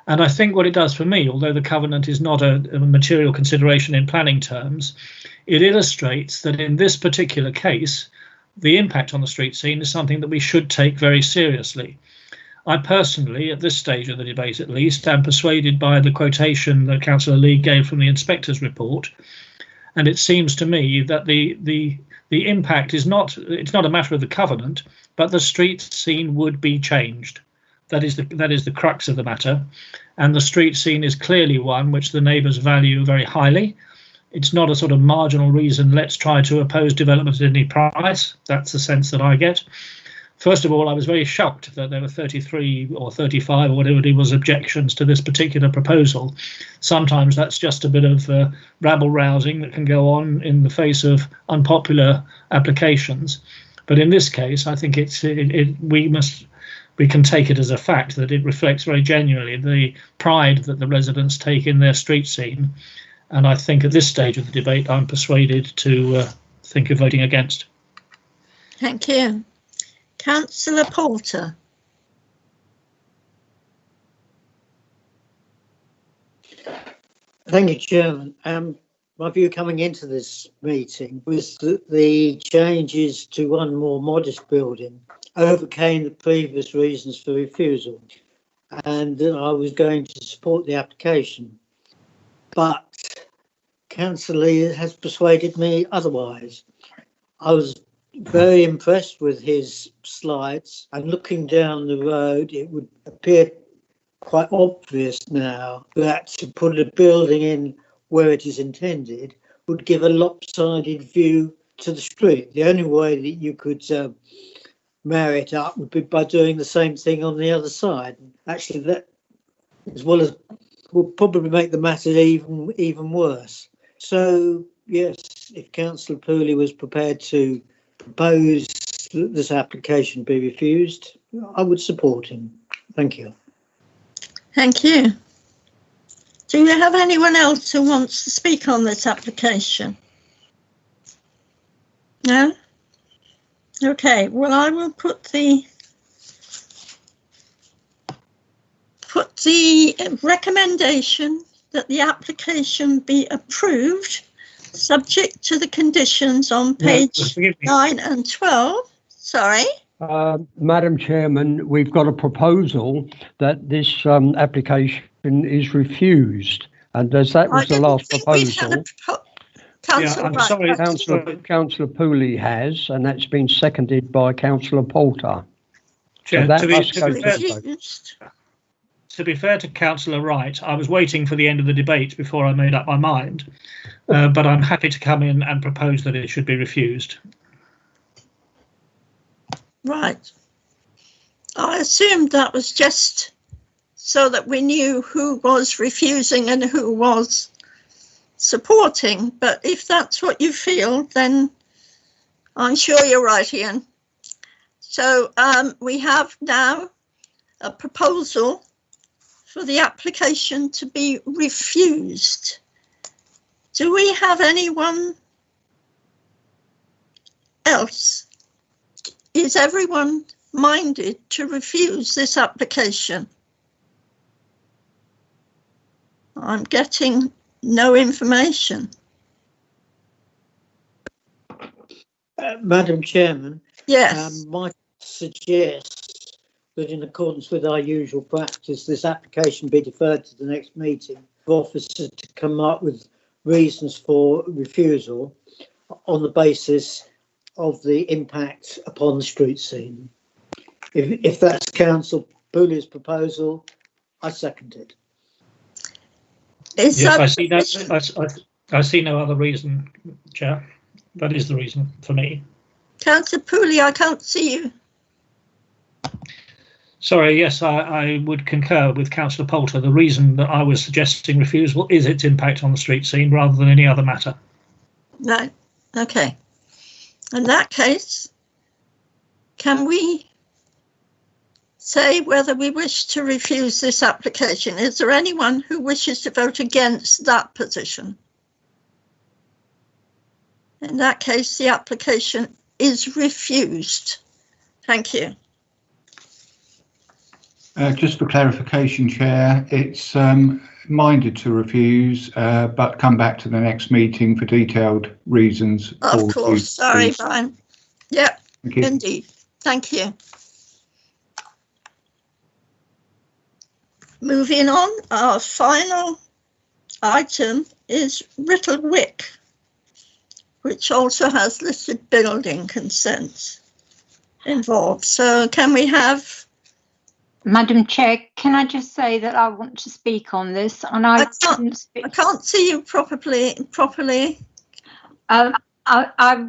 And I think what it does for me, although the covenant is not a material consideration in planning terms, it illustrates that in this particular case, the impact on the street scene is something that we should take very seriously. I personally, at this stage of the debate at least, am persuaded by the quotation that Councillor Lee gave from the inspector's report. And it seems to me that the impact is not a matter of the covenant, but the street scene would be changed. That is the crux of the matter, and the street scene is clearly one which the neighbours value very highly. It's not a sort of marginal reason, let's try to oppose development at any price. That's the sense that I get. First of all, I was very shocked that there were 33 or 35 or whatever it was objections to this particular proposal. Sometimes that's just a bit of rabble-rousing that can go on in the face of unpopular applications. But in this case, I think we can take it as a fact that it reflects very genuinely the pride that the residents take in their street scene. And I think at this stage of the debate, I'm persuaded to think of voting against. Thank you. Councillor Porter. Thank you, Chairman. My view coming into this meeting was that the changes to one more modest building overcame the previous reasons for refusal, and I was going to support the application. But Councillor Lee has persuaded me otherwise. I was very impressed with his slides, and looking down the road, it would appear quite obvious now that to put a building in where it is intended would give a lopsided view to the street. The only way that you could marry it up would be by doing the same thing on the other side. Actually, that as well as will probably make the matter even worse. So yes, if Councillor Pooley was prepared to propose that this application be refused, I would support him. Thank you. Thank you. Do you have anyone else who wants to speak on this application? No? Okay, well, I will put the recommendation that the application be approved, subject to the conditions on page 9 and 12. Sorry. Madam Chairman, we've got a proposal that this application is refused, and as that was the last proposal, Councillor Pooley has, and that's been seconded by Councillor Porter. Chair, so to be fair to Councillor Wright, I was waiting for the end of the debate before I made up my mind, but I'm happy to come in and propose that it should be refused. Right. I assumed that was just so that we knew who was refusing and who was supporting. But if that's what you feel, then I'm sure you're right, Ian. So we have now a proposal for the application to be refused. Do we have anyone else? Is everyone minded to refuse this application? I'm getting no information. Madam Chairman, yes, might suggest that in accordance with our usual practice, this application be deferred to the next meeting for officers to come up with reasons for refusal on the basis of the impact upon the street scene. If that's Councillor Pooley's proposal, I second it. Is yes, that I see no other reason, Chair. That is the reason for me. Councillor Pooley, I can't see you. Sorry, yes, I would concur with Councillor Poulter. The reason that I was suggesting refusal is its impact on the street scene rather than any other matter. Right, okay. In that case, can we say whether we wish to refuse this application? Is there anyone who wishes to vote against that position? In that case, the application is refused. Thank you. Just for clarification, Chair, it's minded to refuse, but come back to the next meeting for detailed reasons. Of course, sorry, Brian. Yep, indeed. Thank you. Moving on, our final item is Rittlewick, which also has listed building consents involved. So can we have... Madam Chair, can I just say that I want to speak on this, and I can't see you properly. I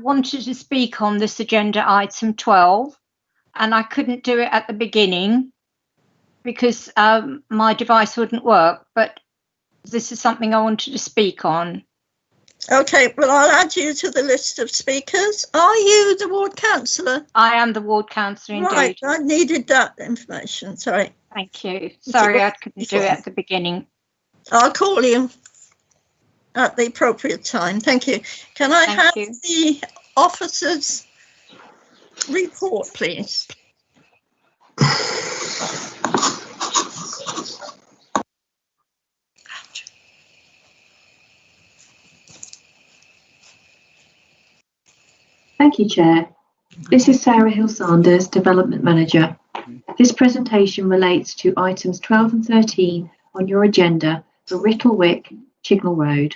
wanted to speak on this agenda item 12, and I couldn't do it at the beginning because my device wouldn't work, but this is something I wanted to speak on. Okay, well, I'll add you to the list of speakers. Are you the ward councillor? I am the ward councillor, indeed. Right, I needed that information, sorry. Thank you. Sorry, I couldn't do it at the beginning. I'll call you at the appropriate time. Thank you. Can I have the officer's report, please? Thank you, Chair. This is Sarah Hill-Sanders, Development Manager. This presentation relates to items 12 and 13 on your agenda for Rittlewick, Chignell Road.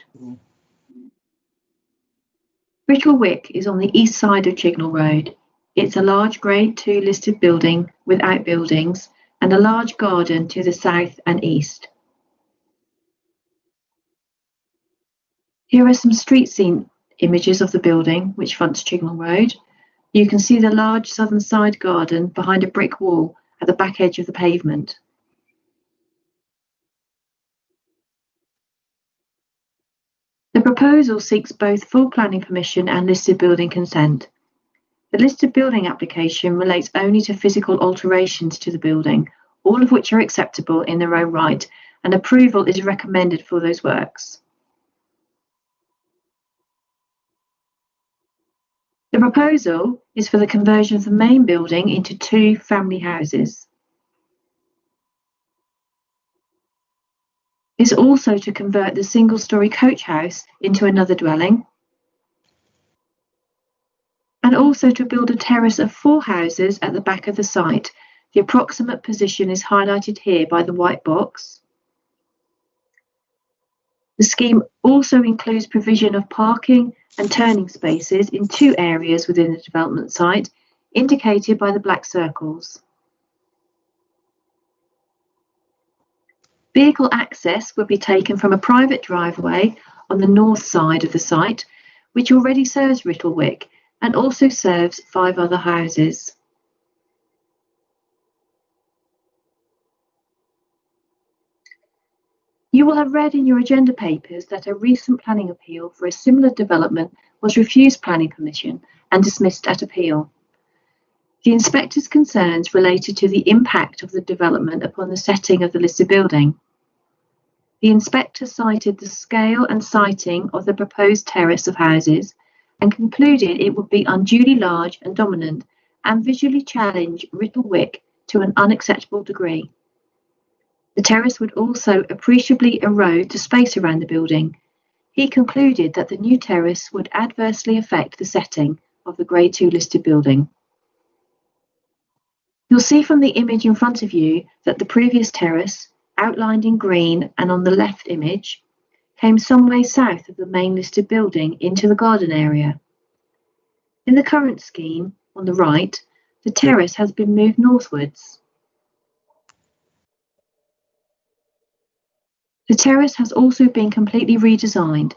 Rittlewick is on the east side of Chignell Road. It's a large Grade 2 listed building with outbuildings and a large garden to the south and east. Here are some street scene images of the building which fronts Chignell Road. You can see the large southern side garden behind a brick wall at the back edge of the pavement. The proposal seeks both full planning permission and listed building consent. The listed building application relates only to physical alterations to the building, all of which are acceptable in their own right, and approval is recommended for those works. The proposal is for the conversion of the main building into 2 family houses. It's also to convert the single-storey coach house into another dwelling, and also to build a terrace of 4 houses at the back of the site. The approximate position is highlighted here by the white box. The scheme also includes provision of parking and turning spaces in 2 areas within the development site, indicated by the black circles. Vehicle access would be taken from a private driveway on the north side of the site, which already serves Rittlewick and also serves 5 other houses. You will have read in your agenda papers that a recent planning appeal for a similar development was refused planning permission and dismissed at appeal. The inspector's concerns related to the impact of the development upon the setting of the listed building. The inspector cited the scale and siting of the proposed terrace of houses and concluded it would be unduly large and dominant and visually challenge Rittlewick to an unacceptable degree. The terrace would also appreciably erode the space around the building. He concluded that the new terrace would adversely affect the setting of the Grade 2 listed building. You'll see from the image in front of you that the previous terrace, outlined in green and on the left image, came some way south of the main listed building into the garden area. In the current scheme, on the right, the terrace has been moved northwards. The terrace has also been completely redesigned.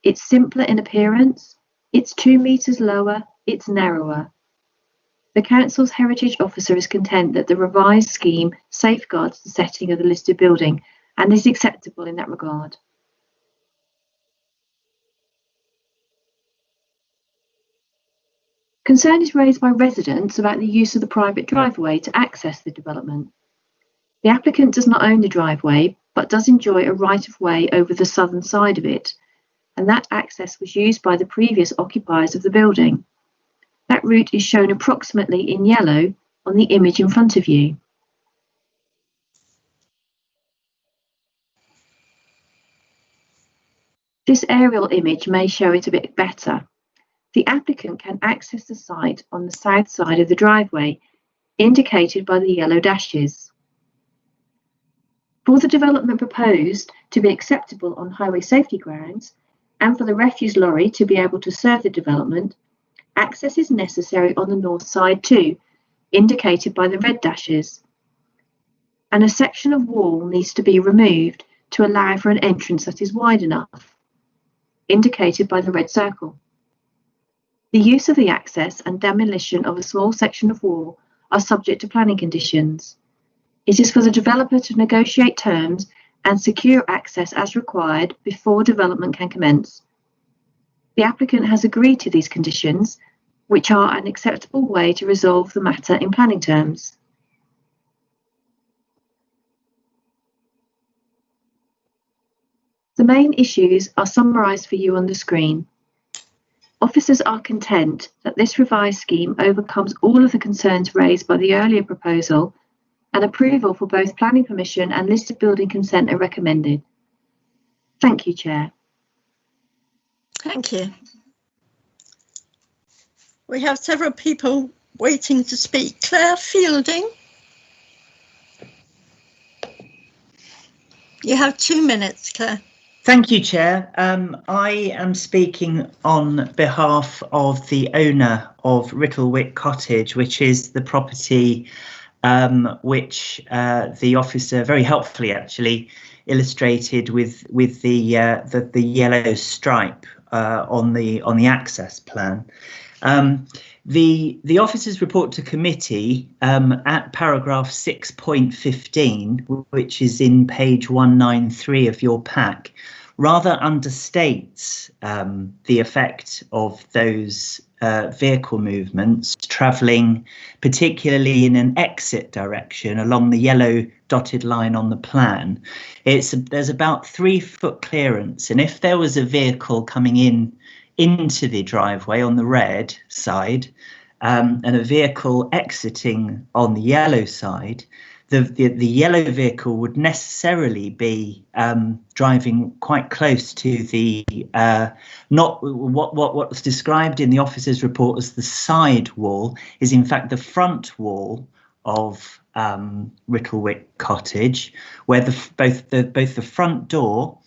It's simpler in appearance, it's 2 metres lower, it's narrower. The Council's Heritage Officer is content that the revised scheme safeguards the setting of the listed building and is acceptable in that regard. Concern is raised by residents about the use of the private driveway to access the development. The applicant does not own the driveway, but does enjoy a right-of-way over the southern side of it, and that access was used by the previous occupiers of the building. That route is shown approximately in yellow on the image in front of you. This aerial image may show it a bit better. The applicant can access the site on the south side of the driveway, indicated by the yellow dashes. For the development proposed to be acceptable on highway safety grounds, and for the refuse lorry to be able to serve the development, access is necessary on the north side too, indicated by the red dashes. And a section of wall needs to be removed to allow for an entrance that is wide enough, indicated by the red circle. The use of the access and demolition of a small section of wall are subject to planning conditions. It is for the developer to negotiate terms and secure access as required before development can commence. The applicant has agreed to these conditions, which are an acceptable way to resolve the matter in planning terms. The main issues are summarised for you on the screen. Officers are content that this revised scheme overcomes all of the concerns raised by the earlier proposal, and approval for both planning permission and listed building consent are recommended. Thank you, Chair. Thank you. We have several people waiting to speak. Claire Fielding. You have 2 minutes, Claire. Thank you, Chair. I am speaking on behalf of the owner of Rittlewick Cottage, which is the property which the officer very helpfully actually illustrated with the yellow stripe on the access plan. The officer's report to committee at paragraph 6.15, which is in page 193 of your pack, rather understates the effect of those vehicle movements travelling particularly in an exit direction along the yellow dotted line on the plan. There's about 3 foot clearance, and if there was a vehicle coming into the driveway on the red side and a vehicle exiting on the yellow side, the yellow vehicle would necessarily be driving quite close to the not what was described in the officer's report as the side wall is in fact the front wall of Rittlewick Cottage, where both the front door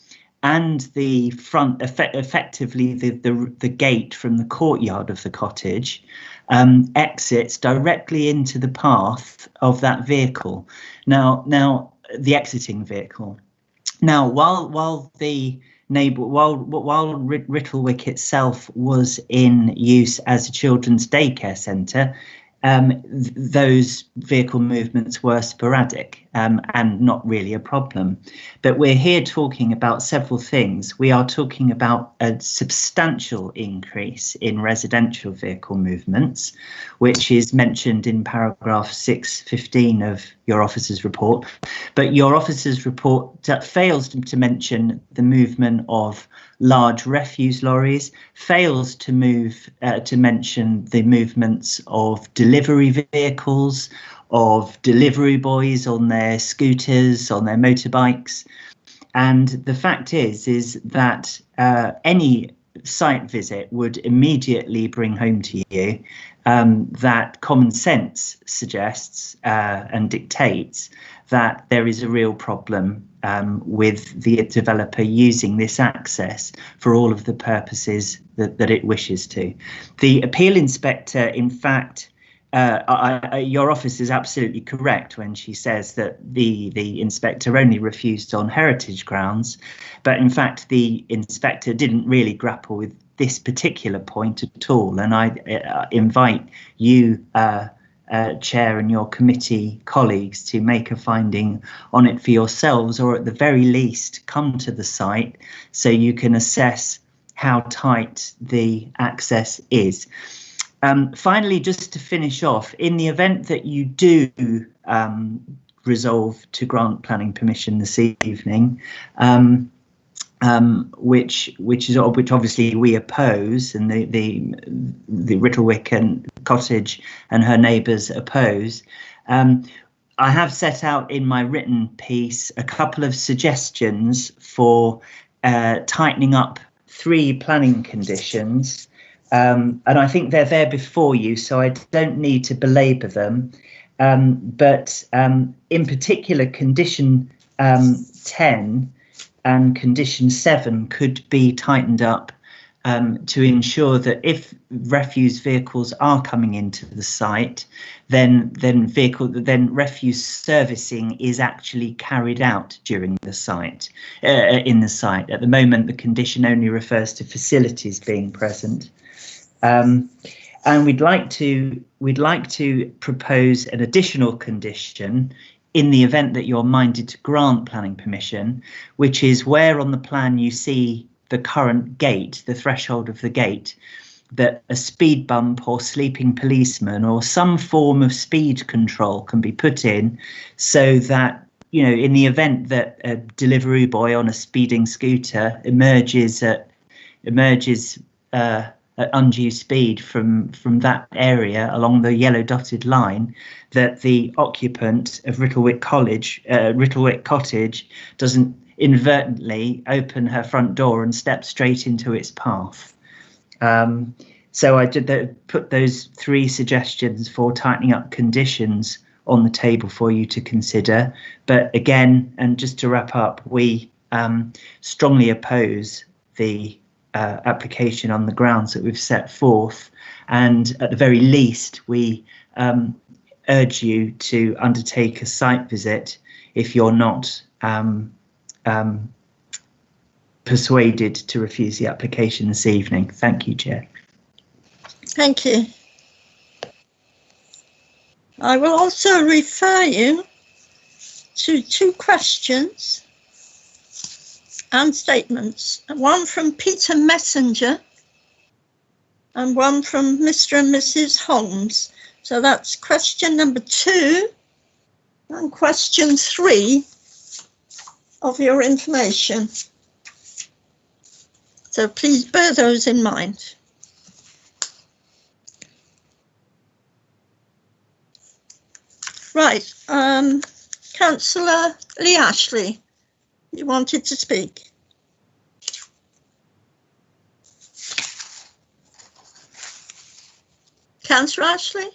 and the front, effectively the gate from the courtyard of the cottage, exits directly into the path of that vehicle. Now the exiting vehicle. Now, while Rittlewick itself was in use as a children's daycare centre, those vehicle movements were sporadic. and not really a problem. But we're here talking about several things. We are talking about a substantial increase in residential vehicle movements, which is mentioned in paragraph 615 of your officer's report. But your officer's report fails to mention the movement of large refuse lorries, fails to mention the movements of delivery vehicles, of delivery boys on their scooters, on their motorbikes. And the fact is that any site visit would immediately bring home to you that common sense suggests and dictates that there is a real problem with the developer using this access for all of the purposes that it wishes to. The appeal inspector, in fact, your office is absolutely correct when she says that the inspector only refused on heritage grounds, but in fact the inspector didn't really grapple with this particular point at all. And I invite you, Chair, and your committee colleagues to make a finding on it for yourselves, or at the very least come to the site so you can assess how tight the access is. Finally, just to finish off, in the event that you do resolve to grant planning permission this evening, which obviously we oppose, and the Rittlewick and Cottage and her neighbours oppose, I have set out in my written piece a couple of suggestions for tightening up 3 planning conditions. And I think they're there before you, so I don't need to belabour them. But in particular, condition 10 and condition 7 could be tightened up to ensure that if refuse vehicles are coming into the site, then refuse servicing is actually carried out during the site. In the site, at the moment, the condition only refers to facilities being present. And we'd like to propose an additional condition in the event that you're minded to grant planning permission, which is where on the plan you see the current gate, the threshold of the gate, that a speed bump or sleeping policeman or some form of speed control can be put in, so that, you know, in the event that a delivery boy on a speeding scooter emerges at undue speed from that area along the yellow dotted line, that the occupant of Rittlewick Cottage doesn't inadvertently open her front door and step straight into its path. So I did put those 3 suggestions for tightening up conditions on the table for you to consider. But again, and just to wrap up, we strongly oppose the application on the grounds that we've set forth, and at the very least we urge you to undertake a site visit if you're not persuaded to refuse the application this evening. Thank you, Chair. Thank you. I will also refer you to 2 questions and statements, one from Peter Messenger and one from Mr. and Mrs. Holmes. So that's question number 2 and question 3 of your information. So please bear those in mind. Right, Councillor Lee Ashley, you wanted to speak. Councillor Ashley?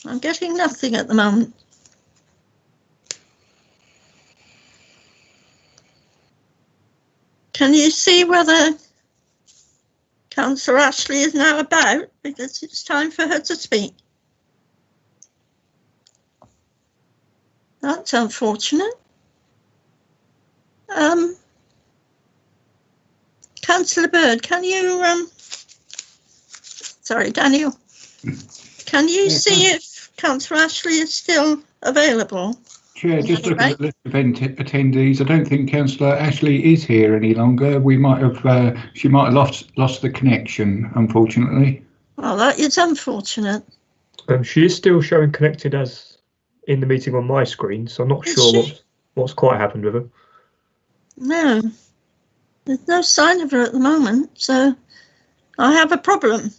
I'm getting nothing at the moment. Can you see whether Councillor Ashley is now about? Because it's time for her to speak. That's unfortunate. Councillor Bird, can you, sorry, Daniel, can you see if Councillor Ashley is still available. Chair, just looking at the list of attendees, I don't think Councillor Ashley is here any longer. We might have, she might have lost the connection, unfortunately. Well, that is unfortunate. She is still showing connected as in the meeting on my screen, so I'm not sure what's quite happened with her. No, there's no sign of her at the moment, so I have a problem.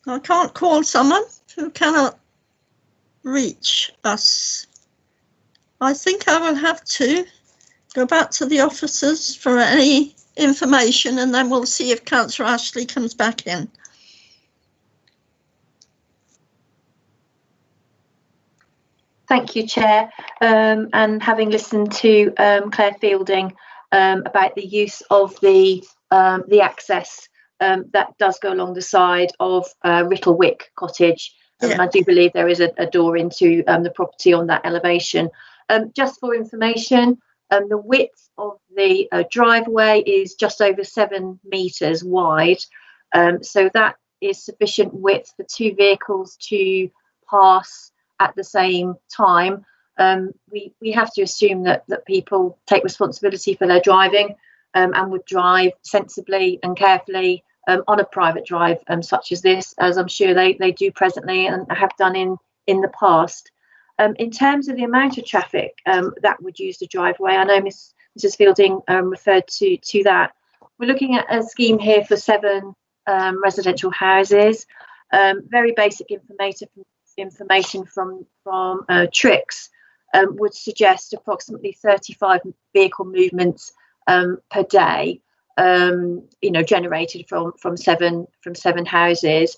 I can't call someone who cannot reach us. I think I will have to go back to the officers for any information, and then we'll see if Councillor Ashley comes back in. Thank you, Chair. And having listened to Claire Fielding about the use of the access that does go along the side of Rittlewick Cottage, I do believe there is a door into the property on that elevation. Just for information, the width of the driveway is just over 7 metres wide. So that is sufficient width for 2 vehicles to pass at the same time. We have to assume that people take responsibility for their driving and would drive sensibly and carefully on a private drive such as this, as I'm sure they do presently and have done in the past. In terms of the amount of traffic that would use the driveway, I know Mrs. Fielding referred to that. We're looking at a scheme here for 7 residential houses. Very basic information from Trix would suggest approximately 35 vehicle movements per day, generated from seven houses.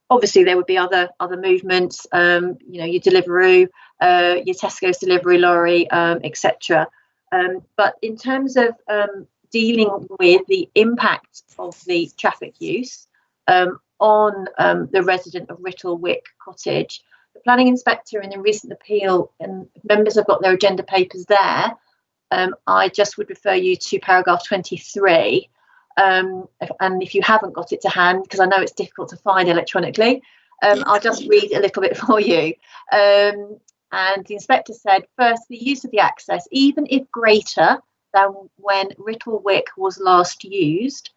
Obviously, there would be other movements, your Deliveroo, your Tesco's delivery lorry, etc. But in terms of dealing with the impact of the traffic use on the resident of Rittlewick Cottage, the planning inspector in a recent appeal, and members have got their agenda papers there, I just would refer you to paragraph 23. And if you haven't got it to hand, because I know it's difficult to find electronically, I'll just read a little bit for you. And the inspector said, first, the use of the access, even if greater than when Rittlewick was last used,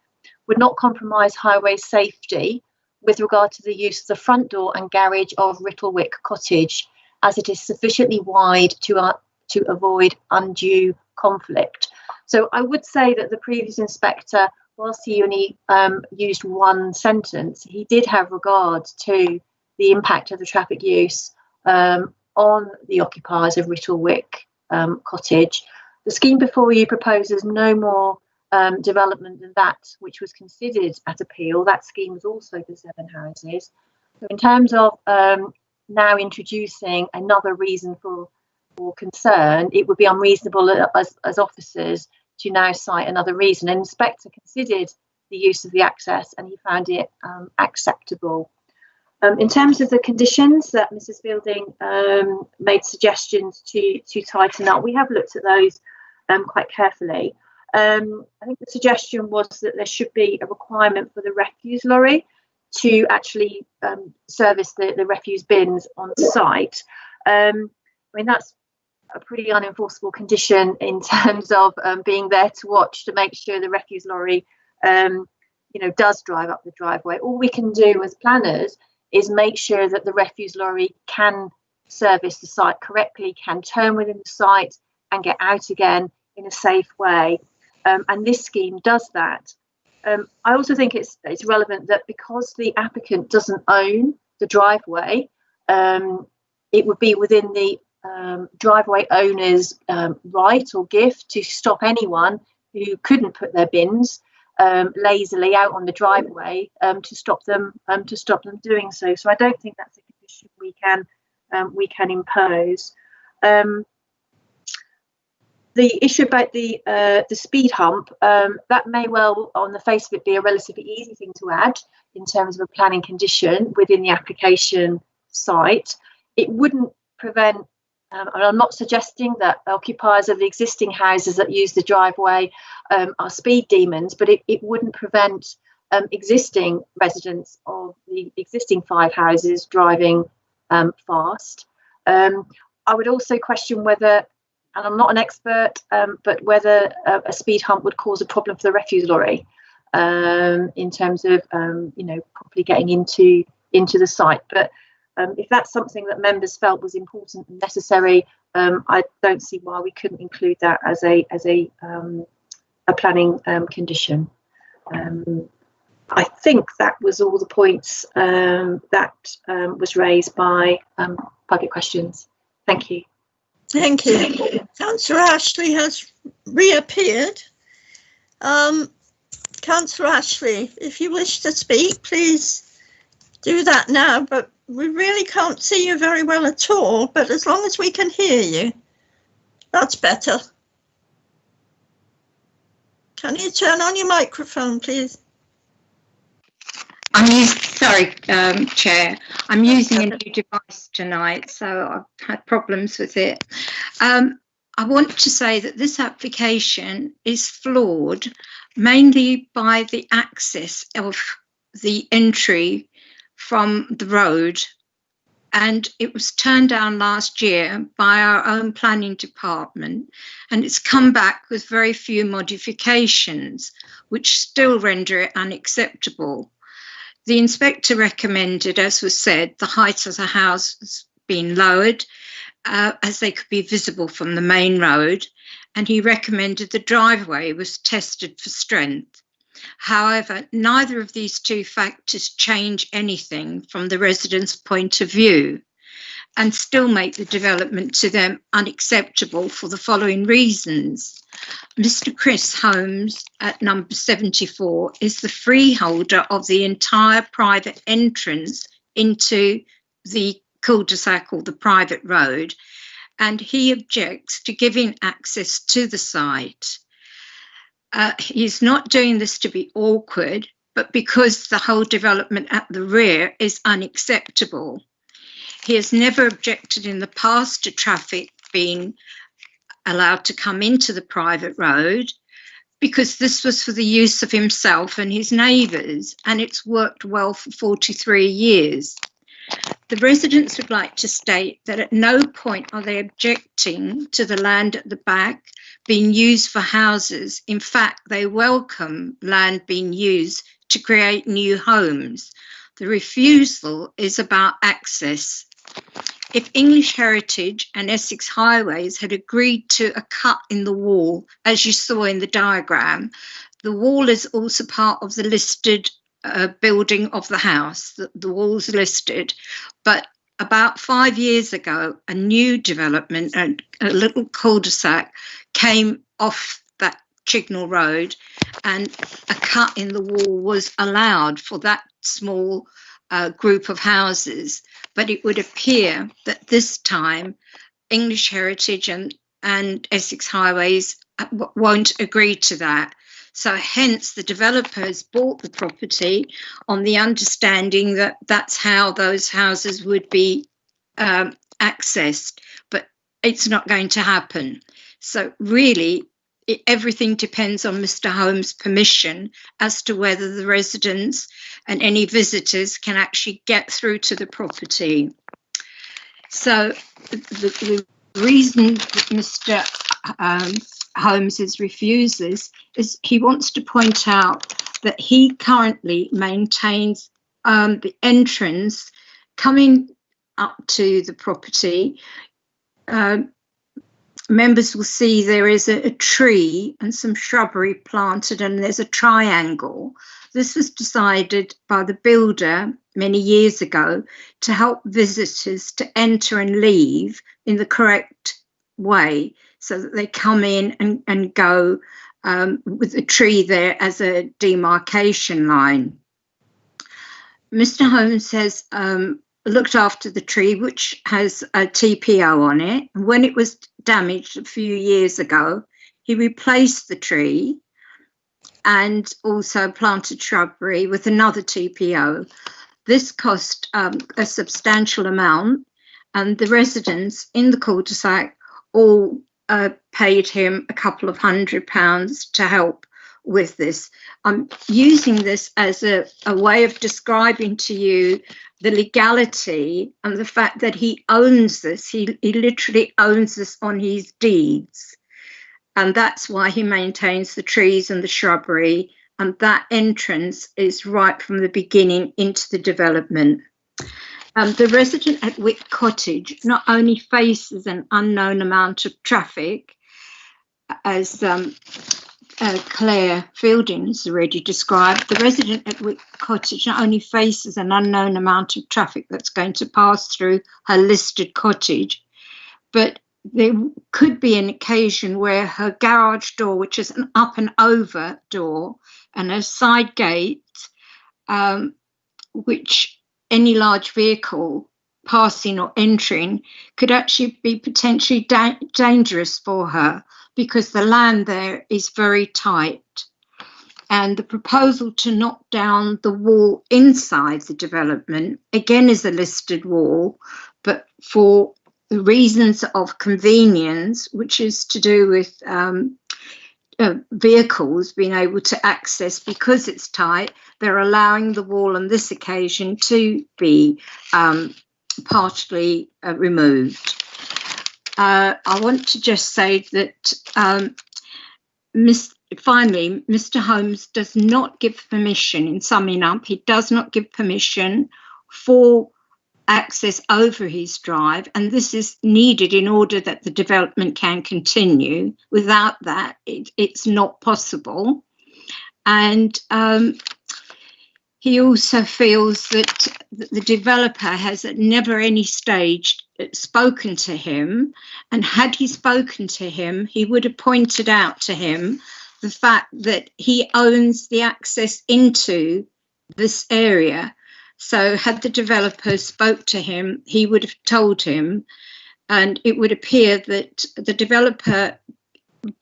would not compromise highway safety with regard to the use of the front door and garage of Rittlewick Cottage, as it is sufficiently wide to avoid undue conflict. So I would say that the previous inspector, whilst he only used one sentence, he did have regard to the impact of the traffic use on the occupiers of Rittlewick Cottage. The scheme before you proposes no more development than that which was considered at appeal. That scheme was also for 7 houses. So in terms of now introducing another reason for concern, it would be unreasonable as officers to now cite another reason. An inspector considered the use of the access and he found it acceptable. In terms of the conditions that Mrs. Fielding made suggestions to tighten up, we have looked at those quite carefully. I think the suggestion was that there should be a requirement for the refuse lorry to actually service the refuse bins on site. I mean, that's a pretty unenforceable condition in terms of being there to watch to make sure the refuse lorry does drive up the driveway. All we can do as planners is make sure that the refuse lorry can service the site correctly, can turn within the site and get out again in a safe way. And this scheme does that. I also think it's relevant that because the applicant doesn't own the driveway, it would be within the driveway owner's right or gift to stop anyone who couldn't put their bins lazily out on the driveway to stop them doing so. So I don't think that's a condition we can impose. The issue about the speed hump, that may well, on the face of it, be a relatively easy thing to add in terms of a planning condition within the application site. It wouldn't prevent, and I'm not suggesting that occupiers of the existing houses that use the driveway are speed demons, but it wouldn't prevent existing residents of the existing 5 houses driving fast. I would also question whether, and I'm not an expert, but whether a speed hump would cause a problem for the refuse lorry in terms of, properly getting into the site. But if that's something that members felt was important and necessary, I don't see why we couldn't include that as a planning condition. I think that was all the points that was raised by public questions. Thank you. Thank you. Councillor Ashley has reappeared. Councillor Ashley, if you wish to speak, please do that now, but we really can't see you very well at all, but as long as we can hear you, that's better. Can you turn on your microphone, please? Sorry, Chair. I'm using a new device tonight, so I've had problems with it. I want to say that this application is flawed mainly by the access of the entry from the road, and it was turned down last year by our own planning department, and it's come back with very few modifications, which still render it unacceptable. The inspector recommended, as was said, the height of the houses being lowered as they could be visible from the main road, and he recommended the driveway was tested for strength. However, neither of these two factors change anything from the residents' point of view and still make the development to them unacceptable for the following reasons. Mr. Chris Holmes at number 74 is the freeholder of the entire private entrance into the cul-de-sac or the private road, and he objects to giving access to the site. He's not doing this to be awkward, but because the whole development at the rear is unacceptable. He has never objected in the past to traffic being allowed to come into the private road because this was for the use of himself and his neighbours, and it's worked well for 43 years. The residents would like to state that at no point are they objecting to the land at the back being used for houses. In fact, they welcome land being used to create new homes. The refusal is about access. If English Heritage and Essex Highways had agreed to a cut in the wall, as you saw in the diagram, the wall is also part of the listed building of the house. The wall's listed, but about 5 years ago, a new development, a little cul-de-sac, came off that Chignall Road, and a cut in the wall was allowed for that small group of houses. But it would appear that this time English Heritage and Essex Highways won't agree to that. So hence the developers bought the property on the understanding that that's how those houses would be accessed, but it's not going to happen. So really, everything depends on Mr. Holmes' permission as to whether the residents and any visitors can actually get through to the property. So the reason that Mr. Holmes refuses is he wants to point out that he currently maintains the entrance coming up to the property. Members will see there is a tree and some shrubbery planted, and there's a triangle. This was decided by the builder many years ago to help visitors to enter and leave in the correct way, so that they come in and go with the tree there as a demarcation line. Mr. Holmes has looked after the tree, which has a TPO on it. When it was damaged a few years ago, he replaced the tree and also planted shrubbery with another TPO. This cost a substantial amount, and the residents in the cul-de-sac all paid him a couple of £100 to help with this. I'm using this as a way of describing to you the legality and the fact that he owns this. He literally owns this on his deeds. And that's why he maintains the trees and the shrubbery. And that entrance is right from the beginning into the development. The resident at Wick Cottage not only faces an unknown amount of traffic, as Claire Fielding has already described, the resident at Wick Cottage not only faces an unknown amount of traffic that's going to pass through her listed cottage, but there could be an occasion where her garage door, which is an up and over door, and her side gate, which any large vehicle passing or entering could actually be potentially dangerous for her, because the land there is very tight. And the proposal to knock down the wall inside the development, again, is a listed wall, but for the reasons of convenience, which is to do with vehicles being able to access, because it's tight, they're allowing the wall on this occasion to be partially removed. I want to just say that finally, Mr. Holmes does not give permission, in summing up, he does not give permission for access over his drive, and this is needed in order that the development can continue. Without that, it's not possible. And he also feels that the developer has at never any stage spoken to him, and had he spoken to him, he would have pointed out to him the fact that he owns the access into this area. So had the developer spoke to him, he would have told him, and it would appear that the developer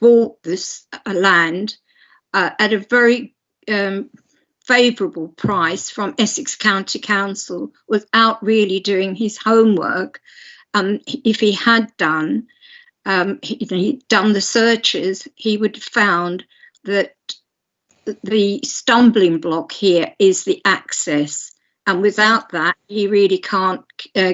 bought this land at a very favourable price from Essex County Council without really doing his homework. If he had done, he'd done the searches, he would have found that the stumbling block here is the access. And without that, he really can't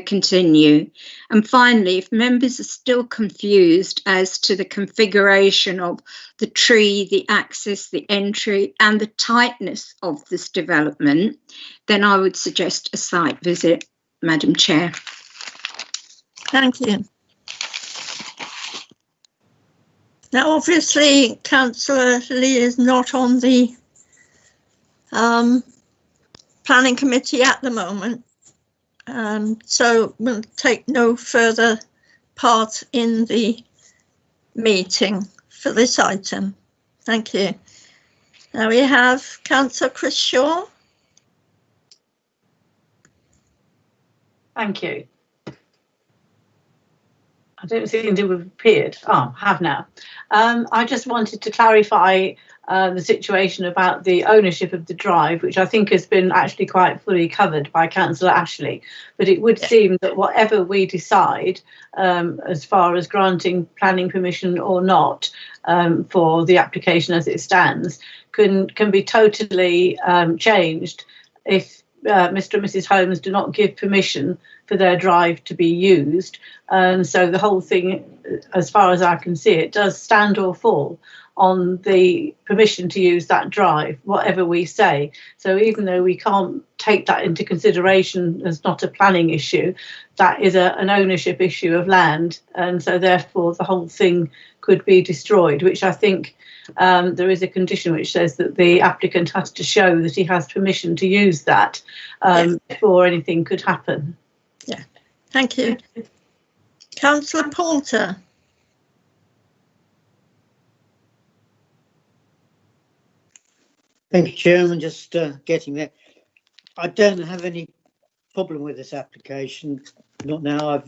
continue. And finally, if members are still confused as to the configuration of the tree, the access, the entry, and the tightness of this development, then I would suggest a site visit, Madam Chair. Thank you. Now, obviously, Councillor Lee is not on the Planning Committee at the moment, so we'll take no further part in the meeting for this item. Thank you. Now we have Councillor Chris Shaw. Thank you. I don't seem to have appeared. Oh, I have now. I just wanted to clarify the situation about the ownership of the drive, which I think has been actually quite fully covered by Councillor Ashley. But it would seem that whatever we decide, as far as granting planning permission or not for the application as it stands, can be totally changed if Mr. and Mrs. Holmes do not give permission for their drive to be used. So the whole thing, as far as I can see it, does stand or fall on the permission to use that drive, whatever we say. So even though we can't take that into consideration as not a planning issue, that is an ownership issue of land. And so therefore the whole thing could be destroyed, which I think there is a condition which says that the applicant has to show that he has permission to use that before anything could happen. Yeah, thank you. Councillor Poulter. Thank you, Chairman. Just getting there. I don't have any problem with this application. Not now.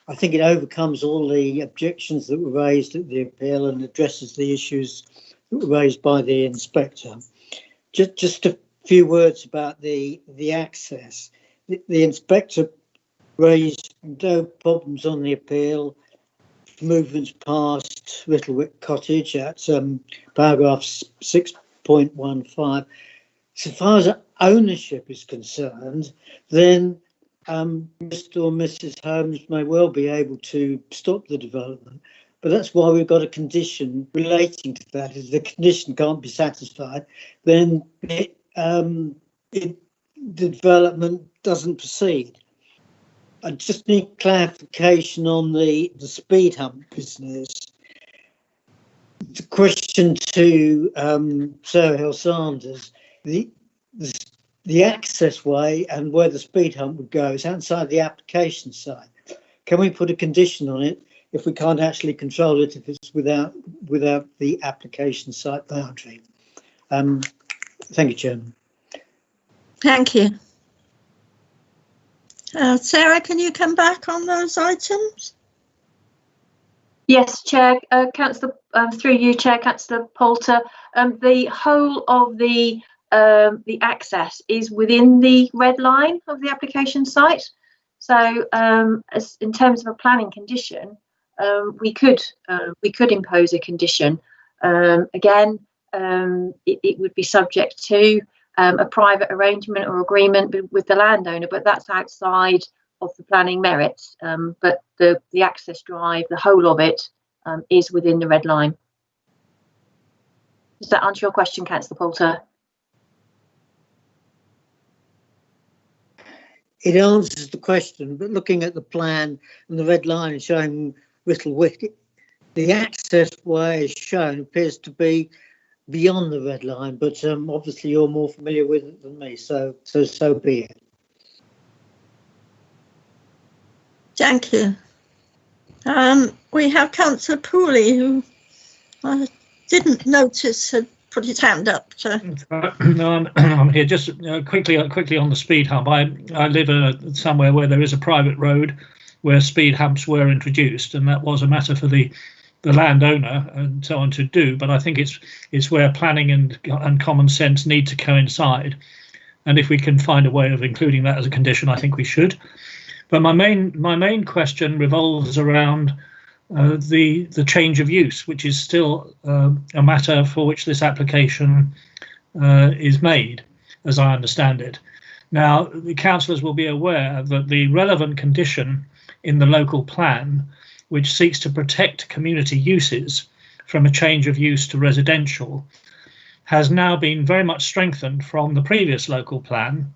I think it overcomes all the objections that were raised at the appeal and addresses the issues that were raised by the inspector. Just a few words about the access. The inspector raised no problems on the appeal. Movements past Littlewick Cottage at paragraph 6.15. So far as ownership is concerned, then Mr. or Mrs. Holmes may well be able to stop the development. But that's why we've got a condition relating to that. If the condition can't be satisfied, then the development doesn't proceed. I just need clarification on the speed hump business. The question to Sarah Hill-Sanders, the access way and where the speed hump would go is outside the application site. Can we put a condition on it if we can't actually control it, if it's without the application site boundary? Thank you, Chairman. Thank you. Sarah, can you come back on those items? Yes, Chair. Councillor, through you, Chair, Councillor Poulter. The whole of the access is within the red line of the application site. So, as in terms of a planning condition, we could impose a condition. Again, it would be subject to a private arrangement or agreement with the landowner, but that's outside of the planning merits. But the access drive, the whole of it, is within the red line. Does that answer your question, Councillor Poulter? It answers the question, but looking at the plan and the red line showing Whittlewick, the access way shown appears to be beyond the red line, but obviously you're more familiar with it than me, so be it. Thank you. We have Councillor Pooley, who I didn't notice had put his hand up. So. No, I'm here. Just quickly on the speed hump. I live somewhere where there is a private road where speed humps were introduced, and that was a matter for the landowner and so on to do. But I think it's where planning and common sense need to coincide. And if we can find a way of including that as a condition, I think we should. But my main question revolves around the change of use, which is still a matter for which this application is made, as I understand it. Now, the councillors will be aware that the relevant condition in the local plan, which seeks to protect community uses from a change of use to residential, has now been very much strengthened from the previous local plan.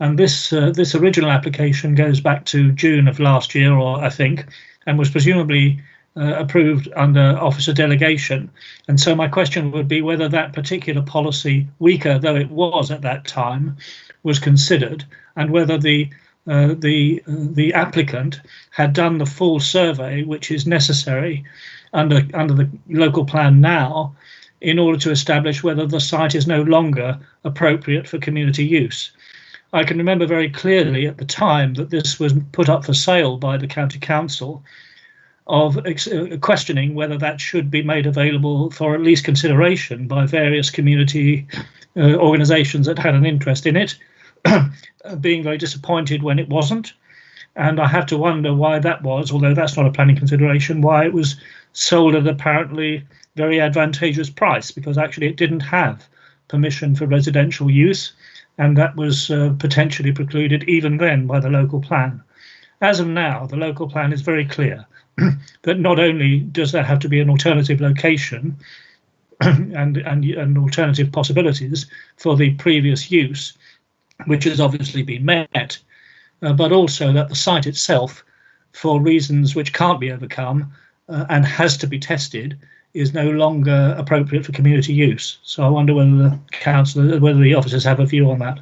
And this original application goes back to June of last year, or I think, and was presumably approved under officer delegation. And so my question would be whether that particular policy, weaker though it was at that time, was considered, and whether the applicant had done the full survey which is necessary under the local plan now in order to establish whether the site is no longer appropriate for community use. I can remember very clearly at the time that this was put up for sale by the County Council, of questioning whether that should be made available for at least consideration by various community organisations that had an interest in it, being very disappointed when it wasn't. And I have to wonder why that was, although that's not a planning consideration, why it was sold at an apparently very advantageous price, because actually it didn't have permission for residential use, and that was potentially precluded even then by the local plan. As of now, the local plan is very clear that not only does there have to be an alternative location and alternative possibilities for the previous use, which has obviously been met, but also that the site itself, for reasons which can't be overcome and has to be tested, is no longer appropriate for community use. So I wonder whether the council, whether the officers have a view on that.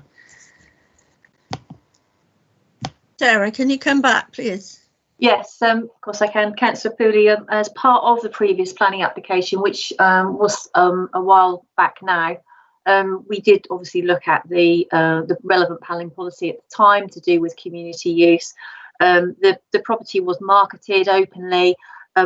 Sarah, can you come back, please? Yes, of course I can. Councillor Pooley, as part of the previous planning application, which was a while back now, we did obviously look at the relevant planning policy at the time to do with community use. The property was marketed openly.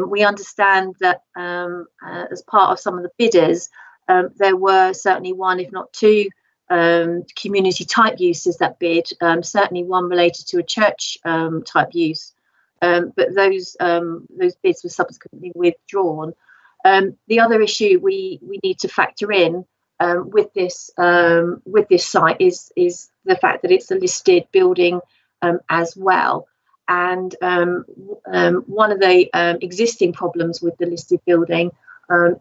We understand that as part of some of the bidders, there were certainly one, if not two, community type uses that bid, certainly one related to a church type use. But those bids were subsequently withdrawn. The other issue we need to factor in with this site is the fact that it's a listed building as well. And one of the existing problems with the listed building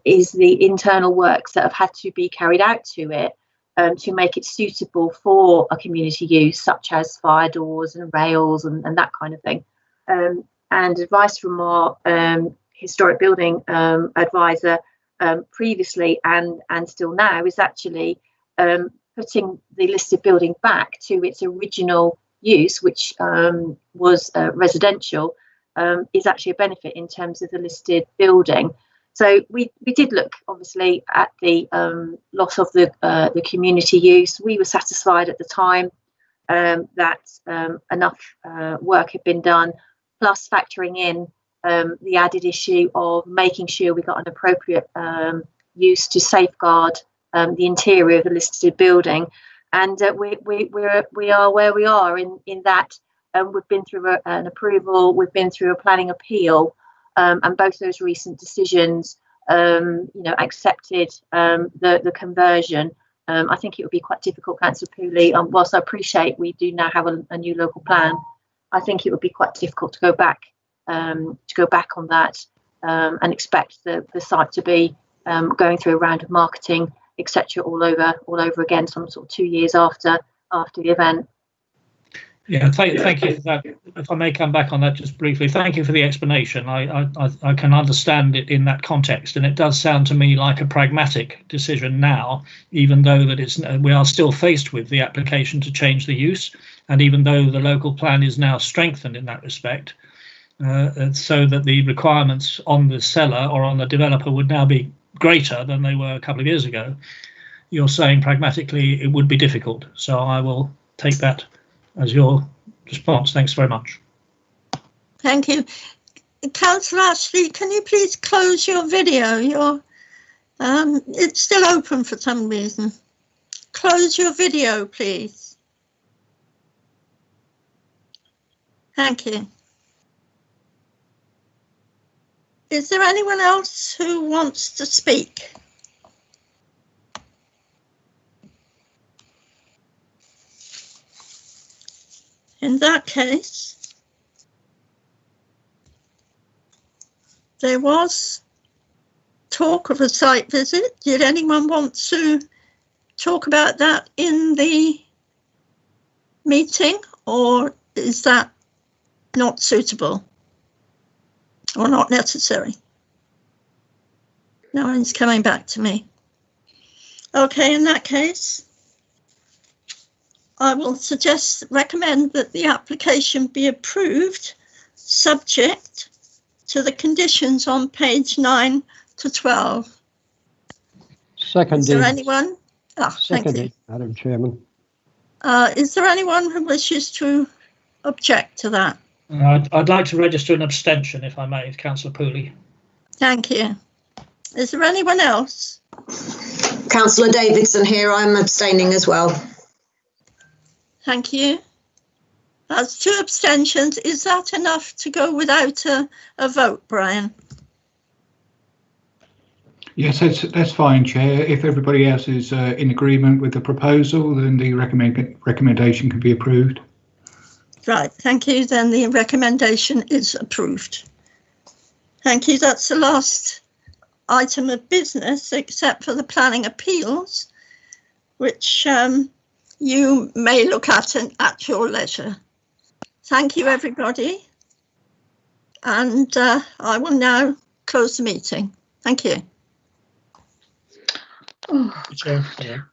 is the internal works that have had to be carried out to it to make it suitable for a community use, such as fire doors and rails and that kind of thing. And advice from our historic building advisor previously and still now is actually putting the listed building back to its original use, which was residential, is actually a benefit in terms of the listed building. So we did look obviously at the loss of the community use. We were satisfied at the time that enough work had been done, plus factoring in the added issue of making sure we got an appropriate use to safeguard the interior of the listed building. And we are where we are in that we've been through an approval, we've been through a planning appeal, and both those recent decisions, accepted the conversion. I think it would be quite difficult, Councillor Pooley, whilst I appreciate we do now have a new local plan, I think it would be quite difficult to go back on that and expect the site to be going through a round of marketing, etc., all over again, some sort of 2 years after the event. Yeah, thank you for that. If I may come back on that just briefly, thank you for the explanation. I can understand it in that context, and it does sound to me like a pragmatic decision now, even though that we are still faced with the application to change the use, and even though the local plan is now strengthened in that respect, so that the requirements on the seller or on the developer would now be greater than they were a couple of years ago. You're saying pragmatically it would be difficult, so I will take that as your response. Thanks very much. Thank you. Councillor Ashley, can you please close your video? It's still open for some reason. Close your video, please. Thank you. Is there anyone else who wants to speak? In that case, there was talk of a site visit. Did anyone want to talk about that in the meeting, or is that not suitable or not necessary? No one's coming back to me. Okay, in that case, I will recommend that the application be approved, subject to the conditions on page 9 to 12. Seconded. Is there anyone? Thank you, Madam Chairman. Is there anyone who wishes to object to that? I'd like to register an abstention, if I may, Councillor Pooley. Thank you. Is there anyone else? Councillor Davidson here. I'm abstaining as well. Thank you. That's 2 abstentions. Is that enough to go without a vote, Brian? Yes, that's fine, Chair. If everybody else is in agreement with the proposal, then the recommendation can be approved. Right, thank you. Then the recommendation is approved. Thank you. That's the last item of business, except for the planning appeals, which you may look at your leisure. Thank you, everybody. And I will now close the meeting. Thank you. Chair.